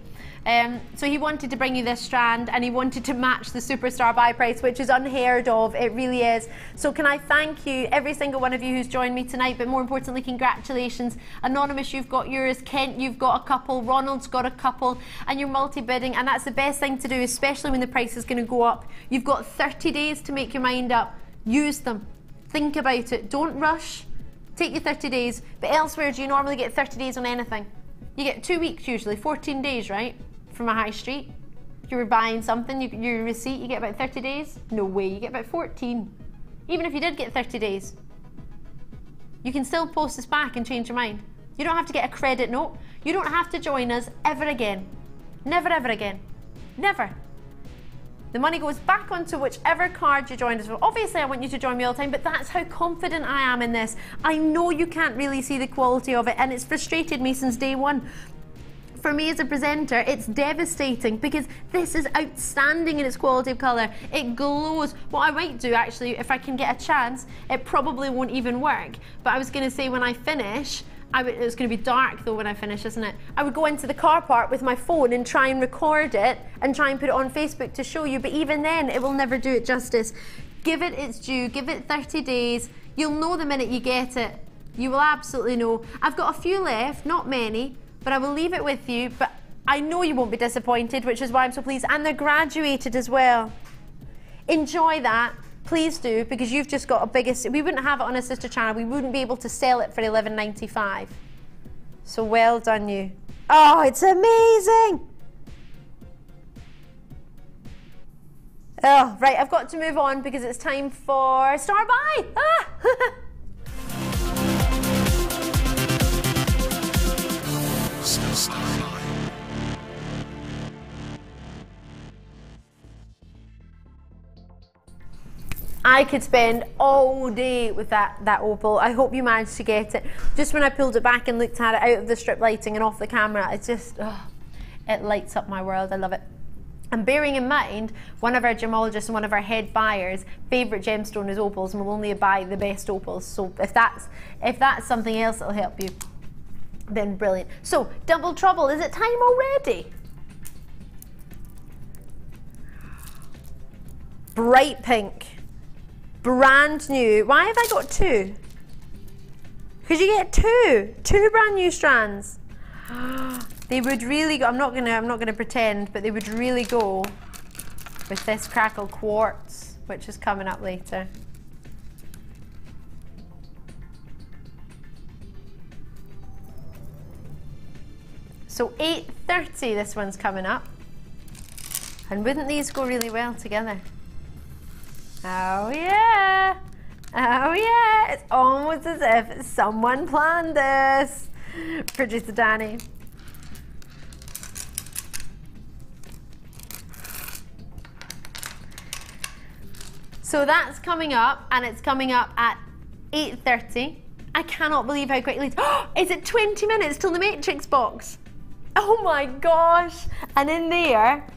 So he wanted to bring you this strand and he wanted to match the superstar buy price, which is unheard of. It really is. So can I thank you, every single one of you who's joined me tonight, but more importantly, congratulations. Anonymous, you've got yours. Kent, you've got a couple. Ronald's got a couple, and you're multi-bidding, and that's the best thing to do, especially when the price is going to go up. You've got 30 days to make your mind up. Use them. Think about it. Don't rush. Take your 30 days. But elsewhere, do you normally get 30 days on anything? You get 2 weeks usually, 14 days, right? From a high street. If you were buying something, your receipt, you get about 30 days? No way, you get about 14. Even if you did get 30 days. You can still post this back and change your mind. You don't have to get a credit note. You don't have to join us ever again. Never ever again. Never. The money goes back onto whichever card you joined us with. Obviously, I want you to join me all the time, but that's how confident I am in this. I know you can't really see the quality of it, and it's frustrated me since day one. For me as a presenter, it's devastating because this is outstanding in its quality of colour. It glows. What I might do, actually, if I can get a chance, it probably won't even work. But I was going to say when I finish, it's going to be dark though when I finish, isn't it? I would go into the car park with my phone and try and record it and try and put it on Facebook to show you, but even then it will never do it justice. Give it its due, give it 30 days. You'll know the minute you get it. You will absolutely know. I've got a few left, not many, but I will leave it with you, but I know you won't be disappointed, which is why I'm so pleased. And they're graduated as well. Enjoy that. Please do, because you've just got a biggest. We wouldn't have it on a sister channel. We wouldn't be able to sell it for $11.95. So well done, you. Oh, it's amazing. Oh, right, I've got to move on because it's time for Star Buy. Ah! I could spend all day with that opal. I hope you managed to get it. Just when I pulled it back and looked at it out of the strip lighting and off the camera, it's just, it lights up my world. I love it. And bearing in mind, one of our gemologists and one of our head buyers' favourite gemstone is opals, and will only buy the best opals. So if that's something else that'll help you, then brilliant. So, double trouble, is it time already? Bright pink. Brand new. Why have I got two? Because you get two brand new strands. They would really go. I'm not gonna pretend, but they would really go with this crackle quartz, which is coming up later. So 8:30, this one's coming up, and wouldn't these go really well together? Oh yeah, oh yeah, it's almost as if someone planned this. Producer Danny. So that's coming up, and it's coming up at 8:30. I cannot believe how quickly, is it 20 minutes till the Matrix box? Oh my gosh, and in there,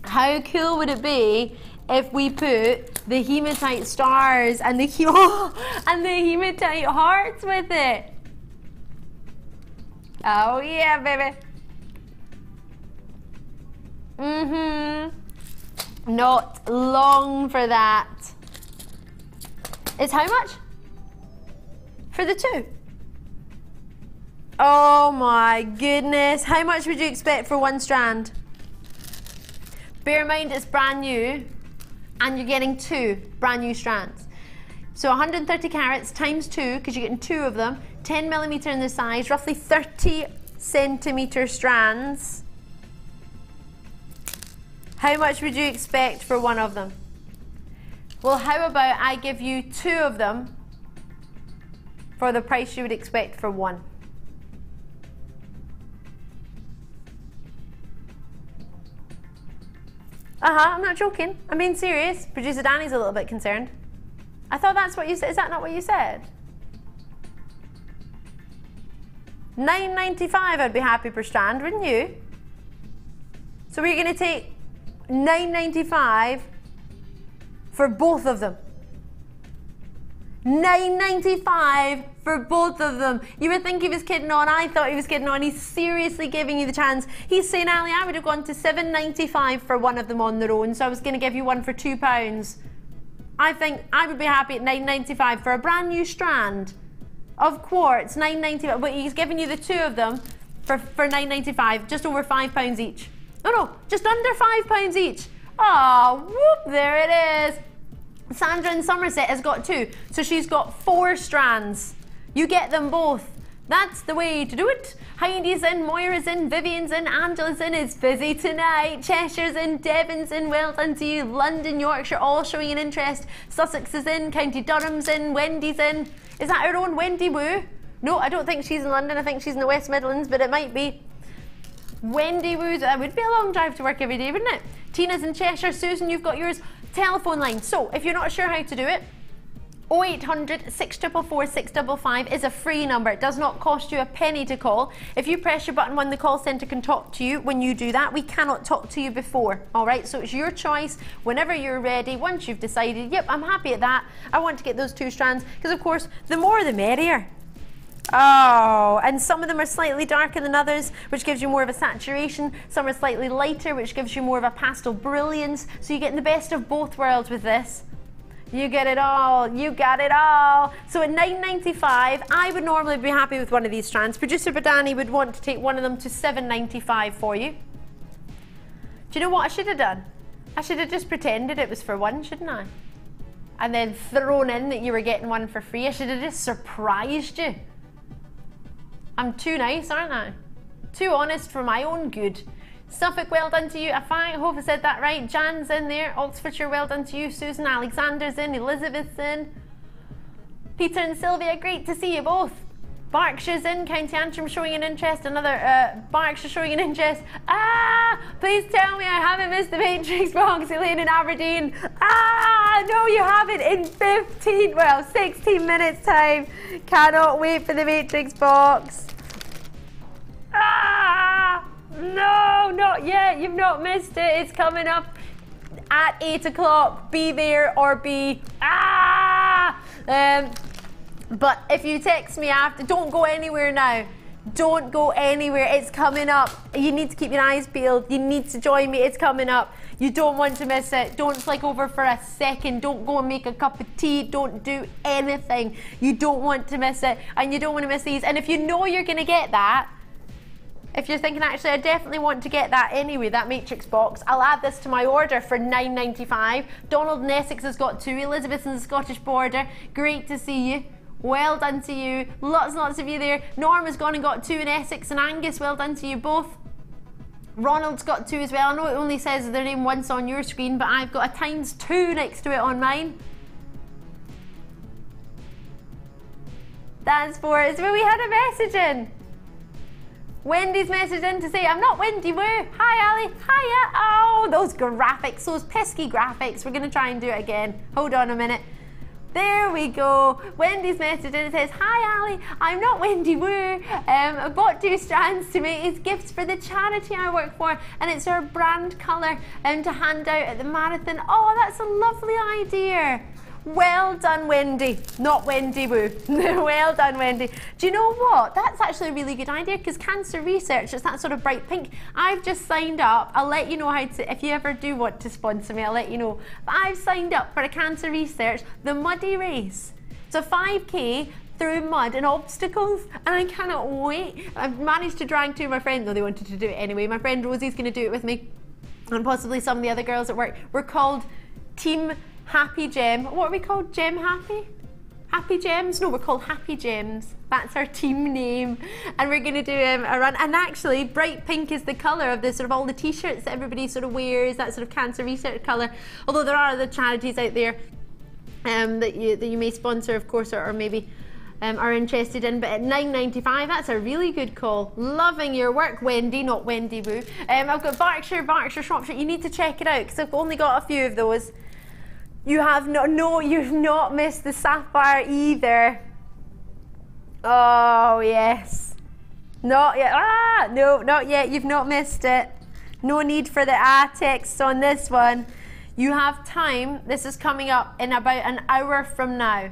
how cool would it be if we put the hematite stars and the hematite hearts with it? Oh yeah, baby. Not long for that. It's how much? For the two? Oh my goodness. How much would you expect for one strand? Bear in mind it's brand new, and you're getting two brand new strands. So 130 carats times two, because you're getting two of them, 10 millimeter in the size, roughly 30 centimeter strands. How much would you expect for one of them? Well, how about I give you two of them for the price you would expect for one? I'm not joking. I'm being serious. Producer Danny's a little bit concerned. I thought that's what you said. Is that not what you said? $9.95 I'd be happy per strand, wouldn't you? So we're going to take $9.95 for both of them. $9.95 for both of them. You would think he was kidding on. I thought he was kidding on. He's seriously giving you the chance. He's saying, Ali, I would have gone to $7.95 for one of them on their own, so I was going to give you one for £2. I think I would be happy at $9.95 for a brand new strand of quartz. $9.95, but he's giving you the two of them for $9.95, just over £5 each. No, just under £5 each. Oh, whoop, there it is. Sandra in Somerset has got two, so she's got 4 strands. You get them both. That's the way to do it. Heidi's in, Moira's in, Vivian's in, Angela's in, it's busy tonight. Cheshire's in, Devon's in, well done to you. London, Yorkshire, all showing an interest. Sussex is in, County Durham's in, Wendy's in. Is that our own Wendy Woo? No, I don't think she's in London, I think she's in the West Midlands, but it might be. Wendy Woo, that would be a long drive to work every day, wouldn't it? Tina's in Cheshire. Susan, you've got yours. Telephone line. So if you're not sure how to do it, 0800 644 655 is a free number. It does not cost you a penny to call. If you press your button one, the call centre can talk to you. When you do that, we cannot talk to you before. All right, so it's your choice whenever you're ready. Once you've decided, yep, I'm happy at that, I want to get those 2 strands, because of course, the more the merrier. Oh, and some of them are slightly darker than others, which gives you more of a saturation. Some are slightly lighter, which gives you more of a pastel brilliance. So you're getting the best of both worlds with this. You get it all, you got it all. So at $9.95, I would normally be happy with one of these strands. Producer Badani would want to take one of them to $7.95 for you. Do you know what I should have done? I should have just pretended it was for one, shouldn't I? And then thrown in that you were getting one for free. I should have just surprised you. I'm too nice, aren't I? Too honest for my own good. Suffolk, well done to you. I hope I said that right. Jan's in there. Oxfordshire, well done to you. Susan, Alexander's in. Elizabeth's in. Peter and Sylvia, great to see you both. Berkshire's in. County Antrim showing an interest. Another Berkshire showing an interest. Ah! Please tell me I haven't missed the Matrix box. Elaine in Aberdeen. Ah! No, you haven't. In 16 minutes time. Cannot wait for the Matrix box. Ah! No, not yet. You've not missed it. It's coming up at 8 o'clock. Be there or be... Ah! But if you text me after, don't go anywhere now. Don't go anywhere. It's coming up. You need to keep your eyes peeled. You need to join me. It's coming up. You don't want to miss it. Don't flick over for a second. Don't go and make a cup of tea. Don't do anything. You don't want to miss it. And you don't want to miss these. And if you know you're going to get that, if you're thinking, actually, I definitely want to get that anyway, that Matrix box, I'll add this to my order for $9.95. Donald in Essex has got 2. Elizabeth in the Scottish border, great to see you. Well done to you. Lots and lots of you there. Norm has gone and got 2 in Essex, and Angus, well done to you both. Ronald's got 2 as well. I know it only says their name once on your screen, but I've got a ×2 next to it on mine. That's for us. Well, we had a message in. Wendy's message in to say, I'm not Wendy Woo. Hi, Ali. Hiya. Oh, those graphics, those pesky graphics. We're going to try and do it again. Hold on a minute. There we go. Wendy's message in. It says, hi, Ali. I'm not Wendy Woo. I bought 2 strands to make as gifts for the charity I work for, and it's our brand colour to hand out at the marathon. Oh, that's a lovely idea. Well done, Wendy. Not Wendy Woo. Well done, Wendy. Do you know what? That's actually a really good idea, because cancer research, it's that sort of bright pink. I've just signed up. I'll let you know how to, if you ever do want to sponsor me, I'll let you know. But I've signed up for a cancer research, the Muddy Race. It's a 5K through mud and obstacles, and I cannot wait. I've managed to drag 2 of my friends, though they wanted to do it anyway. My friend Rosie's going to do it with me, and possibly some of the other girls at work. We're called Team Happy Gem. What are we called? Gem Happy? Happy Gems? No, we're called Happy Gems. That's our team name. And we're going to do a run. And actually, bright pink is the colour of the sort of all the t-shirts that everybody sort of wears, that sort of cancer research colour. Although there are other charities out there that you may sponsor, of course, or maybe are interested in. But at $9.95, that's a really good call. Loving your work, Wendy, not Wendy Woo. I've got Berkshire, Shropshire. You need to check it out, because I've only got a few of those. You have you've not missed the sapphire either. Oh, yes. Not yet. Ah, no, not yet. You've not missed it. No need for the text on this one. You have time. This is coming up in about an hour from now.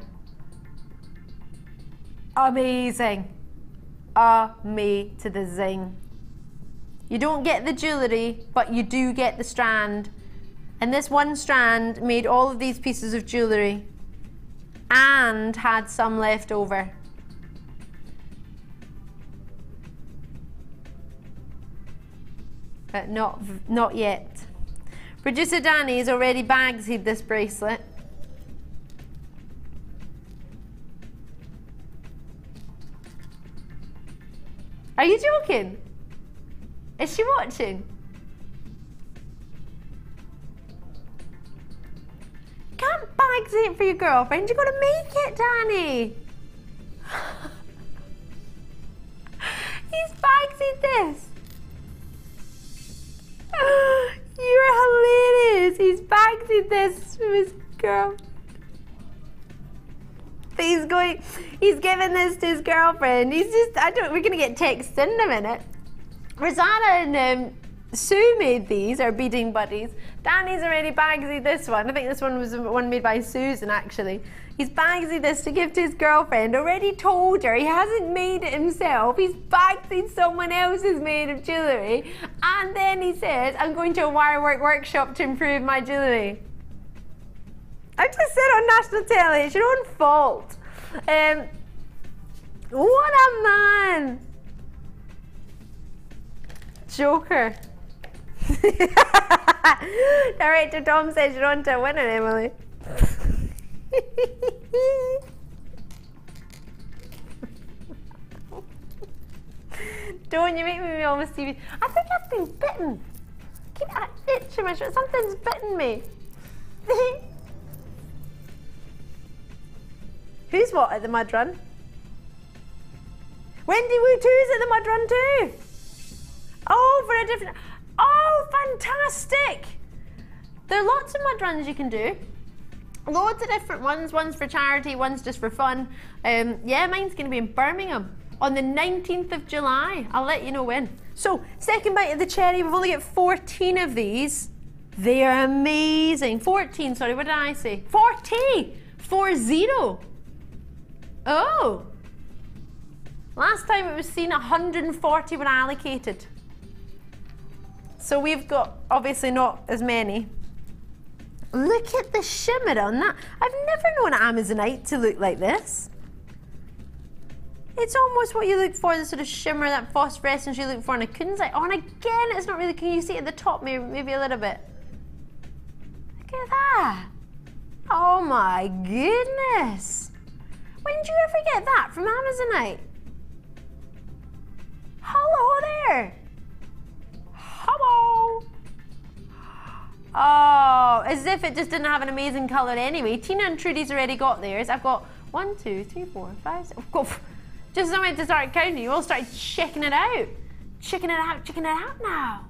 Amazing. Me to the zing. You don't get the jewellery, but you do get the strand. And this one strand made all of these pieces of jewellery and had some left over. But not yet. Producer Danny has already bagsied this bracelet. Are you joking? Is she watching? Can't bagsy it for your girlfriend. You've got to make it, Danny. He's bagsied this. You hilarious. He's bagged this from his girl. He's giving this to his girlfriend. We're gonna get texts in a minute. Rosanna and Sue made these, our beading buddies. Danny's already bagsy this one. I think this one was the one made by Susan, actually. He's bagsy this to give to his girlfriend. Already told her he hasn't made it himself. He's bagsy someone else's made of jewellery. And then he says, I'm going to a wirework workshop to improve my jewellery. I just said on national telly, it's your own fault. What a man. Joker. Director Tom says you're on to a winner, Emily. Don't you make me almost TV. I think I've been bitten. Keep that itch in my shirt. Something's bitten me. Who's what at the mud run? Wendy Woo 2's at the mud run too. Oh, for a different. Oh, fantastic! There are lots of mud runs you can do. Loads of different ones. One's for charity, one's just for fun. Yeah, mine's going to be in Birmingham on the 19th of July. I'll let you know when. So, second bite of the cherry. We've only got 14 of these. They are amazing. 14, sorry, what did I say? 40! 40! Oh! Last time it was seen, 140 were allocated. So we've got, obviously not as many. Look at the shimmer on that. I've never known Amazonite to look like this. It's almost what you look for, the sort of shimmer, that phosphorescence you look for in a kunzite. Oh, and again, it's not really, can you see it at the top, maybe a little bit? Look at that. Oh my goodness. When did you ever get that from Amazonite? Hello there. Hello. Oh, as if it just didn't have an amazing colour anyway. Tina and Trudy's already got theirs. I've got 1, 2, 3, 4, 5, 6. I've got, just as I went to start counting, you all started checking it out. Checking it out now.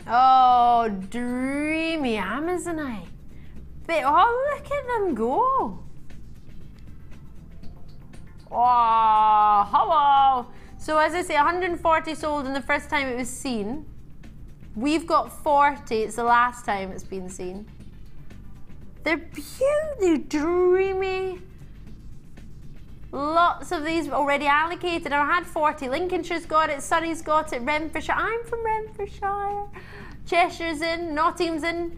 Oh, dreamy Amazonite. Oh, look at them go. Oh, hello. So as I say, 140 sold in the first time it was seen. We've got 40, it's the last time it's been seen. They're beautiful, dreamy. Lots of these already allocated. I had 40. Lincolnshire's got it, Surrey's got it, Renfrewshire. I'm from Renfrewshire. Cheshire's in, Nottingham's in.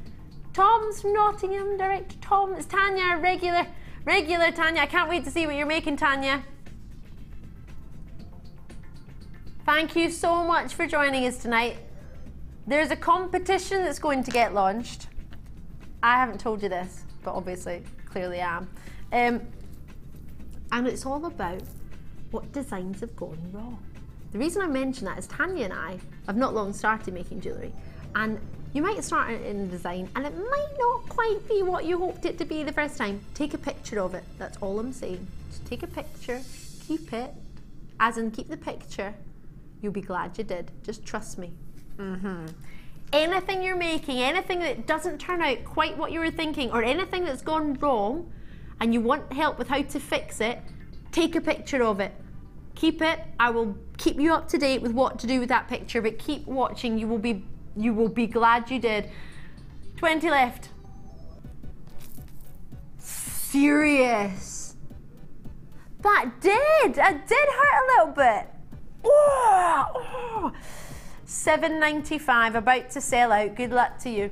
Tom's from Nottingham, Director Tom. It's Tanya, regular Tanya. I can't wait to see what you're making, Tanya. Thank you so much for joining us tonight. There's a competition that's going to get launched. I haven't told you this, but obviously, clearly I am. And it's all about what designs have gone wrong. The reason I mention that is Tanya and I have not long started making jewellery. And you might start in a design and it might not quite be what you hoped it to be the first time. Take a picture of it, that's all I'm saying. Just take a picture, keep it, as in keep the picture. You'll be glad you did, just trust me. Anything you're making, anything that doesn't turn out quite what you were thinking, or anything that's gone wrong, and you want help with how to fix it, take a picture of it. Keep it. I will keep you up to date with what to do with that picture, but keep watching. You will be glad you did. 20 left. Serious. That did hurt a little bit. Oh. $7.95, about to sell out. Good luck to you.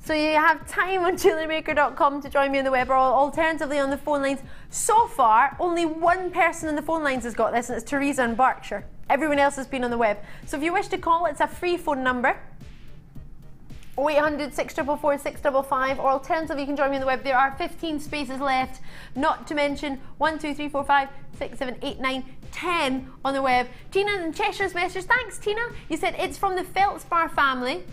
So you have time on JewelleryMaker.com to join me on the web, or alternatively on the phone lines. So far, only one person on the phone lines has got this, and it's Teresa in Berkshire. Everyone else has been on the web. So if you wish to call, it's a free phone number. 0800 644 655, or alternatively you can join me on the web. There are 15 spaces left, not to mention 1, 2, 3, 4, 5, 6, 7, 8, 9, 10 on the web. Tina in Cheshire's message. Thanks, Tina. You said it's from the Feldspar family.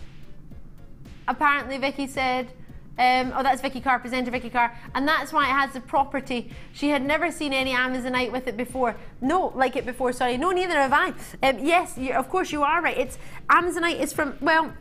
Apparently Vicky said Oh, that's Vicky Carr, presenter Vicky Carr, and that's why it has the property. She had never seen any Amazonite with it before. No, like it before, sorry. No, neither have I. Yes, of course you are right. It's Amazonite is from, well,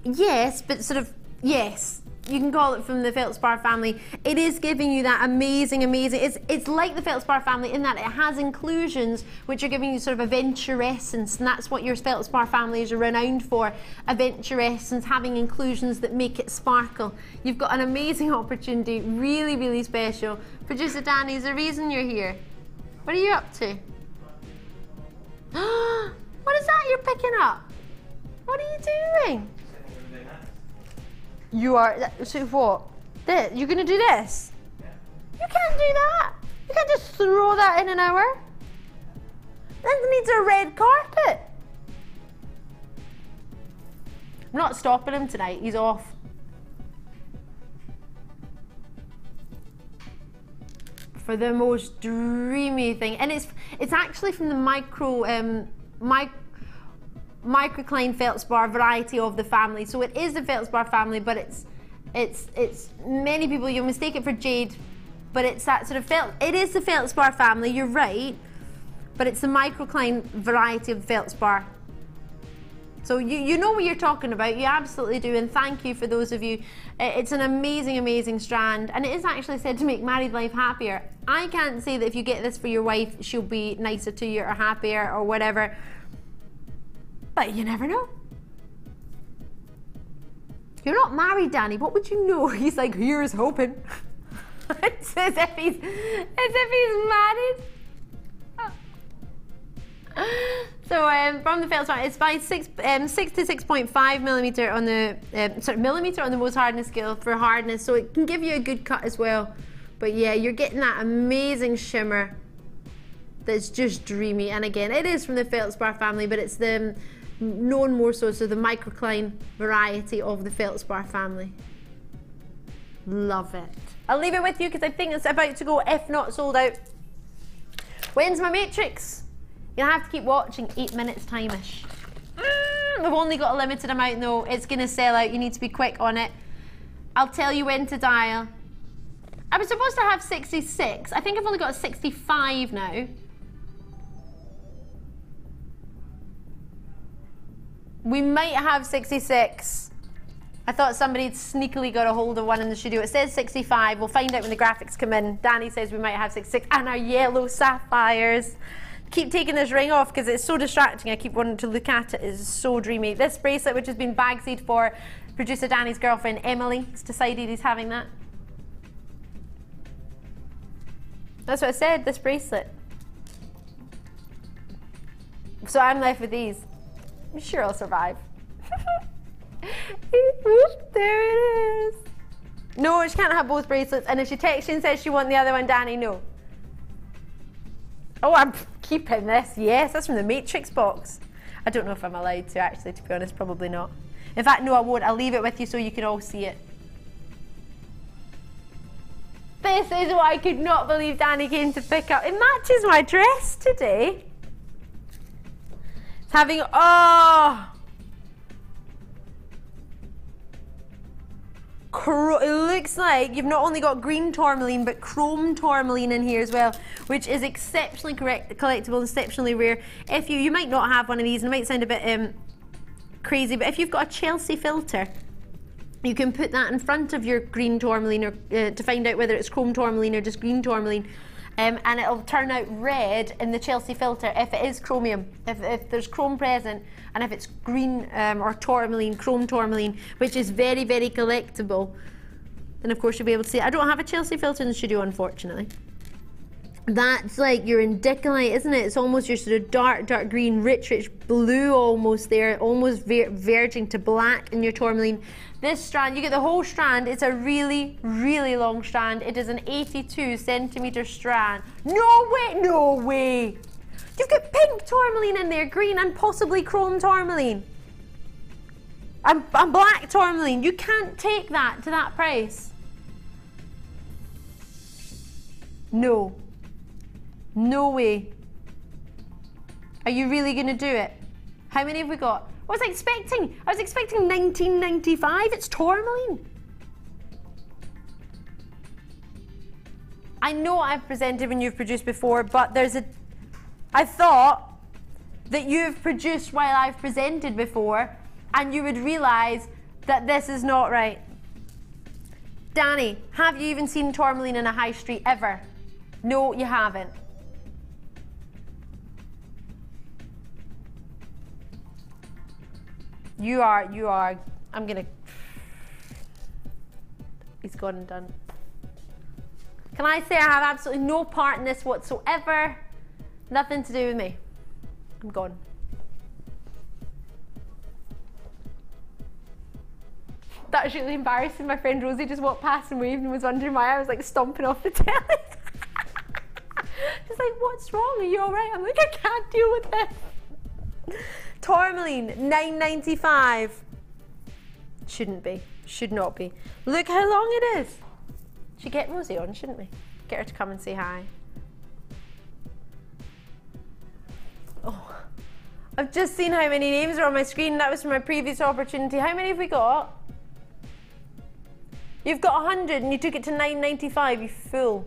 yes, but sort of, yes. You can call it from the Feldspar family. It is giving you that amazing, it's like the Feldspar family in that it has inclusions which are giving you sort of aventurescence, and that's what your Feldspar family is renowned for. Aventurescence, having inclusions that make it sparkle. You've got an amazing opportunity, really, really special. Producer Danny, is the reason you're here. What are you up to? What is that you're picking up? What are you doing? You are, so what? This, you're gonna do this? Yeah. You can't do that. You can't just throw that in an hour. That needs a red carpet. I'm not stopping him tonight, he's off. For the most dreamy thing, and it's actually from the microcline feldspar variety of the family. So it is the feldspar family, but it's many people, you'll mistake it for jade, but it's that sort of it is the feldspar family, you're right, but it's the microcline variety of feldspar. So you know what you're talking about, you absolutely do, and thank you for those of you. It's an amazing strand, and it is actually said to make married life happier. I can't say that if you get this for your wife, she'll be nicer to you or happier or whatever, but you never know. You're not married, Danny. What would you know? He's like, here's hoping. It's as if he's married. So from the feldspar, it's by 6 to 6.5 millimeter on the millimeter on the most hardness scale for hardness. So it can give you a good cut as well. But yeah, you're getting that amazing shimmer that's just dreamy. And again, it is from the feldspar family, but it's the known more so the microcline variety of the feldspar family. Love it. I'll leave it with you because I think it's about to go, if not sold out. When's my matrix? You'll have to keep watching, 8 minutes time-ish. We've only got a limited amount though. It's gonna sell out, you need to be quick on it. I'll tell you when to dial. I was supposed to have 66. I think I've only got a 65 now. We might have 66. I thought somebody had sneakily got a hold of one in the studio. It says 65. We'll find out when the graphics come in. Danny says we might have 66. And our yellow sapphires. Keep taking this ring off because it's so distracting. I keep wanting to look at it. It's so dreamy. This bracelet, which has been bag seed for producer Danny's girlfriend Emily, has decided he's having that. That's what I said, this bracelet. So I'm left with these. I'm sure I'll survive. Oop, there it is. No, she can't have both bracelets. And if she texts you and says she wants the other one, Danny, no. Oh, I'm keeping this. Yes, that's from the Matrix box. I don't know if I'm allowed to, actually, to be honest. Probably not. In fact, no, I won't. I'll leave it with you so you can all see it. This is what I could not believe Danny came to pick up. It matches my dress today. It's having, oh. It looks like you've not only got green tourmaline but chrome tourmaline in here as well, which is exceptionally collectible, exceptionally rare. If you might not have one of these, and it might sound a bit crazy, but if you've got a Chelsea filter, you can put that in front of your green tourmaline or, to find out whether it's chrome tourmaline or just green tourmaline, and it'll turn out red in the Chelsea filter if it is chromium, if there's chrome present, and if it's green or tourmaline, chrome tourmaline, which is very, very collectible, then of course you'll be able to see it. I don't have a Chelsea filter in the studio, unfortunately. That's like your indicolite, isn't it? It's almost your sort of dark green, rich blue almost there, almost verging to black in your tourmaline. This strand, you get the whole strand. It's a really, really long strand. It is an 82 centimeter strand. No way, no way. You've got pink tourmaline in there, green and possibly chrome tourmaline. And black tourmaline. You can't take that to that price. No. No way. Are you really going to do it? How many have we got? I was expecting 1995. It's tourmaline. I know I've presented when you've produced before, but I thought that you've produced while I've presented before, and you would realise that this is not right. Danny, have you even seen tourmaline in a high street ever? No, you haven't. You are, I'm gonna, he's gone and done. Can I say I have absolutely no part in this whatsoever? Nothing to do with me. I'm gone. That was really embarrassing. My friend Rosie just walked past and waved and was wondering why I was like stomping off the telly. She's like, what's wrong? Are you alright? I'm like, I can't deal with this. Tourmaline, $9.95. Shouldn't be. Should not be. Look how long it is. Should get Rosie on, shouldn't we? Get her to come and say hi. Oh, I've just seen how many names are on my screen. That was from my previous opportunity. How many have we got? You've got 100 and you took it to $9.95, you fool.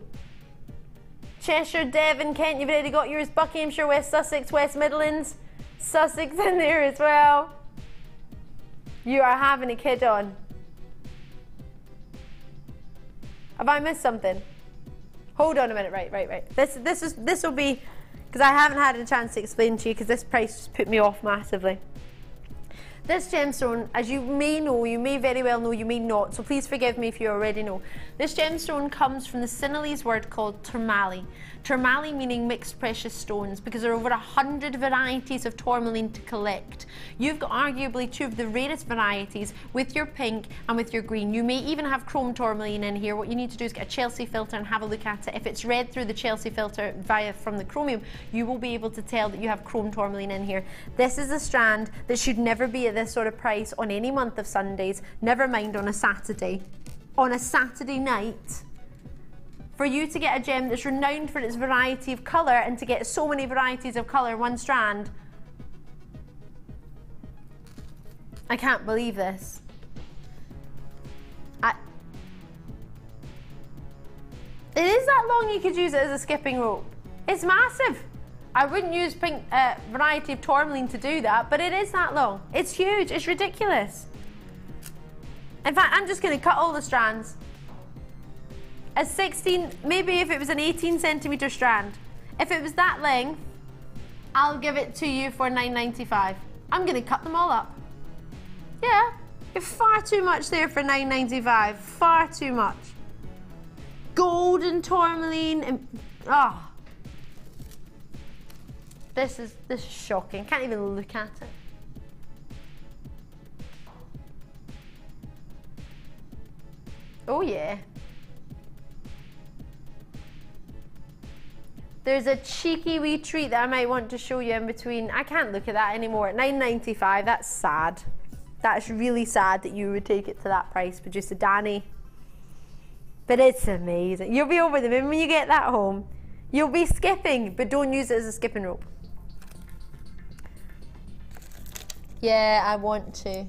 Cheshire, Devon, Kent, you've already got yours. Buckinghamshire, West Sussex, West Midlands. Sussex in there as well. You are having a kid on. Have I missed something? Hold on a minute, right. This will be, because I haven't had a chance to explain to you, because this price just put me off massively. This gemstone, as you may know, you may very well know, you may not, so please forgive me if you already know. This gemstone comes from the Sinhalese word called tourmaline. Tourmaline meaning mixed precious stones, because there are over 100 varieties of tourmaline to collect. You've got arguably two of the rarest varieties with your pink and with your green. You may even have chrome tourmaline in here. What you need to do is get a Chelsea filter and have a look at it. If it's read through the Chelsea filter from the chromium, you will be able to tell that you have chrome tourmaline in here. This is a strand that should never be at this sort of price on any month of Sundays, never mind on a Saturday. On a Saturday night, for you to get a gem that's renowned for its variety of colour and to get so many varieties of colour in one strand, I can't believe this. It is that long. You could use it as a skipping rope. It's massive. I wouldn't use pink variety of tourmaline to do that, but it is that long. It's huge. It's ridiculous. In fact, I'm just going to cut all the strands. A 16, maybe if it was an 18 centimetre strand. If it was that length, I'll give it to you for $9.95. I'm going to cut them all up. Yeah, you're far too much there for $9.95. Far too much. Golden tourmaline and oh, this is shocking. Can't even look at it. Oh yeah. There's a cheeky wee treat that I might want to show you in between. I can't look at that anymore. At $9.95, that's sad. That's really sad that you would take it to that price, producer Danny. But it's amazing. You'll be over the moon when you get that home. You'll be skipping, but don't use it as a skipping rope. Yeah, I want to.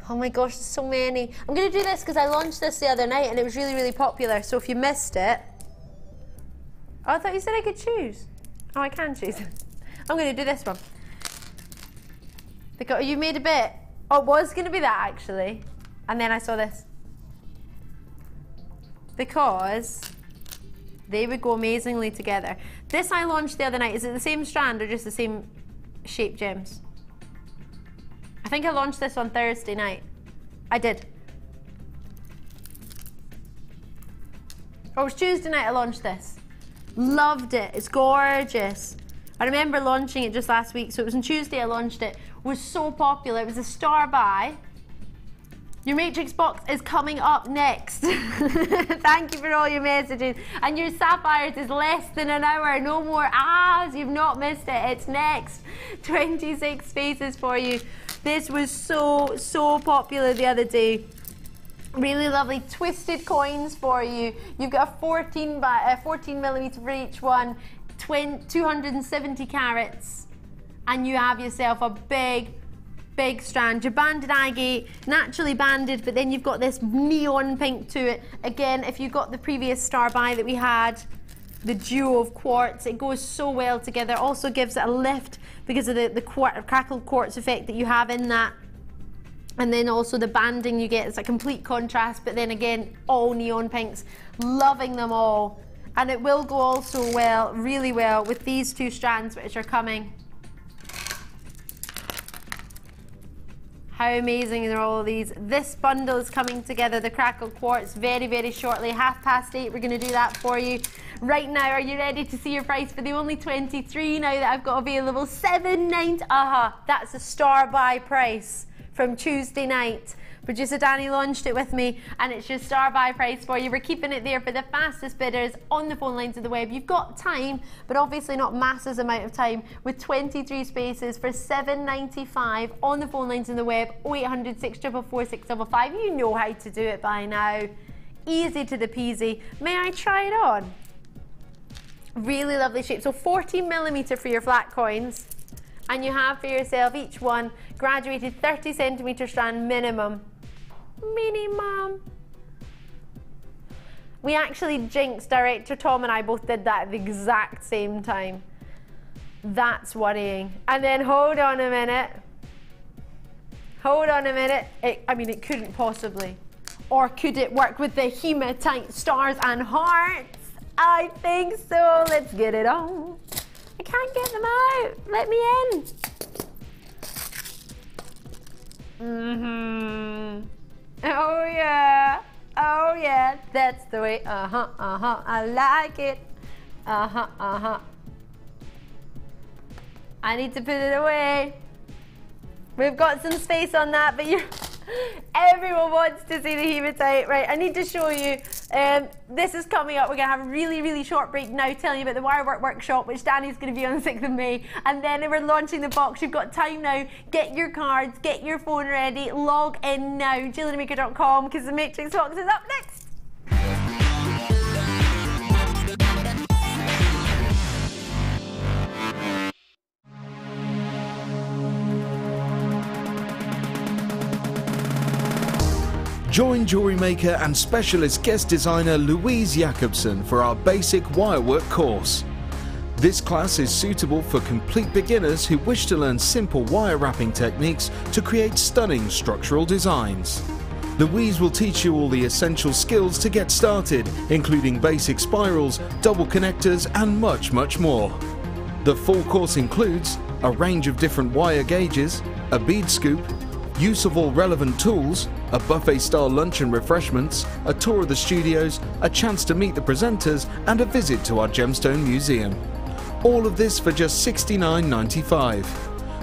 Oh my gosh, there's so many. I'm going to do this because I launched this the other night and it was really, really popular. So if you missed it... Oh, I thought you said I could choose. Oh, I can choose. I'm going to do this one. Because you made a bit. Oh, it was going to be that actually. And then I saw this. Because they would go amazingly together. This I launched the other night. Is it the same strand or just the same shape gems? I think I launched this on Thursday night. I did. Oh, it was Tuesday night I launched this. Loved it. It's gorgeous. I remember launching it just last week. So it was on Tuesday I launched it. It was so popular. It was a star buy. Your matrix box is coming up next. Thank you for all your messages. And your sapphires is less than an hour. No more ahs. You've not missed it. It's next. 26 spaces for you. This was so popular the other day. Really lovely twisted coins for you. You've got a 14 millimeter for each one, 270 carats, and you have yourself a big big strand. Your banded agate, naturally banded, but then you've got this neon pink to it. Again, if you got the previous star by that we had, the duo of quartz, it goes so well together. Also gives it a lift because of the crackled quartz effect that you have in that. And then also the banding you get is a complete contrast, but then again, all neon pinks. Loving them all. And it will go also well, really well, with these two strands which are coming. How amazing are all of these? This bundle is coming together, the crackled quartz, very, very shortly. 8:30, we're going to do that for you. Right now, are you ready to see your price for the only 23 now that I've got available? $7.90. That's a star buy price from Tuesday night. Producer Danny launched it with me, and it's your star buy price for you. We're keeping it there for the fastest bidders on the phone lines of the web. You've got time, but obviously not masses amount of time, with 23 spaces for $7.95 on the phone lines of the web. 0800 644 655. You know how to do it by now. Easy to the peasy. May I try it on? Really lovely shape. So 14mm for your flat coins, and you have for yourself each one graduated 30cm strand minimum. We actually jinxed, director Tom and I both did that at the exact same time. That's worrying. And then hold on a minute. Hold on a minute. I mean, it couldn't possibly. Or could it work with the hematite stars and hearts? I think so. Let's get it on. I can't get them out. Let me in. Oh yeah. Oh yeah. That's the way. I like it. I need to put it away. We've got some space on that, but everyone wants to see the hematite. Right, I need to show you. This is coming up. We're going to have a really, really short break now telling you about the wire work workshop, which Danny's going to be on the 6th of May. And then we're launching the box. You've got time now. Get your cards, get your phone ready, log in now, JewelleryMaker.com, because the Matrix box is up next. Join Jewellery Maker and specialist guest designer Louise Jacobson for our basic wirework course. This class is suitable for complete beginners who wish to learn simple wire wrapping techniques to create stunning structural designs. Louise will teach you all the essential skills to get started, including basic spirals, double connectors and much, much more. The full course includes a range of different wire gauges, a bead scoop, use of all relevant tools, a buffet-style lunch and refreshments, a tour of the studios, a chance to meet the presenters, and a visit to our Gemstone Museum. All of this for just $69.95.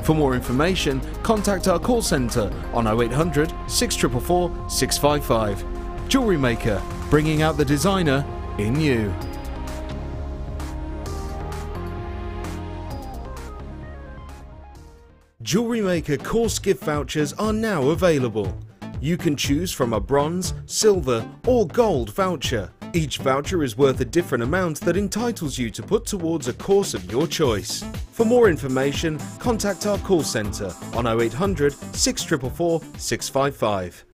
For more information, contact our call centre on 0800 644 655. Jewellery Maker, bringing out the designer in you. Jewellery Maker course gift vouchers are now available. You can choose from a bronze, silver or gold voucher. Each voucher is worth a different amount that entitles you to put towards a course of your choice. For more information, contact our call centre on 0800 644 655.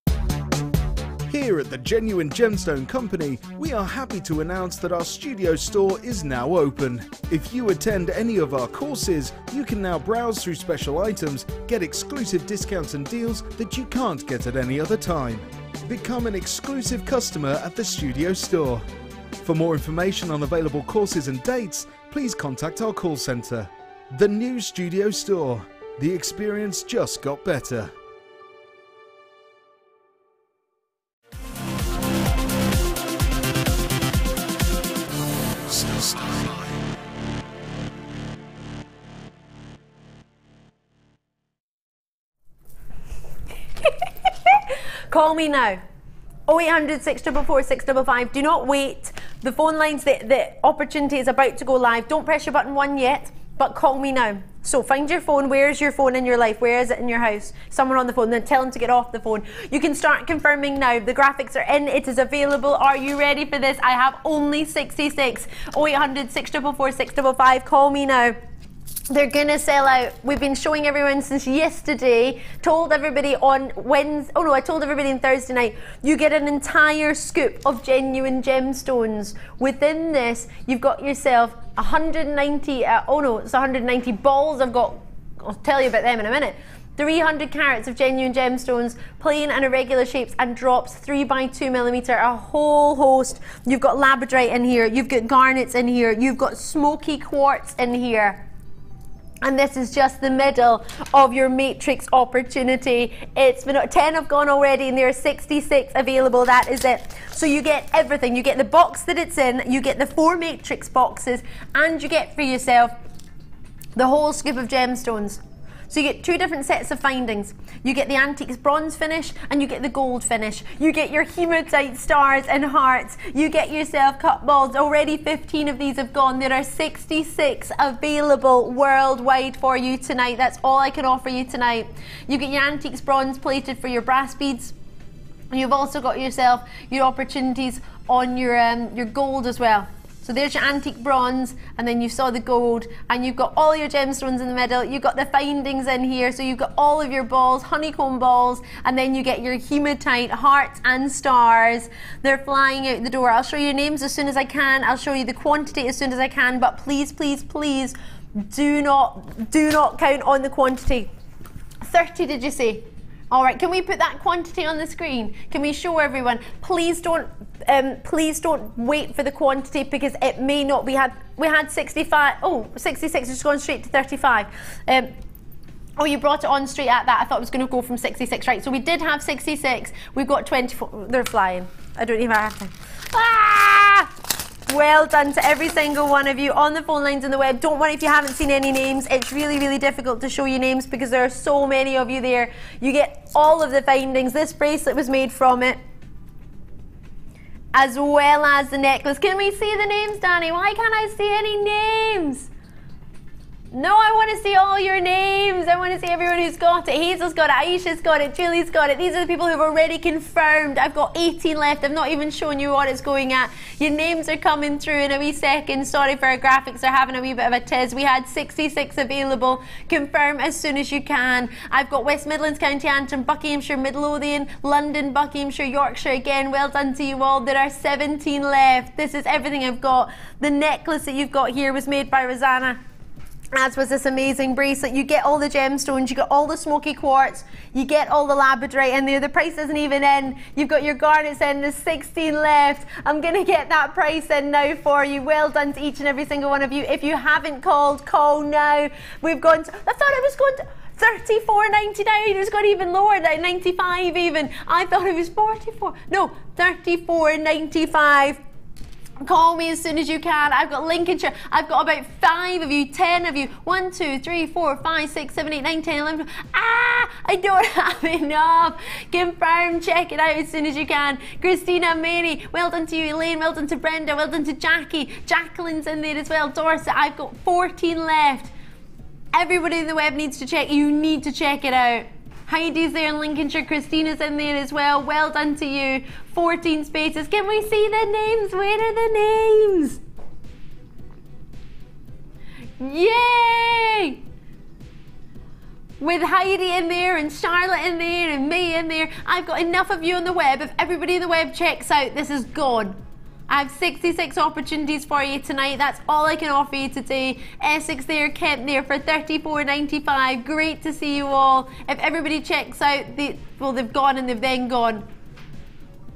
Here at the Genuine Gemstone Company, we are happy to announce that our studio store is now open. If you attend any of our courses, you can now browse through special items, get exclusive discounts and deals that you can't get at any other time. Become an exclusive customer at the studio store. For more information on available courses and dates, please contact our call centre. The new studio store. The experience just got better. Call me now. 0800 644 655. Do not wait. The phone lines, the opportunity is about to go live. Don't press your button 1 yet, but call me now. So find your phone. Where's your phone in your life? Where is it in your house? Someone on the phone. Then tell them to get off the phone. You can start confirming now. The graphics are in. It is available. Are you ready for this? I have only 66. 0800 644 655. Call me now. They're gonna sell out. We've been showing everyone since yesterday. Told everybody on Wednesday. Oh no, I told everybody on Thursday night. You get an entire scoop of genuine gemstones. Within this, you've got yourself 190. Oh no, it's 190 balls. I'll tell you about them in a minute. 300 carats of genuine gemstones, plain and irregular shapes and drops, 3 by 2 millimeter, a whole host. You've got labradorite in here. You've got garnets in here. You've got smoky quartz in here. And this is just the middle of your matrix opportunity. It's been 10 have gone already and there are 66 available. That is it. So you get everything. You get the box that it's in, you get the 4 matrix boxes, and you get for yourself the whole scoop of gemstones. So you get 2 different sets of findings. You get the antiques bronze finish and you get the gold finish. You get your hematite stars and hearts. You get yourself cut balls. Already 15 of these have gone. There are 66 available worldwide for you tonight. That's all I can offer you tonight. You get your antiques bronze plated for your brass beads. You've also got yourself your opportunities on your gold as well. So there's your antique bronze, and then you saw the gold, and you've got all your gemstones in the middle. You've got the findings in here, so you've got all of your balls, honeycomb balls, and then you get your hematite hearts and stars. They're flying out the door. I'll show you names as soon as I can. I'll show you the quantity as soon as I can, but please, please, please do not count on the quantity. 30, did you say? All right, can we put that quantity on the screen? Can we show everyone? Please don't wait for the quantity, because it may not be we had 65. Oh, 66 has gone straight to 35. Oh, you brought it on straight at that. I thought it was going to go from 66, right? So we did have 66. We've got 24. They're flying. I don't even have to. Ah! Well done to every single one of you on the phone lines and the web. Don't worry if you haven't seen any names. It's really, really difficult to show you names because there are so many of you there. You get all of the findings. This bracelet was made from it, as well as the necklace. Can we see the names, Danny? Why can't I see any names? No, I want to see all your names. I want to see everyone who's got it. Hazel's got it, Aisha's got it, Julie's got it. These are the people who've already confirmed. I've got 18 left. I've not even shown you what it's going at. Your names are coming through in a wee second. Sorry for our graphics, they're having a wee bit of a tiz. We had 66 available. Confirm as soon as you can. I've got West Midlands, County Antrim, Buckinghamshire, Midlothian, London, Buckinghamshire, Yorkshire again. Well done to you all. There are 17 left. This is everything I've got. The necklace that you've got here was made by Rosanna, as was this amazing bracelet. You get all the gemstones, you get all the smoky quartz, you get all the labradorite in there. The price isn't even in. You've got your garnets in, there's 16 left. I'm going to get that price in now for you. Well done to each and every single one of you. If you haven't called, call now. We've gone to, I thought it was going to $34.99. It was going even lower, like 95 even. I thought it was 44. No, $34.95. Call me as soon as you can. I've got Lincolnshire. I've got about 5 of you, 10 of you. 1, 2, 3, 4, 5, 6, 7, 8, 9, 10, 11. I don't have enough. Confirm, check it out as soon as you can. Christina, Mary, well done to you. Elaine, well done to Brenda, well done to Jackie. Jacqueline's in there as well. Dorset, I've got 14 left. Everybody in the web needs to check. You need to check it out. Heidi's there in Lincolnshire. Christina's in there as well. Well done to you. 14 spaces. Can we see the names? Where are the names? Yay! With Heidi in there and Charlotte in there and me in there. I've got enough of you on the web. If everybody in the web checks out, this is gone. I have 66 opportunities for you tonight. That's all I can offer you today. Essex there, Kent there for $34.95. Great to see you all. If everybody checks out, they've gone and they've then gone.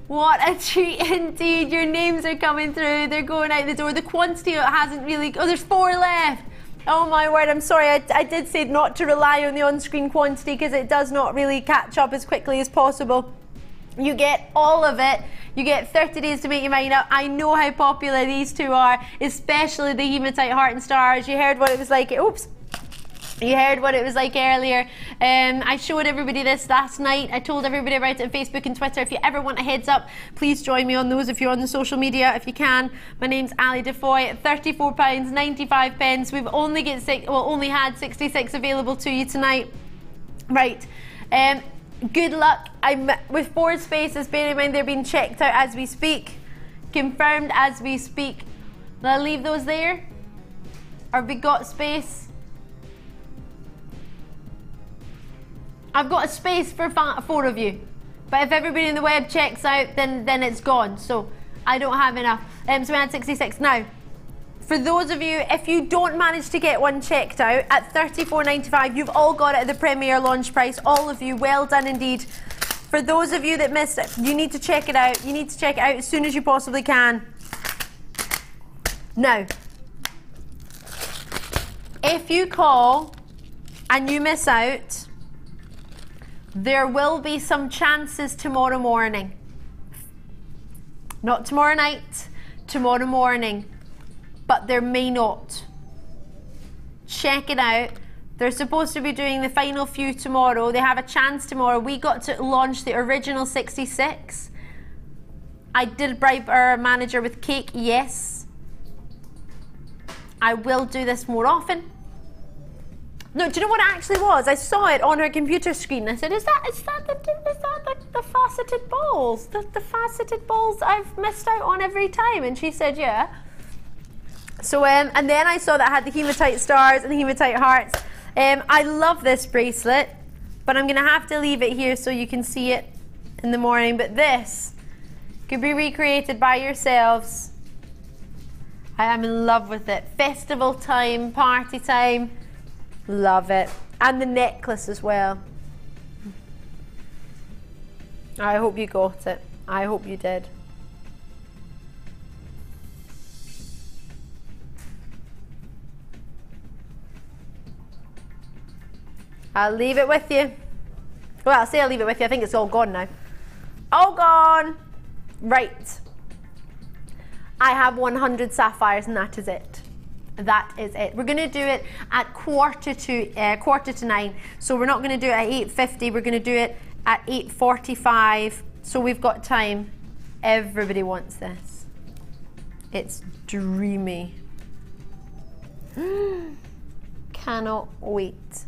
What a treat indeed. Your names are coming through. They're going out the door. The quantity hasn't really... Oh, there's 4 left. Oh my word, I'm sorry. I did say not to rely on the on-screen quantity because it does not really catch up as quickly as possible. You get all of it. You get 30 days to make your mind up. I know how popular these two are, especially the hematite heart and stars. You heard what it was like. Oops. You heard what it was like earlier. I showed everybody this last night. I told everybody about it on Facebook and Twitter. If you ever want a heads up, please join me on those if you're on the social media, if you can. My name's Ali Defoy at £34.95. We've only had 66 available to you tonight. Right. Good luck. I'm with 4 spaces. Bear in mind they're being checked out as we speak. Confirmed as we speak. Will I leave those there? Or have we got space? I've got a space for 4 of you. But if everybody in the web checks out, then it's gone. So I don't have enough. So we had 66. Now, for those of you, if you don't manage to get one checked out at $34.95, you've all got it at the Premier launch price. All of you, well done indeed. For those of you that missed it, you need to check it out. You need to check it out as soon as you possibly can. Now, if you call and you miss out, there will be some chances tomorrow morning. Not tomorrow night, tomorrow morning. But there may not. Check it out. They're supposed to be doing the final few tomorrow. They have a chance tomorrow. We got to launch the original 66. I did bribe our manager with cake, yes. I will do this more often. No, do you know what it actually was? I saw it on her computer screen. I said, is that the faceted balls? The faceted balls I've missed out on every time? And she said, yeah. So, and then I saw that it had the hematite stars and the hematite hearts. I love this bracelet, but I'm going to have to leave it here so you can see it in the morning. But this could be recreated by yourselves. I am in love with it. Festival time, party time. Love it. And the necklace as well. I hope you got it. I hope you did. I'll leave it with you. Well, I'll say I'll leave it with you. I think it's all gone now. All gone. Right. I have 100 sapphires and that is it. That is it. We're going to do it at quarter to 9. So we're not going to do it at 8:50. We're going to do it at 8:45. So we've got time. Everybody wants this. It's dreamy. Cannot wait.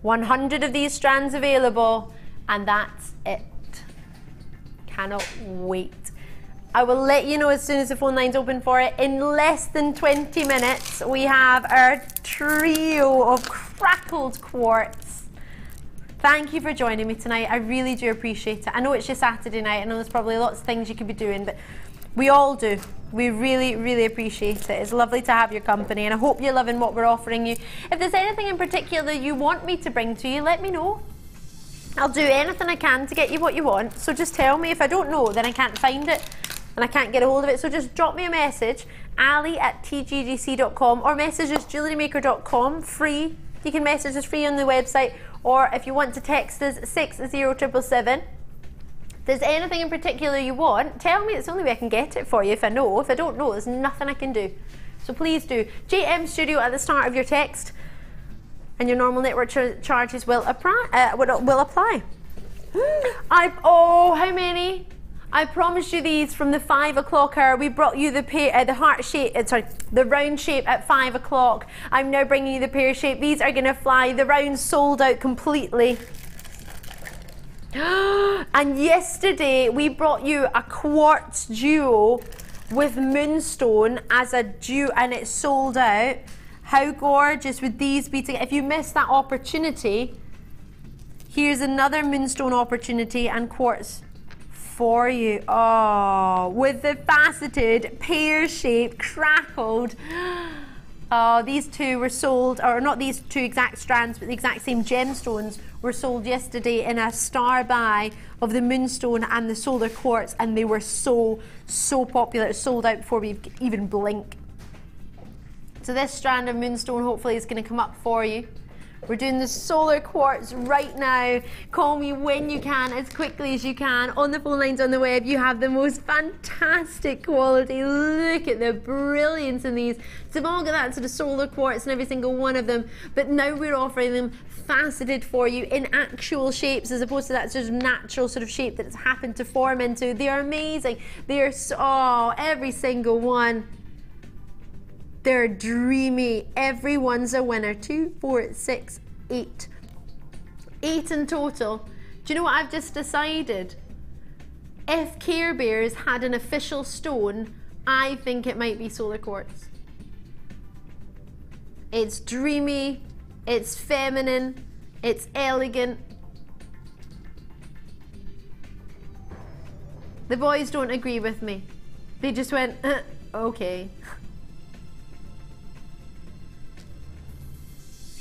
$100 of these strands available, and that's it. Cannot wait. I will let you know as soon as the phone line's open for it. In less than 20 minutes, we have our trio of crackled quartz. Thank you for joining me tonight. I really do appreciate it. I know it's your Saturday night. I know there's probably lots of things you could be doing, but we all do. We really, really appreciate it. It's lovely to have your company, and I hope you're loving what we're offering you. If there's anything in particular you want me to bring to you, let me know. I'll do anything I can to get you what you want. So just tell me. If I don't know, then I can't find it and I can't get a hold of it. So just drop me a message, ali@tggc.com, or message us jewellerymaker.com, free. You can message us free on the website, or if you want to text us 60777. If there's anything in particular you want, tell me. It's the only way I can get it for you if I know. If I don't know, there's nothing I can do. So please do. JM Studio at the start of your text, and your normal network charges will apply. Oh, how many? I promised you these from the 5 o'clock hour. We brought you the heart shape, the round shape at 5 o'clock. I'm now bringing you the pear shape. These are gonna fly. The round sold out completely. And yesterday we brought you a quartz duo with moonstone as a duo, and it sold out. How gorgeous would these be together? If you missed that opportunity, here's another moonstone opportunity and quartz for you. Oh, with the faceted, pear-shaped, crackled. Oh, these two were sold, or not these two exact strands, but the exact same gemstones were sold yesterday in a star buy of the moonstone and the solar quartz, and they were so popular. It sold out before we even blink. So this strand of moonstone hopefully is going to come up for you. We're doing the solar quartz right now. Call me when you can, as quickly as you can. On the phone lines, on the web, you have the most fantastic quality. Look at the brilliance in these. So they've all got that sort of solar quartz in every single one of them. But now we're offering them faceted for you in actual shapes, as opposed to that sort of natural sort of shape that it's happened to form into. They are amazing. They are so, every single one. They're dreamy. Everyone's a winner. 2, 4, 6, 8. 8 in total. Do you know what I've just decided? If Care Bears had an official stone, I think it might be solar quartz. it's dreamy, it's feminine, it's elegant. The boys don't agree with me. They just went, okay.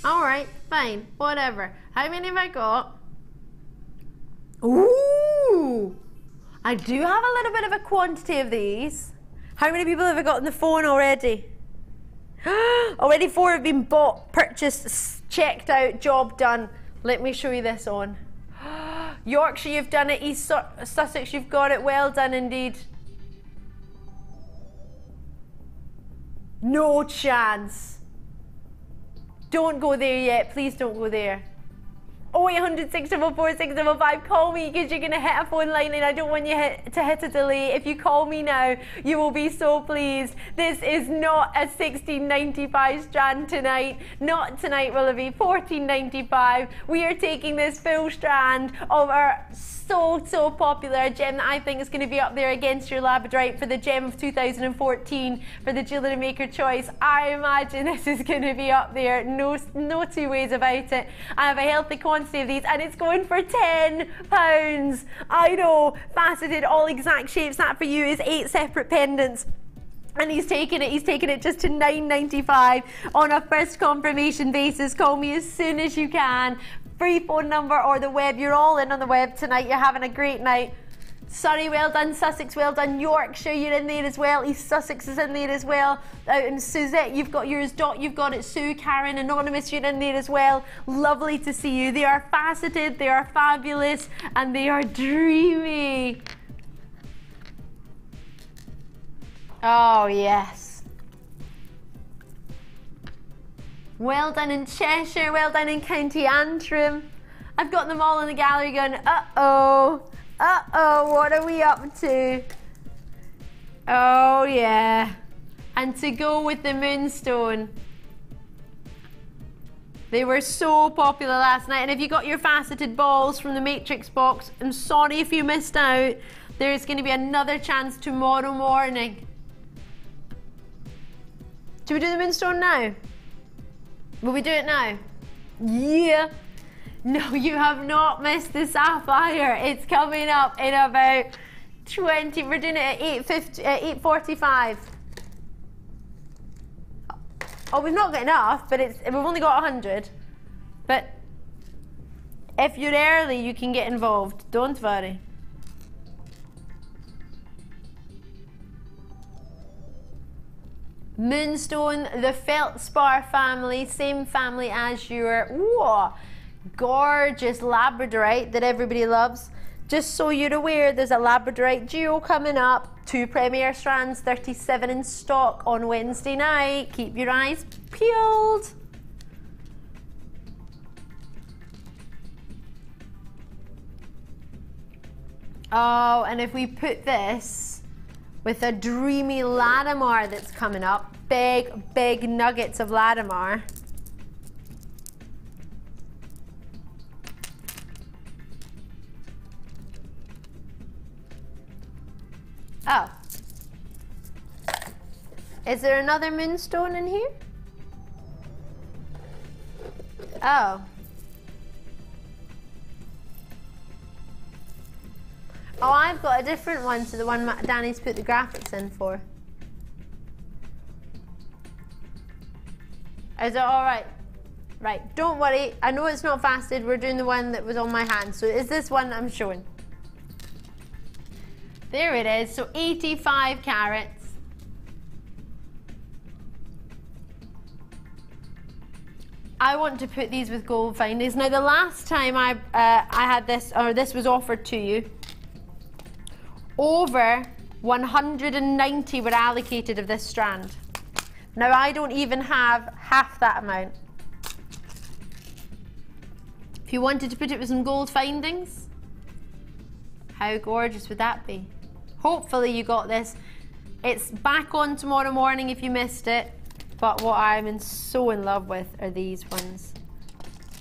All right, fine, whatever. How many have I got? Ooh, I do have a little bit of a quantity of these. How many people have I got on the phone already? Already 4 have been bought, purchased, checked out, job done. Let me show you this on. Yorkshire, you've done it. East Sussex, you've got it. Well done indeed. No chance. Don't go there yet. Please don't go there. 0800 644 655, call me because you're going to hit a phone line and I don't want you to hit a delay. If you call me now, you will be so pleased. This is not a $16.95 strand tonight. Not tonight will it be $14.95. We are taking this full strand of our so popular gem that I think is going to be up there against your labradorite for the gem of 2014 for the Jewellery Maker choice. I imagine this is going to be up there, no two ways about it. I have a healthy quantity of these and it's going for £10. I know, faceted, all exact shapes. That for you is 8 separate pendants. And he's taking it just to $9.95 on a first confirmation basis. Call me as soon as you can. Free phone number or the web. You're all in on the web tonight. You're having a great night. Surrey, well done. Sussex, well done. Yorkshire, you're in there as well. East Sussex is in there as well. Out in Suzette, you've got yours. Dot, you've got it. Sue, Karen, Anonymous, you're in there as well. Lovely to see you. They are faceted, they are fabulous, and they are dreamy. Oh, yes. Well done in Cheshire, well done in County Antrim. I've got them all in the gallery going, uh-oh, what are we up to? Oh, yeah. And to go with the moonstone. They were so popular last night. And if you got your faceted balls from the Matrix box, I'm sorry if you missed out. There's going to be another chance tomorrow morning. Should we do the moonstone now? Will we do it now? Yeah. No, you have not missed the sapphire. It's coming up in about 20. We're doing it at 8:45. Oh, we've not got enough, but we've only got 100. But if you're early, you can get involved. Don't worry. Moonstone, the feldspar family, same family as your gorgeous labradorite that everybody loves. Just so you're aware, there's a labradorite duo coming up. 2 premier strands, 37 in stock on Wednesday night. Keep your eyes peeled. Oh, and if we put this with a dreamy Latimar that's coming up, big nuggets of Latimar. Oh. Is there another moonstone in here? Oh. Oh, I've got a different one to the one Danny's put the graphics in for. Is it all right? Right, don't worry. I know it's not fasted. We're doing the one that was on my hand. So is this one I'm showing? There it is. So 85 carats. I want to put these with gold findings. Now, the last time I had this, or this was offered to you, over 190 were allocated of this strand. Now I don't even have half that amount. If you wanted to put it with some gold findings, how gorgeous would that be? Hopefully you got this. It's back on tomorrow morning if you missed it, but what I'm so in love with are these ones.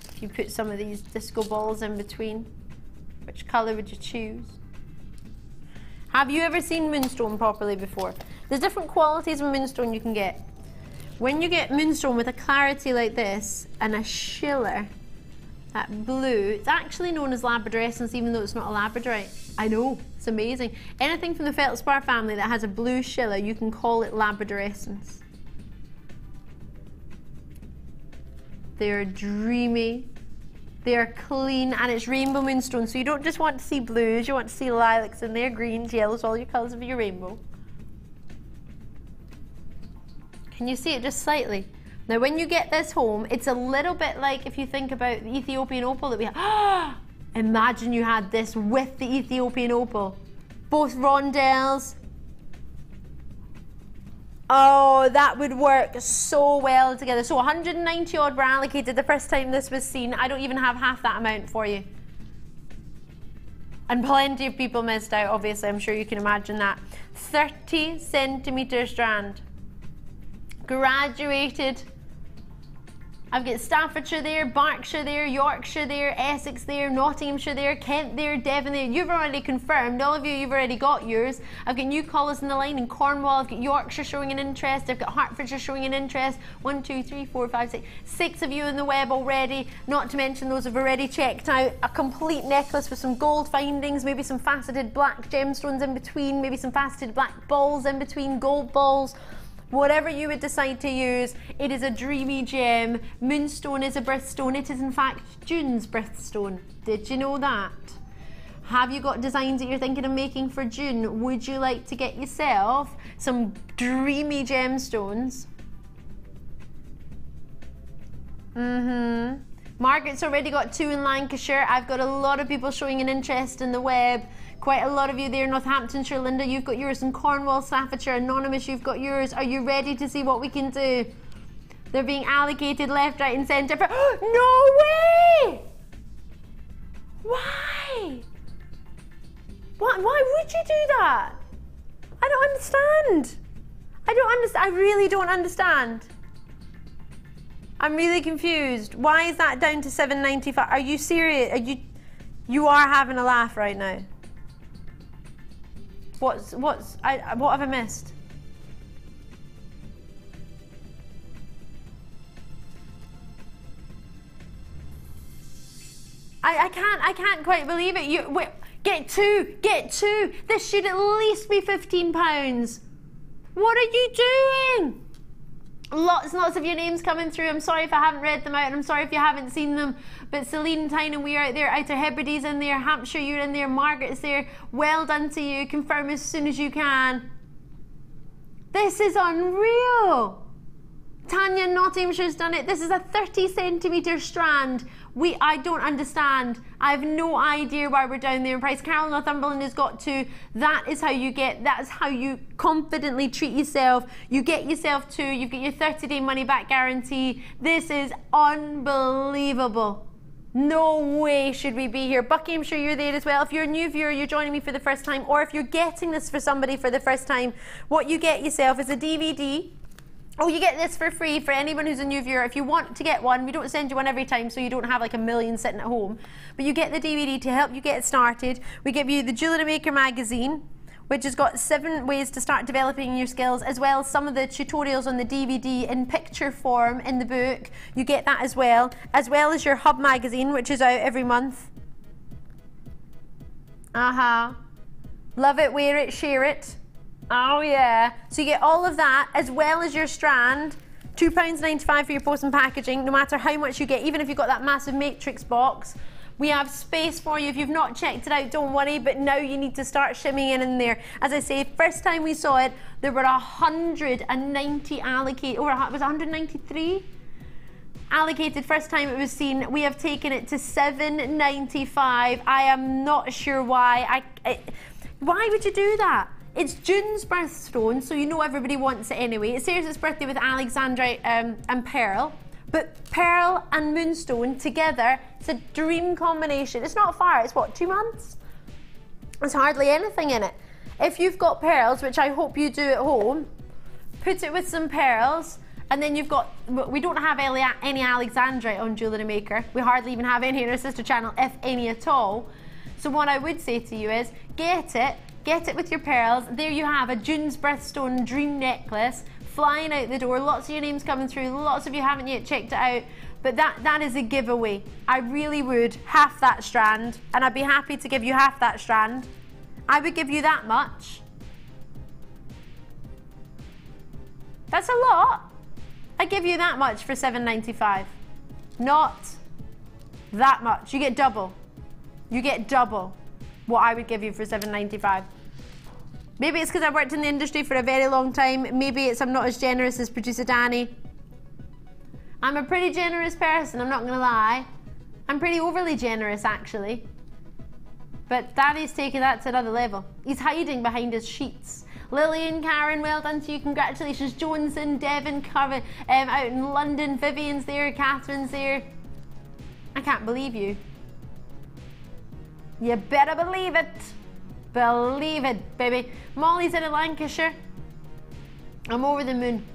If you put some of these disco balls in between, which colour would you choose? Have you ever seen moonstone properly before? There's different qualities of moonstone you can get. When you get moonstone with a clarity like this and a shiller, that blue, it's actually known as labradorescence even though it's not a labradorite. I know, it's amazing. Anything from the feldspar family that has a blue shiller, you can call it labradorescence. They're dreamy, they're clean, and it's rainbow moonstone. So you don't just want to see blues, you want to see lilacs in there, greens, yellows, all your colours of your rainbow. Can you see it just slightly? Now when you get this home, it's a little bit like if you think about the Ethiopian opal that we have. Imagine you had this with the Ethiopian opal. Both rondelles. Oh, that would work so well together. So 190 odd were allocated the first time this was seen. I don't even have half that amount for you. And plenty of people missed out, obviously, I'm sure you can imagine that. 30 centimetre strand. Graduated. I've got Staffordshire there, Berkshire there, Yorkshire there, Essex there, Nottinghamshire there, Kent there, Devon there. You've already confirmed, all of you, you've already got yours. I've got new colours in the line in Cornwall, I've got Yorkshire showing an interest, I've got Hertfordshire showing an interest. 1, 2, 3, 4, 5, 6. 6 of you on the web already, not to mention those who've already checked out. A complete necklace with some gold findings, maybe some faceted black gemstones in between, maybe some faceted black balls in between, gold balls. Whatever you would decide to use, it is a dreamy gem. Moonstone is a birthstone. It is in fact June's birthstone. Did you know that? Have you got designs that you're thinking of making for June? Would you like to get yourself some dreamy gemstones? Margaret's already got 2 in Lancashire. I've got a lot of people showing an interest in the web. Quite a lot of you there, Northamptonshire, Linda, you've got yours. In Cornwall, Staffordshire, Anonymous, you've got yours. Are you ready to see what we can do? They're being allocated left, right and centre for... No way! Why? Why would you do that? I don't understand. I don't understand. I really don't understand. I'm really confused. Why is that down to $7.95? Are you serious? You are having a laugh right now. What have I missed? I can't quite believe it. Wait, get two. This should at least be £15. What are you doing? Lots and lots of your names coming through. I'm sorry if I haven't read them out, and I'm sorry if you haven't seen them. But Celine, Tyne, we are out there. Outer Hebrides in there. Hampshire, you're in there. Margaret's there. Well done to you. Confirm as soon as you can. This is unreal. Tanya, Nottinghamshire's done it. This is a 30 centimetre strand. I don't understand. I have no idea why we're down there in price. Carol, Northumberland has got 2. That is how you get, that's how you confidently treat yourself. You get yourself 2, you've got your 30-day money back guarantee. This is unbelievable. No way should we be here. Buckinghamshire, you're there as well. If you're a new viewer, you're joining me for the first time, or if you're getting this for somebody for the first time, what you get yourself is a DVD. Oh, you get this for free for anyone who's a new viewer. If you want to get one, we don't send you one every time, so you don't have like a million sitting at home. But you get the DVD to help you get started. We give you the JewelleryMaker magazine, which has got 7 ways to start developing your skills, as well as some of the tutorials on the DVD in picture form in the book. You get that as well as your Hub magazine, which is out every month. Love it, wear it, share it. Oh yeah. So you get all of that as well as your strand. £2.95 for your post and packaging, no matter how much you get, even if you've got that massive matrix box. We have space for you. If you've not checked it out, don't worry, but now you need to start shimmying in there. As I say, first time we saw it, there were 190 allocated, or was it 193? Allocated first time it was seen. We have taken it to $7.95. I am not sure why. Why would you do that? It's June's birthstone, so you know everybody wants it anyway. It shares its birthday with Alexandrite and Pearl. But Pearl and Moonstone together, it's a dream combination. It's not far, it's what, 2 months? There's hardly anything in it. If you've got pearls, which I hope you do at home, put it with some pearls, and then you've got, we don't have any Alexandrite on JewelleryMaker. We hardly even have any in our sister channel, if any at all. So what I would say to you is, get it with your pearls. There you have a June's birthstone dream necklace, flying out the door. Lots of your names coming through. Lots of you haven't yet checked it out. But that is a giveaway. I really would. Half that strand. And I'd be happy to give you half that strand. I would give you that much. That's a lot. I give you that much for $7.95. Not that much. You get double. You get double what I would give you for $7.95. Maybe it's because I've worked in the industry for a very long time. Maybe it's I'm not as generous as producer Danny. I'm a pretty generous person, I'm not gonna lie. I'm pretty overly generous, actually. But Danny's taking that to another level. He's hiding behind his sheets. Lillian, Karen, well done to you, congratulations. Johnson, Devon, Coven, out in London, Vivian's there, Catherine's there. I can't believe you. You better believe it. Believe it, baby. Molly's in Lancashire. I'm over the moon.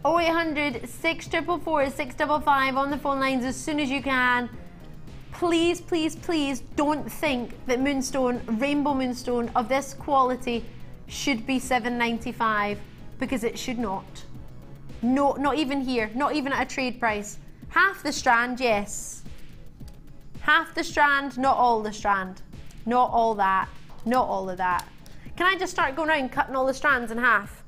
0800 644 655 on the phone lines as soon as you can. Please, please, please don't think that moonstone, rainbow moonstone of this quality should be $7.95 because it should not. No, not even here, not even at a trade price. Half the strand, yes. Half the strand, not all the strand. Not all that, not all of that. Can I just start going around cutting all the strands in half?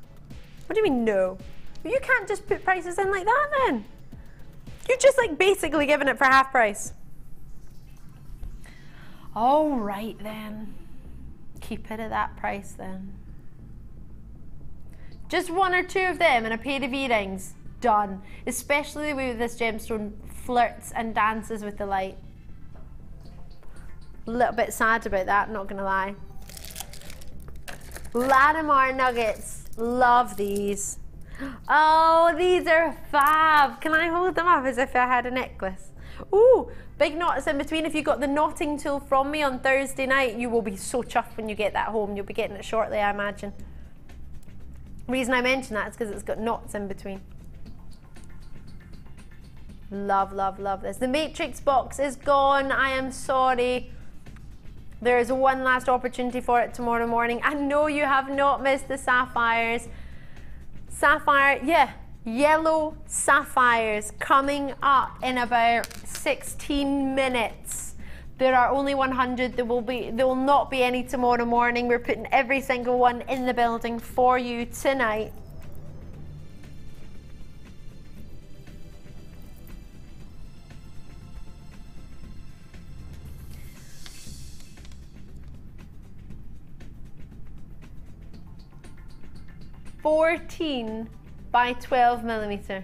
What do you mean no? You can't just put prices in like that then. You're just like basically giving it for half price. All right then, keep it at that price then. Just one or two of them and a pair of earrings, done. Especially the way this gemstone flirts and dances with the light. A little bit sad about that, not gonna lie. Latimer nuggets, love these. Oh, these are fab. Can I hold them up as if I had a necklace? Ooh, big knots in between. If you got the knotting tool from me on Thursday night, you will be so chuffed when you get that home. You'll be getting it shortly, I imagine. The reason I mention that is because it's got knots in between. Love, love, love this. The Matrix box is gone. I am sorry. There is one last opportunity for it tomorrow morning. I know you have not missed the sapphires. Sapphire, yeah, yellow sapphires coming up in about 16 minutes. There are only 100. There will not be any tomorrow morning. We're putting every single one in the building for you tonight. $14 by 12 millimeter.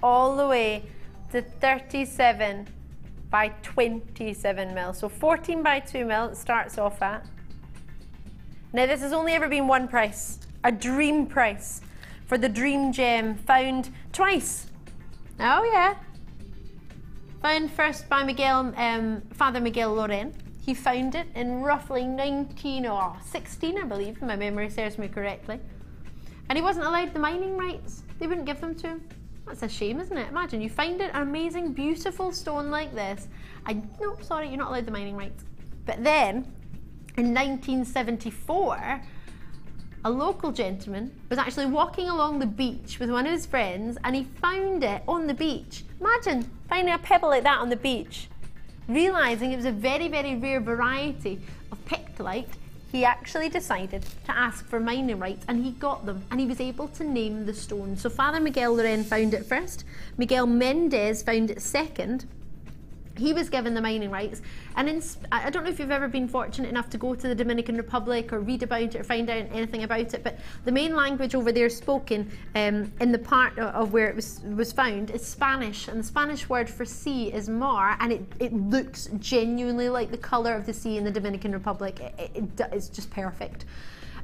All the way to 37 by 27 mil. So 14 by 2 mil it starts off at. Now this has only ever been one price, a dream price for the dream gem, found twice. Oh yeah. Found first by Father Miguel Loren. He found it in roughly 1916, I believe, if my memory serves me correctly. And he wasn't allowed the mining rights. They wouldn't give them to him. That's a shame, isn't it? Imagine you find it, an amazing, beautiful stone like this. No, sorry, you're not allowed the mining rights. But then, in 1974, a local gentleman was actually walking along the beach with one of his friends and he found it on the beach. Imagine finding a pebble like that on the beach. Realising it was a very, very rare variety of pectolite, he actually decided to ask for mining rights and he got them and he was able to name the stone. So Father Miguel Loren found it first, Miguel Mendez found it second. He was given the mining rights, and I don't know if you've ever been fortunate enough to go to the Dominican Republic or read about it or find out anything about it, but the main language over there spoken in the part of where it was found is Spanish, and the Spanish word for sea is mar, and it looks genuinely like the colour of the sea in the Dominican Republic. It's just perfect.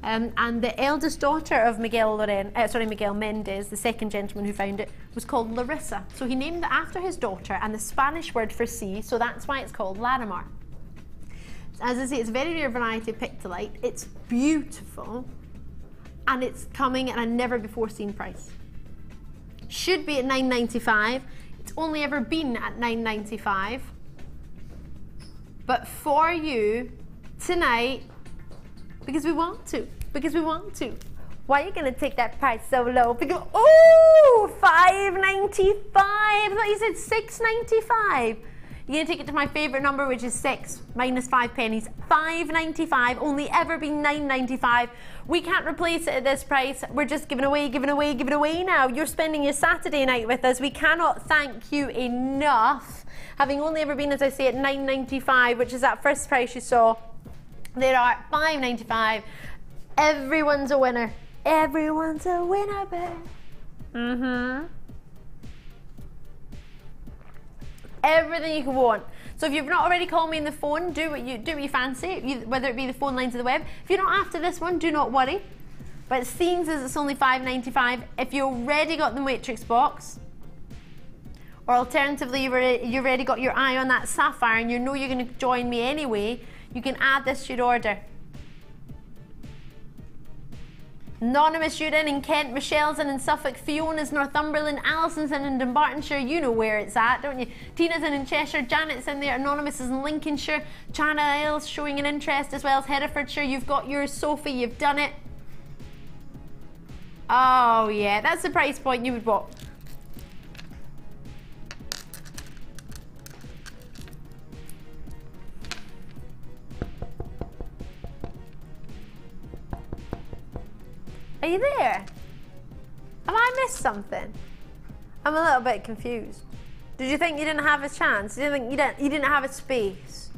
And the eldest daughter of Miguel Mendez, the second gentleman who found it, was called Larissa. So he named it after his daughter and the Spanish word for sea, so that's why it's called Larimar. As I say, it's a very rare variety of pectolite. It's beautiful, and it's coming at a never before seen price. Should be at $9.95. It's only ever been at $9.95. but for you tonight, because we want to, Why are you gonna take that price so low? Because, oh, $5.95. I thought you said $6.95. You're gonna take it to my favorite number, which is 6 minus 5 pennies. $5.95, only ever been $9.95. We can't replace it at this price. We're just giving away now. You're spending your Saturday night with us. We cannot thank you enough. Having only ever been, as I say, at $9.95, which is that first price you saw. There are $5.95. Everyone's a winner. Everyone's a winner, babe. Everything you can want. So if you've not already called me on the phone, do what you fancy, whether it be the phone lines or the web. If you're not after this one, do not worry. But seeing as it's only $5.95, if you already got the matrix box, or alternatively you've already got your eye on that sapphire and you know you're going to join me anyway, you can add this to your order. Anonymous, you're in Kent, Michelle's in Suffolk, Fiona's Northumberland, Alison's in Dunbartonshire, you know where it's at, don't you? Tina's in Cheshire, Janet's in there, Anonymous is in Lincolnshire, Channel's showing an interest as well as Herefordshire. You've got yours, Sophie, you've done it. Oh yeah, that's the price point you would want. Are you there? Have I missed something? I'm a little bit confused. Did you think you didn't have a chance? Did you think you didn't have a space?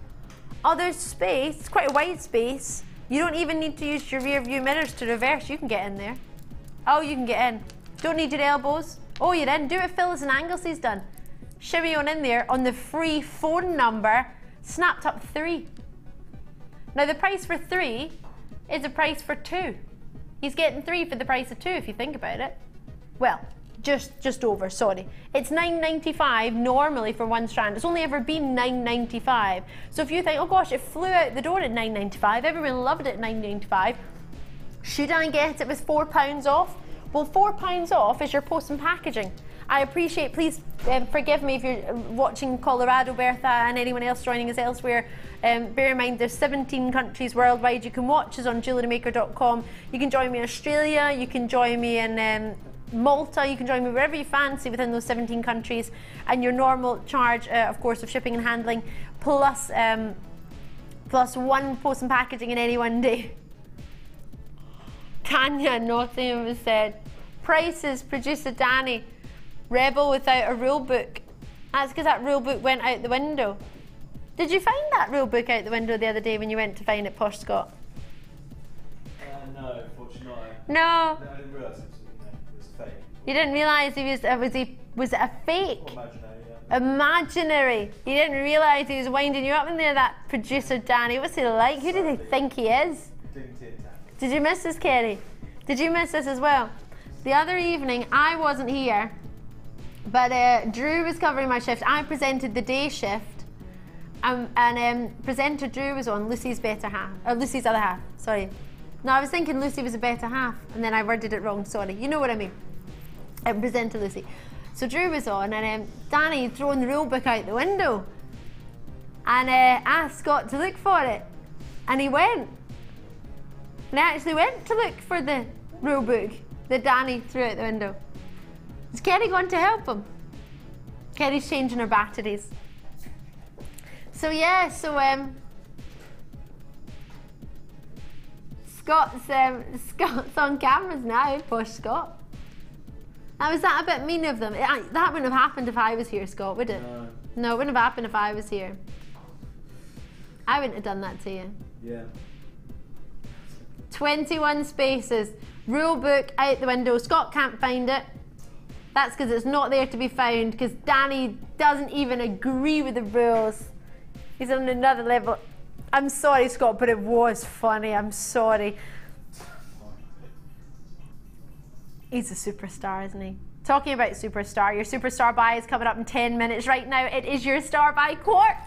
Oh, there's space. It's quite a wide space. You don't even need to use your rear view mirrors to reverse. You can get in there. Oh, you can get in. Don't need your elbows. Oh, you're in. Do it Phyllis and Anglesy's done. Shimmy on in there on the free phone number. Snapped up 3. Now the price for 3 is a price for 2. He's getting 3 for the price of 2 if you think about it. Well, just over, sorry. It's $9.95 normally for one strand. It's only ever been $9.95. So if you think, oh gosh, it flew out the door at $9.95, everyone loved it at $9.95, should I get it with £4 off? Well, £4 off is your post and packaging. I appreciate, please forgive me if you're watching Colorado, Bertha, and anyone else joining us elsewhere. Bear in mind there's 17 countries worldwide. You can watch us on JewelleryMaker.com. You can join me in Australia, you can join me in Malta, you can join me wherever you fancy within those 17 countries. And your normal charge, of course, of shipping and handling, plus one post and packaging in any one day. Tanya, nothing was said. Prices, producer Danny. Rebel without a rule book. That's because that rule book went out the window. Did you find that rule book out the window the other day when you went to find it, Posh Scott? No, unfortunately not. No. I didn't realise it was fake. You didn't realise was it a fake? Or imaginary, yeah. Imaginary. You didn't realise he was winding you up in there, that producer Danny. What's he like? Who do they think he is? Did you miss this, Kerry? Did you miss this as well? The other evening, I wasn't here, but Drew was covering my shift. I presented the day shift, and presenter Drew was on, Lucy's better half, or Lucy's other half, sorry. No, I was thinking Lucy was a better half, and then I worded it wrong, sorry. You know what I mean. Presenter Lucy. So Drew was on, and Danny had thrown the rule book out the window, and asked Scott to look for it, and he went. And I actually went to look for the rule book that Danny threw out the window. Is Kerry going to help him? Kerry's changing her batteries. So yeah, Scott's on cameras now, Posh Scott. Now, was that a bit mean of them? That wouldn't have happened if I was here, Scott, would it? No, it wouldn't have happened if I was here. I wouldn't have done that to you. Yeah. 21 spaces. Rule book out the window. Scott can't find it. That's because it's not there to be found, because Danny doesn't even agree with the rules. He's on another level. I'm sorry, Scott, but it was funny. I'm sorry. He's a superstar, isn't he? Talking about superstar, your superstar buy is coming up in 10 minutes. Right now, it is your star buy, Quartz.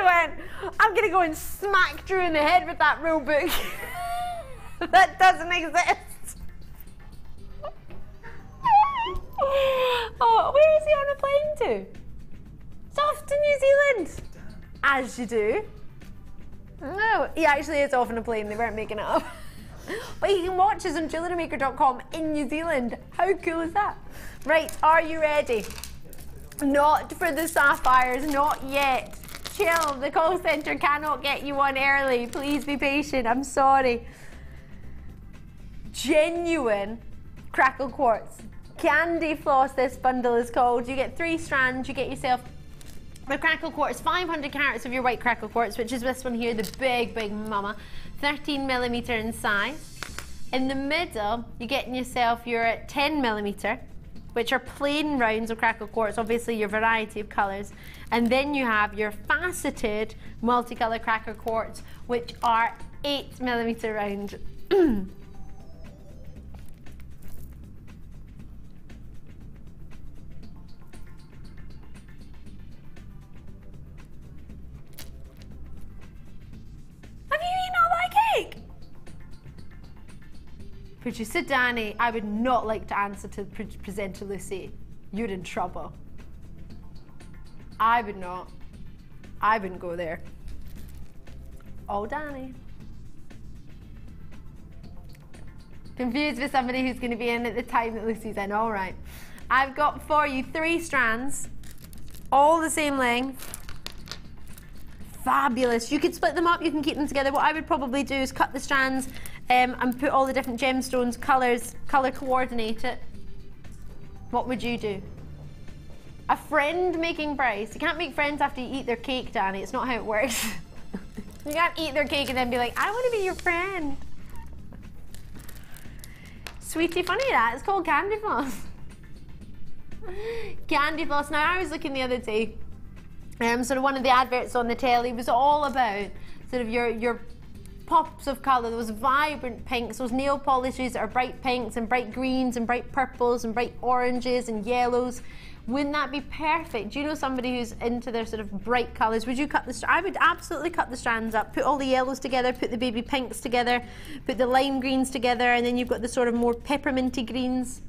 went, I'm going to go and smack Drew in the head with that rule book. That doesn't exist. Oh, where is he on a plane to? It's off to New Zealand. As you do. No, he actually is off on a plane. They weren't making it up. But you can watch us on JewelleryMaker.com in New Zealand. How cool is that? Right, are you ready? Not for the sapphires, not yet. Chill, the call centre cannot get you one early. Please be patient, I'm sorry. Genuine crackle quartz. Candy floss, this bundle is called. You get 3 strands, you get yourself the crackle quartz, 500 carats of your white crackle quartz, which is this one here, the big, big mama, 13mm in size. In the middle, you're getting yourself your 10mm, which are plain rounds of crackle quartz, obviously your variety of colours. And then you have your faceted multicolour crackle quartz, which are 8mm round. Producer Danny, I would not like to answer to presenter Lucy. You're in trouble. I would not. I wouldn't go there. Oh, Danny. Confused with somebody who's going to be in at the time that Lucy's in. All right. I've got for you 3 strands, all the same length. Fabulous. You could split them up, you can keep them together. What I would probably do is cut the strands and put all the different gemstones, colours, colour coordinate it. What would you do? A friend making price. You can't make friends after you eat their cake, Danny. It's not how it works. You can't eat their cake and then be like, I want to be your friend. Sweetie funny that. It's called candy floss. Candy floss. Now I was looking the other day, sort of one of the adverts on the telly was all about sort of your pops of colour, those vibrant pinks, those nail polishes that are bright pinks and bright greens and bright purples and bright oranges and yellows. Wouldn't that be perfect? Do you know somebody who's into their sort of bright colours? Would you cut the I would absolutely cut the strands up, put all the yellows together, put the baby pinks together, put the lime greens together, and then you've got the sort of more pepperminty greens.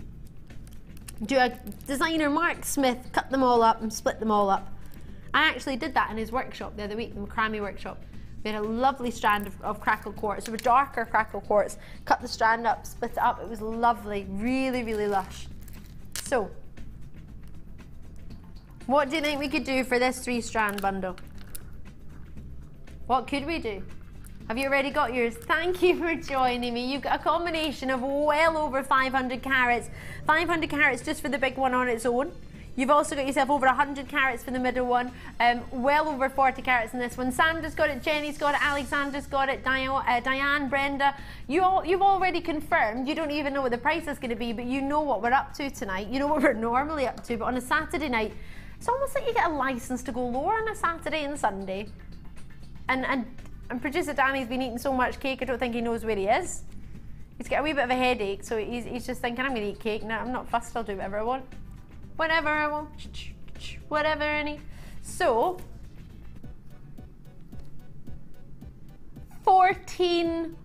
Do a designer Mark Smith, cut them all up and split them all up. I actually did that in his workshop the other week, the macrame workshop. We had a lovely strand of crackle quartz, a darker crackle quartz, cut the strand up, split it up, it was lovely, really, really lush. So, what do you think we could do for this 3-strand bundle? What could we do? Have you already got yours? Thank you for joining me. You've got a combination of well over 500 carats. 500 carats just for the big one on its own. You've also got yourself over 100 carats for the middle one, well over 40 carats in this one. Sandra's got it, Jenny's got it, Alexandra's got it, Diane, Brenda. You've already confirmed. You don't even know what the price is going to be, but you know what we're up to tonight. You know what we're normally up to, but on a Saturday night, it's almost like you get a license to go lower on a Saturday and Sunday. And producer Danny's been eating so much cake, I don't think he knows where he is. He's got a wee bit of a headache, so he's just thinking, I'm going to eat cake. No, I'm not fussed, I'll do whatever I want. Whatever I want, whatever I need. So, £14.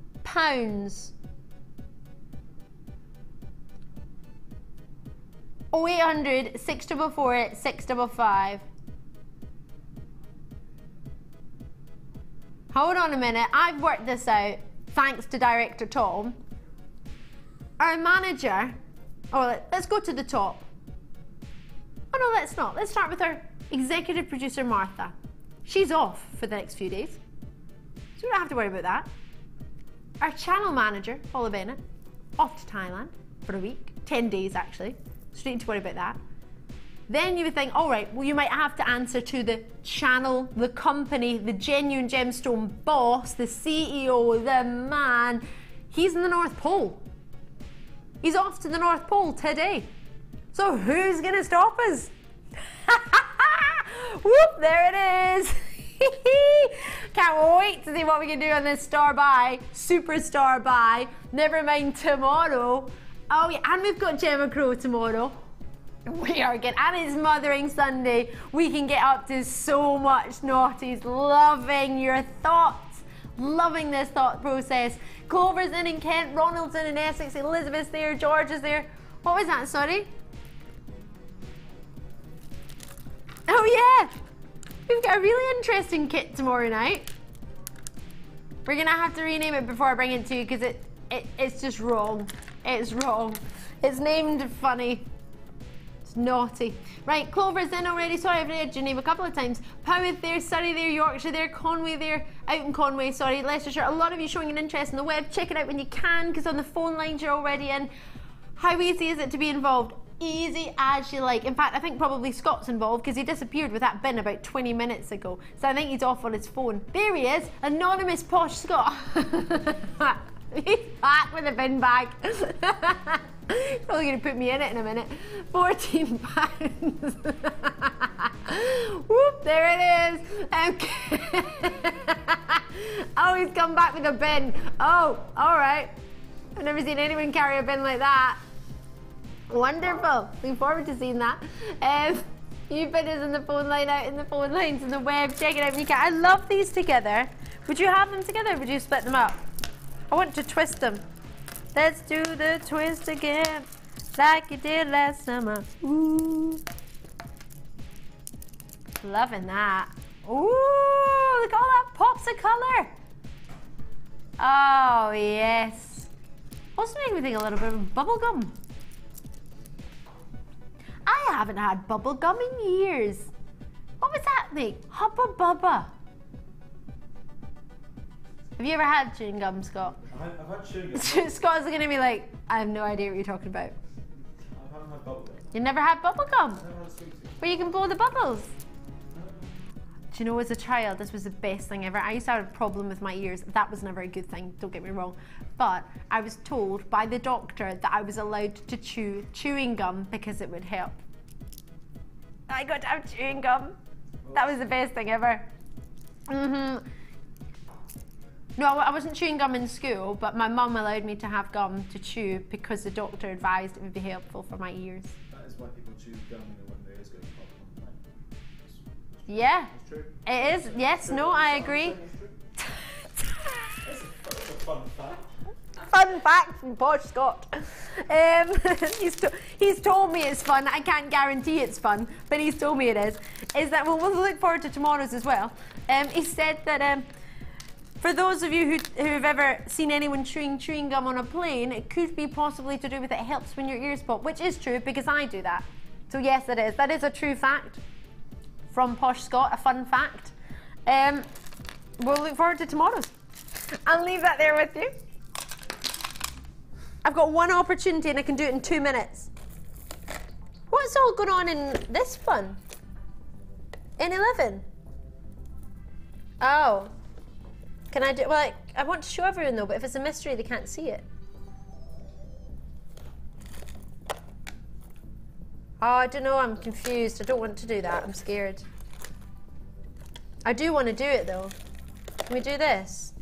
0800 644 655. Hold on a minute, I've worked this out thanks to Director Tom. Our manager, let's go to the top. Oh no, let's not. Let's start with our executive producer, Martha. She's off for the next few days, so we don't have to worry about that. Our channel manager, Paula Bennett, off to Thailand for a week, 10 days actually, so you don't need to worry about that. Then you would think, all right, well, you might have to answer to the channel, the company, the genuine gemstone boss, the CEO, the man. He's in the North Pole. He's off to the North Pole today. So who's gonna stop us? Whoop, there it is. Can't wait to see what we can do on this star buy, superstar buy. Never mind tomorrow. Oh yeah, and we've got Gemma Crow tomorrow. We are getting, and it's Mothering Sunday. We can get up to so much naughties. Loving your thoughts. Loving this thought process. Clover's in Kent, Ronald's in Essex, Elizabeth's there, George is there. What was that, sorry? Oh yeah! We've got a really interesting kit tomorrow night. We're gonna have to rename it before I bring it to you because it's just wrong. It's wrong. It's named funny. It's naughty. Right, Clover's in already. Sorry, I've read your name a couple of times. Powith there, Surrey there, Yorkshire there, Conway there, out in Conway, sorry, Leicestershire. A lot of you showing an interest in the web. Check it out when you can because on the phone lines you're already in. How easy is it to be involved? Easy as you like. In fact, I think probably Scott's involved because he disappeared with that bin about 20 minutes ago. So I think he's off on his phone. There he is, anonymous posh Scott. He's back with a bin bag. He's probably going to put me in it in a minute. £14. Whoop, there it is. Okay. Oh, he's come back with a bin. Oh, all right. I've never seen anyone carry a bin like that. Wonderful. Looking forward to seeing that. You bidders in the phone line, out in the phone lines, in the web. Check it out when you can. I love these together. Would you have them together or would you split them up? I want to twist them. Let's do the twist again, like you did last summer. Ooh. Loving that. Ooh, look at all that pops of colour. Oh, yes. Also making me think a little bit of bubble gum. I haven't had bubble gum in years. What was that thing? Hubba Bubba. Have you ever had chewing gum, Scott? I've had chewing gum. Scott's looking at me like, I have no idea what you're talking about. I haven't had bubble gum. You never had bubble gum? I've never had sweet tea. Where you can blow the bubbles? Do you know, as a child, this was the best thing ever. I used to have a problem with my ears. That was never a good thing, don't get me wrong. But I was told by the doctor that I was allowed to chew chewing gum because it would help. I got to have chewing gum. That was the best thing ever. No, I wasn't chewing gum in school, but my mum allowed me to have gum to chew because the doctor advised it would be helpful for my ears. That is why people chew gum when their ears go pop. Yeah, That's true. it is. Yes, no, I agree. That's a fun fact. Fun fact from Posh Scott. He's told me it's fun. I can't guarantee it's fun, but he's told me it is. Is that, well, we'll look forward to tomorrow's as well. He said that for those of you who've ever seen anyone chewing gum on a plane, it could be possibly to do with it helps when your ears pop, which is true because I do that. So yes, it is. That is a true fact from Posh Scott, a fun fact. We'll look forward to tomorrow's. I'll leave that there with you. I've got one opportunity and I can do it in 2 minutes. What's all going on in this one? In 11? Oh. Can I do, well, I want to show everyone though, but if it's a mystery, they can't see it. Oh, I don't know, I'm confused. I don't want to do that, I'm scared. I do want to do it though. Can we do this?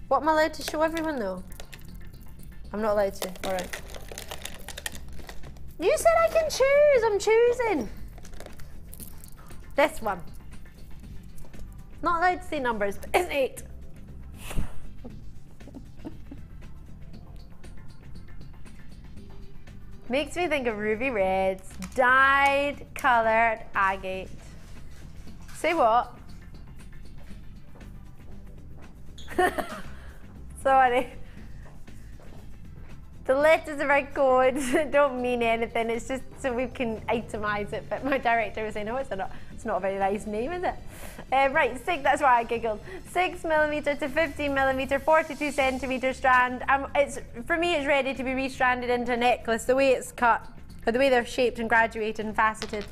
What am I allowed to show everyone though? I'm not allowed to, all right. You said I can choose, I'm choosing. This one. Not allowed to say numbers, but it's 8. Makes me think of ruby reds, dyed, coloured agate. Say what? Sorry. The letters of our code don't mean anything. It's just so we can itemise it. But my director was saying, "No, it's not a very nice name, is it?" Right, 6. That's why I giggled. 6mm to 15mm, 42 centimetre strand. For me, it's ready to be restranded into a necklace. The way it's cut, or the way they're shaped and graduated and faceted.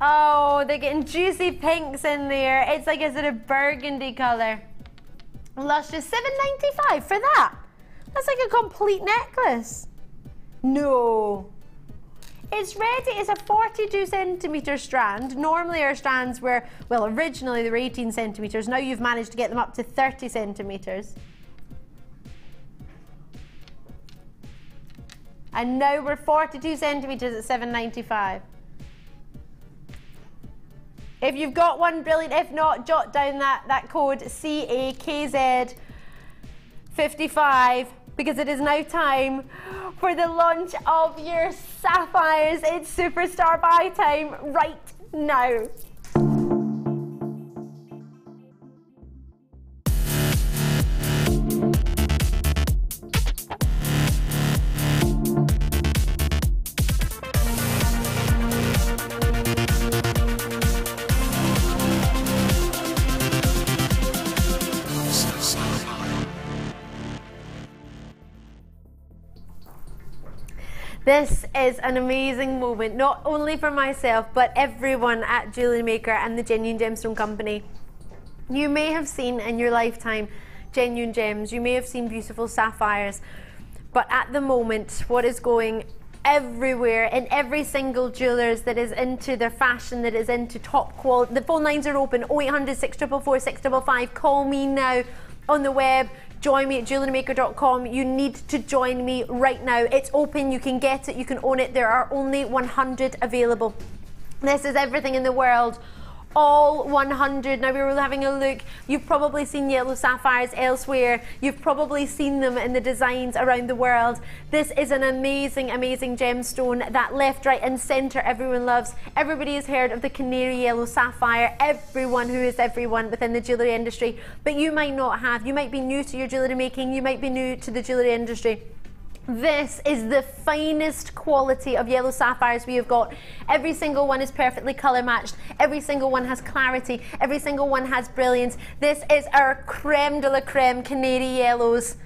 Oh, they're getting juicy pinks in there. It's like a sort of burgundy colour. Luscious. $7.95 for that. That's like a complete necklace. No. It's ready. It's a 42 centimetre strand. Normally our strands were, well, originally they were 18 centimetres. Now you've managed to get them up to 30 centimetres. And now we're 42 centimetres at $7.95. If you've got one, brilliant. If not, jot down that code CAKZ55 because it is now time for the launch of your sapphires. It's superstar buy time right now. This is an amazing moment, not only for myself, but everyone at JewelleryMaker and the Genuine Gemstone Company. You may have seen in your lifetime genuine gems, you may have seen beautiful sapphires, but at the moment, what is going everywhere in every single jewellers that is into their fashion, that is into top quality, the phone lines are open, 0800 644 655, call me now on the web. Join me at JewelleryMaker.com. You need to join me right now. It's open, you can get it, you can own it. There are only 100 available. This is everything in the world. All 100. Now we were having a look. You've probably seen yellow sapphires elsewhere. You've probably seen them in the designs around the world. This is an amazing, amazing gemstone that left, right and centre everyone loves. Everybody has heard of the canary yellow sapphire. Everyone who is everyone within the jewellery industry. But you might not have. You might be new to your jewellery making. You might be new to the jewellery industry. This is the finest quality of yellow sapphires we have got. Every single one is perfectly colour matched. Every single one has clarity. Every single one has brilliance. This is our creme de la creme canary yellows.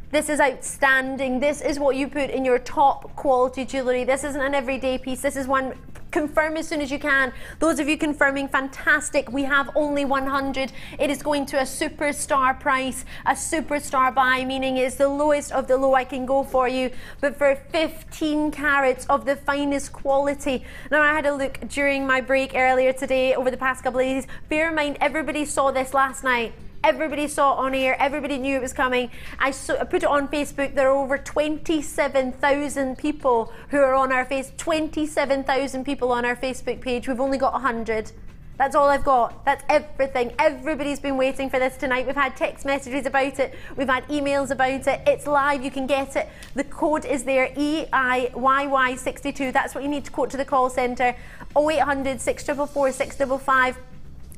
This is outstanding. This is what you put in your top quality jewellery. This isn't an everyday piece. This is one. Confirm as soon as you can. Those of you confirming, fantastic. We have only 100. It is going to a superstar price, a superstar buy, meaning it's the lowest of the low I can go for you, but for 15 carats of the finest quality. Now I had a look during my break earlier today, over the past couple of days. Bear in mind, everybody saw this last night. Everybody saw it on air, everybody knew it was coming. I put it on Facebook. There are over 27,000 people who are on our 27,000 people on our Facebook page. We've only got 100. That's all I've got. That's everything. Everybody's been waiting for this tonight. We've had text messages about it. We've had emails about it. It's live. You can get it. The code is there, EIYY62. That's what you need to quote to the call centre. 0800 644 655.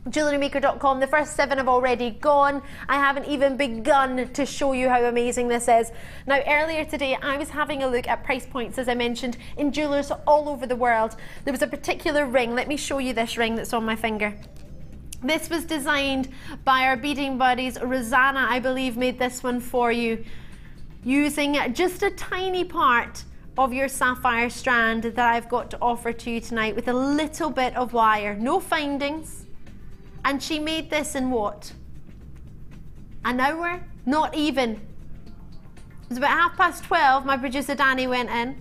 JewelleryMaker.com. The first 7 have already gone. I haven't even begun to show you how amazing this is. Now earlier today I was having a look at price points, as I mentioned, in jewellers all over the world. There was a particular ring. Let me show you this ring that's on my finger. This was designed by our beading buddies. Rosanna, I believe, made this one for you using just a tiny part of your sapphire strand that I've got to offer to you tonight with a little bit of wire. No findings. And she made this in what? An hour? Not even. It was about 12:30. My producer Danny went in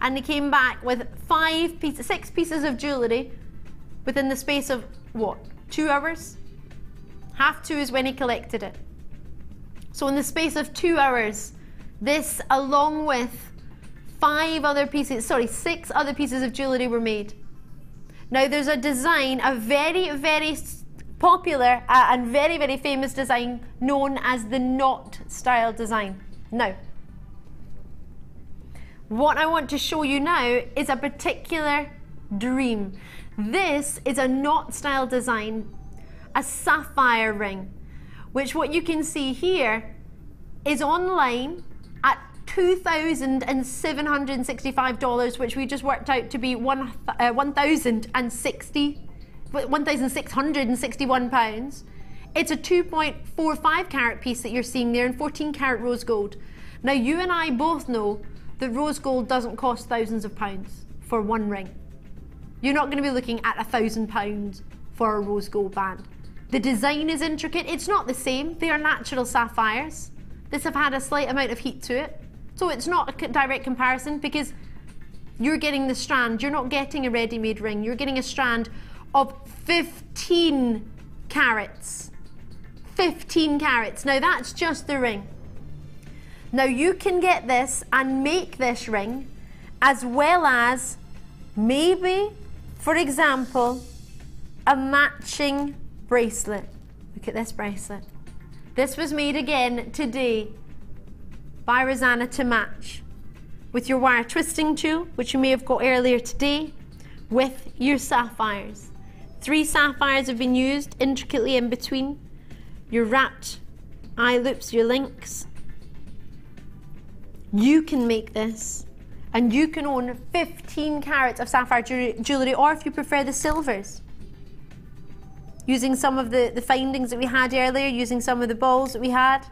and he came back with 6 pieces of jewellery within the space of what? 2 hours? 2:30 is when he collected it. So in the space of 2 hours, this along with 6 other pieces of jewellery were made. Now there's a design, a very, very popular and very, very famous design known as the knot style design. Now, what I want to show you now is a particular dream. This is a knot style design, a sapphire ring, which what you can see here is online at $2,765, which we just worked out to be £1,661. It's a 2.45 carat piece that you're seeing there in 14 carat rose gold. Now you and I both know that rose gold doesn't cost thousands of pounds for one ring. You're not going to be looking at £1,000 for a rose gold band. The design is intricate. It's not the same. They are natural sapphires. This have had a slight amount of heat to it. So it's not a direct comparison because you're getting the strand. You're not getting a ready-made ring. You're getting a strand of 15 carats. 15 carats. Now that's just the ring. Now you can get this and make this ring as well as maybe, for example, a matching bracelet. Look at this bracelet. This was made again today by Rosanna to match with your wire twisting tool, which you may have got earlier today, with your sapphires. 3 sapphires have been used intricately in between. Your wrapped eye loops, your links. You can make this, and you can own 15 carats of sapphire jewellery, or if you prefer the silvers. Using some of the findings that we had earlier, using some of the balls that we had.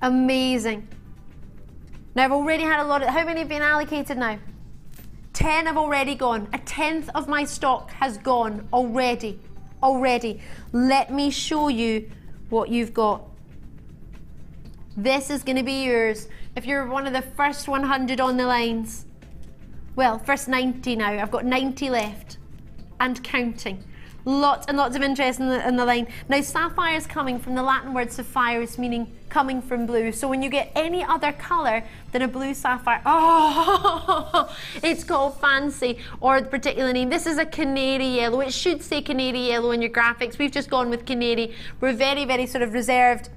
Amazing. Now I've already had a lot of, how many have been allocated now? 10 have already gone. A 10th of my stock has gone already. Let me show you what you've got. This is going to be yours if you're one of the first 100 on the lines. Well, first 90 now. I've got 90 left and counting. Lots and lots of interest in the line. Now, sapphire is coming from the Latin word sapphirus, meaning coming from blue. So when you get any other colour than a blue sapphire, oh, it's called fancy, or the particular name. This is a canary yellow. It should say canary yellow in your graphics. We've just gone with canary. We're very, very sort of reserved.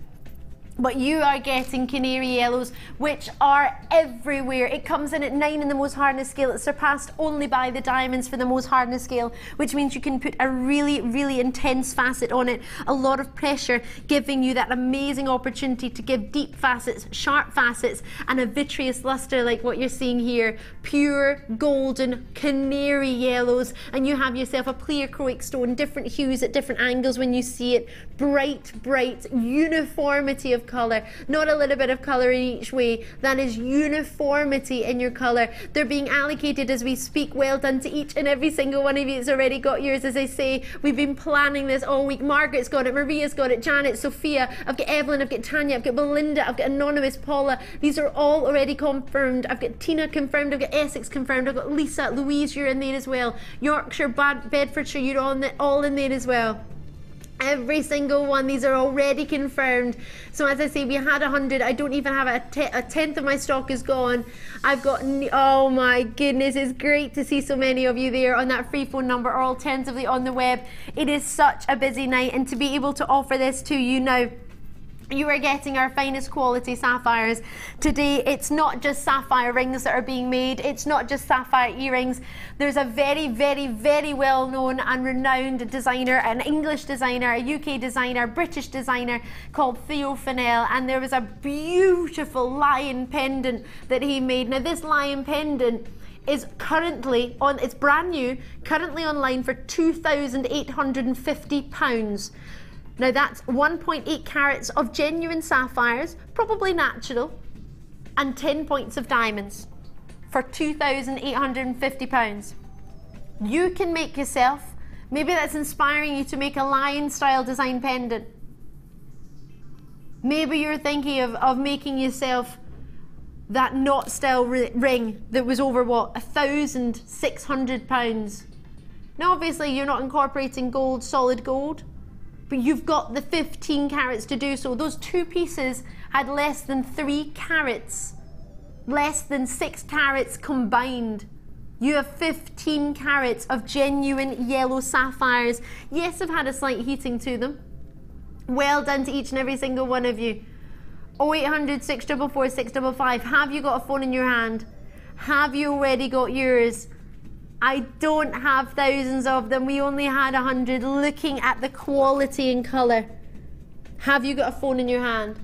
But you are getting canary yellows, which are everywhere. It comes in at 9 in the Mohs hardness scale. It's surpassed only by the diamonds for the Mohs hardness scale, which means you can put a really, really intense facet on it. A lot of pressure, giving you that amazing opportunity to give deep facets, sharp facets, and a vitreous luster like what you're seeing here. Pure golden canary yellows, and you have yourself a pleochroic stone, different hues at different angles when you see it. Bright, bright uniformity of colour, not a little bit of colour in each way. That is uniformity in your colour. They're being allocated as we speak. Well done to each and every single one of you that's already got yours. As I say, we've been planning this all week. Margaret's got it, Maria's got it, Janet, Sophia, I've got Evelyn, I've got Tanya, I've got Belinda, I've got Anonymous, Paula. These are all already confirmed. I've got Tina confirmed, I've got Essex confirmed, I've got Lisa, Louise, you're in there as well. Yorkshire, Bedfordshire, you're all in there as well. Every single one, these are already confirmed. So as I say, we had 100. I don't even have a 10th of my stock is gone. I've got, oh my goodness, it's great to see so many of you there on that free phone number, or alternatively on the web. It is such a busy night, and to be able to offer this to you now, you are getting our finest quality sapphires today. It's not just sapphire rings that are being made. It's not just sapphire earrings. There's a very, very, very well-known and renowned designer, an English designer, a UK designer, British designer called Theo Fennell, and there was a beautiful lion pendant that he made. Now, this lion pendant is currently on, it's brand new, currently online for £2,850. Now that's 1.8 carats of genuine sapphires, probably natural, and 10 points of diamonds for £2,850. You can make yourself, maybe that's inspiring you to make a lion style design pendant. Maybe you're thinking of making yourself that knot style ring that was over what, £1,600. Now obviously you're not incorporating gold, solid gold, but you've got the 15 carats to do so. Those two pieces had less than 3 carats, less than 6 carats combined. You have 15 carats of genuine yellow sapphires. Yes, I've had a slight heating to them. Well done to each and every single one of you. 0800 644 655. Have you got a phone in your hand? Have you already got yours? I don't have thousands of them. We only had 100. Looking at the quality and colour. Have you got a phone in your hand?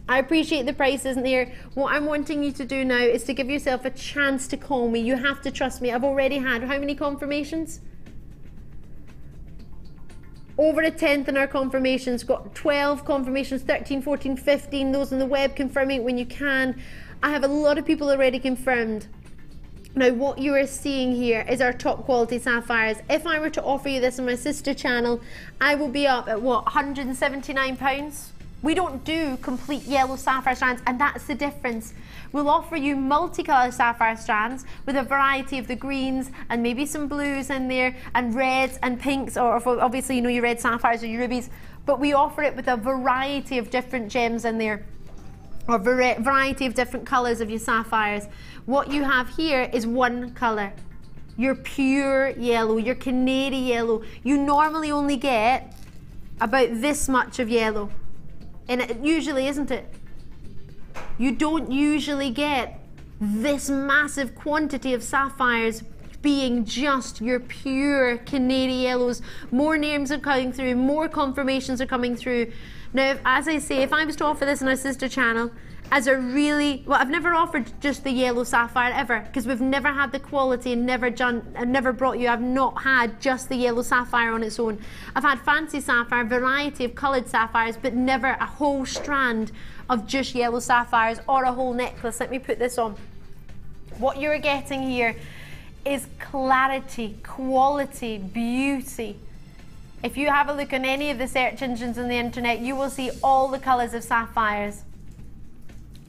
I appreciate the price isn't there. What I'm wanting you to do now is to give yourself a chance to call me. You have to trust me. I've already had how many confirmations? Over a 10th in our confirmations. Got 12 confirmations, 13, 14, 15. Those on the web confirming it when you can. I have a lot of people already confirmed. Now what you are seeing here is our top quality sapphires. If I were to offer you this on my sister channel, I will be up at what, £179? We don't do complete yellow sapphire strands, and that's the difference. We'll offer you multicolour sapphire strands with a variety of the greens and maybe some blues in there and reds and pinks, or obviously you know your red sapphires or your rubies, but we offer it with a variety of different gems in there. or variety of different colors of your sapphires. What you have here is one color, your pure yellow, your canary yellow. You normally only get about this much of yellow, and it usually isn't it. You don't usually get this massive quantity of sapphires being just your pure canary yellows. More names are coming through, more confirmations are coming through. Now, as I say, if I was to offer this on our sister channel as a really, well, I've never offered just the yellow sapphire ever, because we've never had the quality and never brought you, I've not had just the yellow sapphire on its own. I've had fancy sapphire, variety of coloured sapphires, but never a whole strand of just yellow sapphires or a whole necklace. Let me put this on. What you're getting here is clarity, quality, beauty. If you have a look on any of the search engines on the internet, you will see all the colours of sapphires.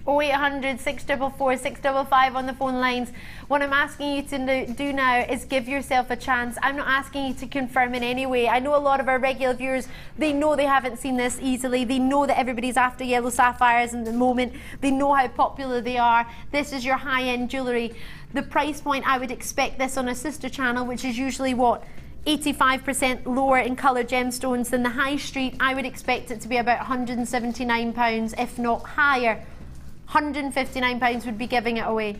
0800 644 655 on the phone lines. What I'm asking you to do now is give yourself a chance. I'm not asking you to confirm in any way. I know a lot of our regular viewers, they know they haven't seen this easily. They know that everybody's after yellow sapphires in the moment. They know how popular they are. This is your high-end jewellery. The price point, I would expect this on a sister channel, which is usually what? 85% lower in coloured gemstones than the high street. I would expect it to be about £179, if not higher. £159 would be giving it away.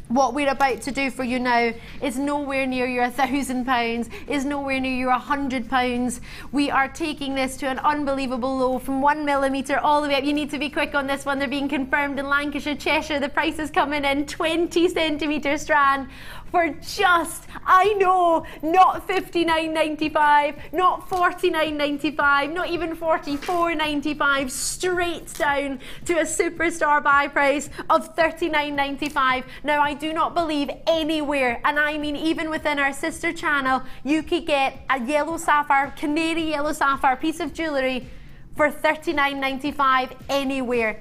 What we're about to do for you now is nowhere near your £1,000, is nowhere near your £100. We are taking this to an unbelievable low from 1 millimetre all the way up. You need to be quick on this one. They're being confirmed in Lancashire, Cheshire. The price is coming in 20 centimetre strand for just, I know, not $59.95, not $49.95, not even $44.95, straight down to a superstar buy price of $39.95. Now, I do not believe anywhere, and I mean even within our sister channel, you could get a yellow sapphire, canary yellow sapphire piece of jewellery for $39.95 anywhere.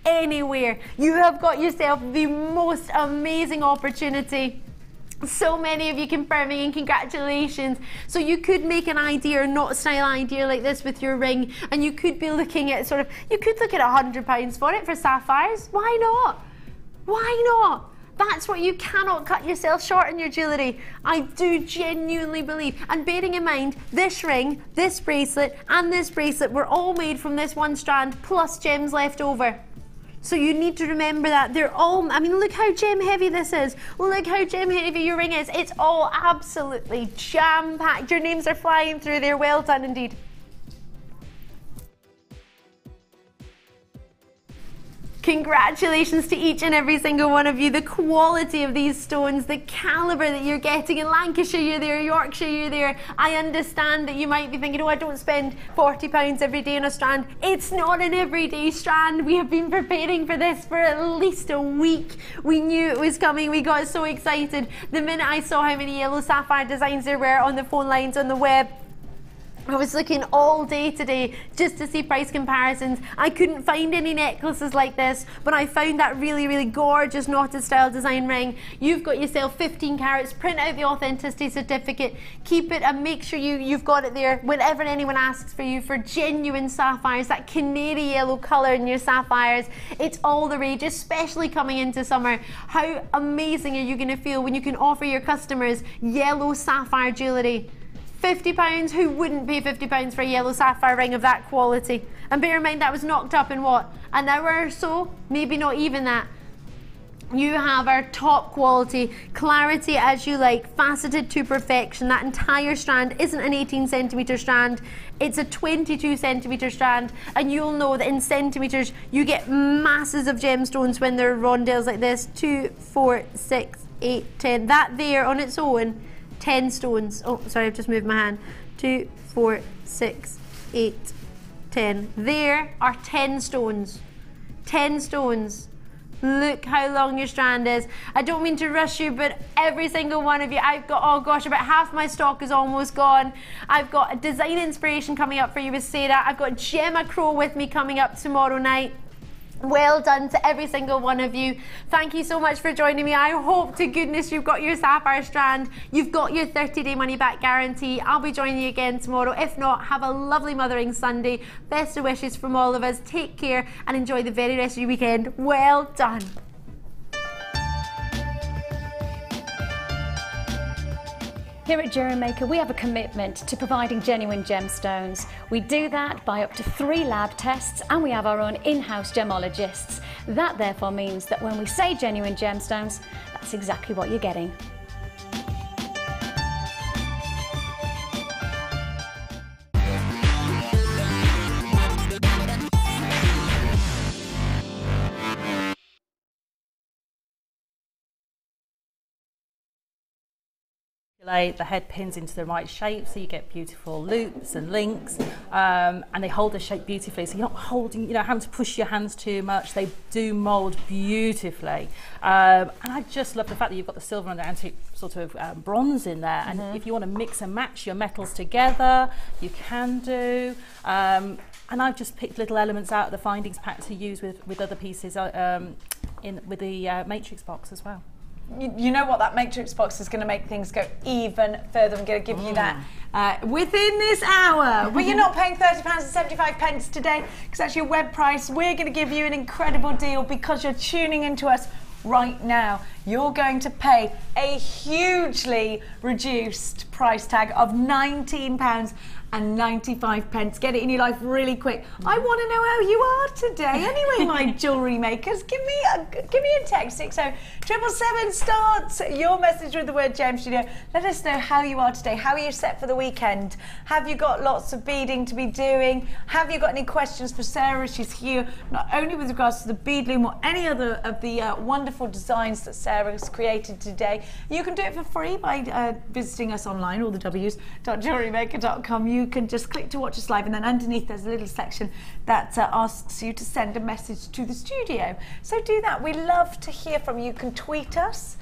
Anywhere. You have got yourself the most amazing opportunity. So many of you confirming, and congratulations. So you could make an idea, or not style idea like this with your ring, and you could be looking at sort of, you could look at £100 for it for sapphires. Why not? Why not? That's what you cannot cut yourself short in your jewellery. I do genuinely believe. And bearing in mind, this ring, this bracelet, and this bracelet were all made from this one strand plus gems left over. So you need to remember that they're all, I mean, look how gem heavy this is. Look how gem heavy your ring is. It's all absolutely jam-packed. Your names are flying through there. Well done indeed. Congratulations to each and every single one of you. The quality of these stones, the calibre that you're getting. In Lancashire you're there, Yorkshire you're there. I understand that you might be thinking, oh, I don't spend £40 every day on a strand. It's not an everyday strand. We have been preparing for this for at least a week. We knew it was coming. We got so excited. The minute I saw how many yellow sapphire designs there were on the phone lines, on the web, I was looking all day today just to see price comparisons. I couldn't find any necklaces like this, but I found that really, really gorgeous knotted style design ring. You've got yourself 15 carats, print out the authenticity certificate, keep it and make sure you've got it there whenever anyone asks for you for genuine sapphires, that canary yellow colour in your sapphires. It's all the rage, especially coming into summer. How amazing are you going to feel when you can offer your customers yellow sapphire jewellery? £50, who wouldn't pay £50 for a yellow sapphire ring of that quality? And bear in mind that was knocked up in what, an hour or so? Maybe not even that. You have our top quality, clarity as you like, faceted to perfection. That entire strand isn't an 18 centimetre strand, it's a 22 centimetre strand, and you'll know that in centimetres you get masses of gemstones when they're rondelles like this. 2, 4, 6, 8, 10. That there on its own, 10 stones. Oh, sorry, I've just moved my hand. 2, 4, 6, 8, 10. There are 10 stones. 10 stones. Look how long your strand is. I don't mean to rush you, but every single one of you, I've got, oh gosh, about half my stock is almost gone. I've got a design inspiration coming up for you with Sarah. I've got Gemma Crow with me coming up tomorrow night. Well done to every single one of you. Thank you so much for joining me. I hope to goodness you've got your sapphire strand. You've got your 30-day money-back guarantee. I'll be joining you again tomorrow. If not, have a lovely Mothering Sunday. Best of wishes from all of us. Take care and enjoy the very rest of your weekend. Well done. Here at JewelleryMaker, we have a commitment to providing genuine gemstones. We do that by up to 3 lab tests, and we have our own in-house gemologists. That therefore means that when we say genuine gemstones, that's exactly what you're getting. The head pins into the right shape, so you get beautiful loops and links, and they hold the shape beautifully, so you're not holding, having to push your hands too much. They do mould beautifully, and I just love the fact that you've got the silver and the antique sort of bronze in there, and if you want to mix and match your metals together, you can do. And I've just picked little elements out of the findings pack to use with other pieces with the matrix box as well. You know what, that matrix box is going to make things go even further. I'm going to give you that within this hour. Well, you're not paying £30.75 today, because that's your web price. We're going to give you an incredible deal because you're tuning into us right now. You're going to pay a hugely reduced price tag of £19.95. Get it in your life really quick. I want to know how you are today. Anyway, my jewellery makers, give me a text. 60777 starts your message with the word Gem Studio. Let us know how you are today. How are you set for the weekend? Have you got lots of beading to be doing? Have you got any questions for Sarah? She's here not only with regards to the bead loom or any other of the wonderful designs that Sarah has created today. You can do it for free by visiting us online, all the w's.jewellerymaker.com. You can just click to watch us live, and then underneath there's a little section that asks you to send a message to the studio. So do that. We love to hear from you. You can tweet us.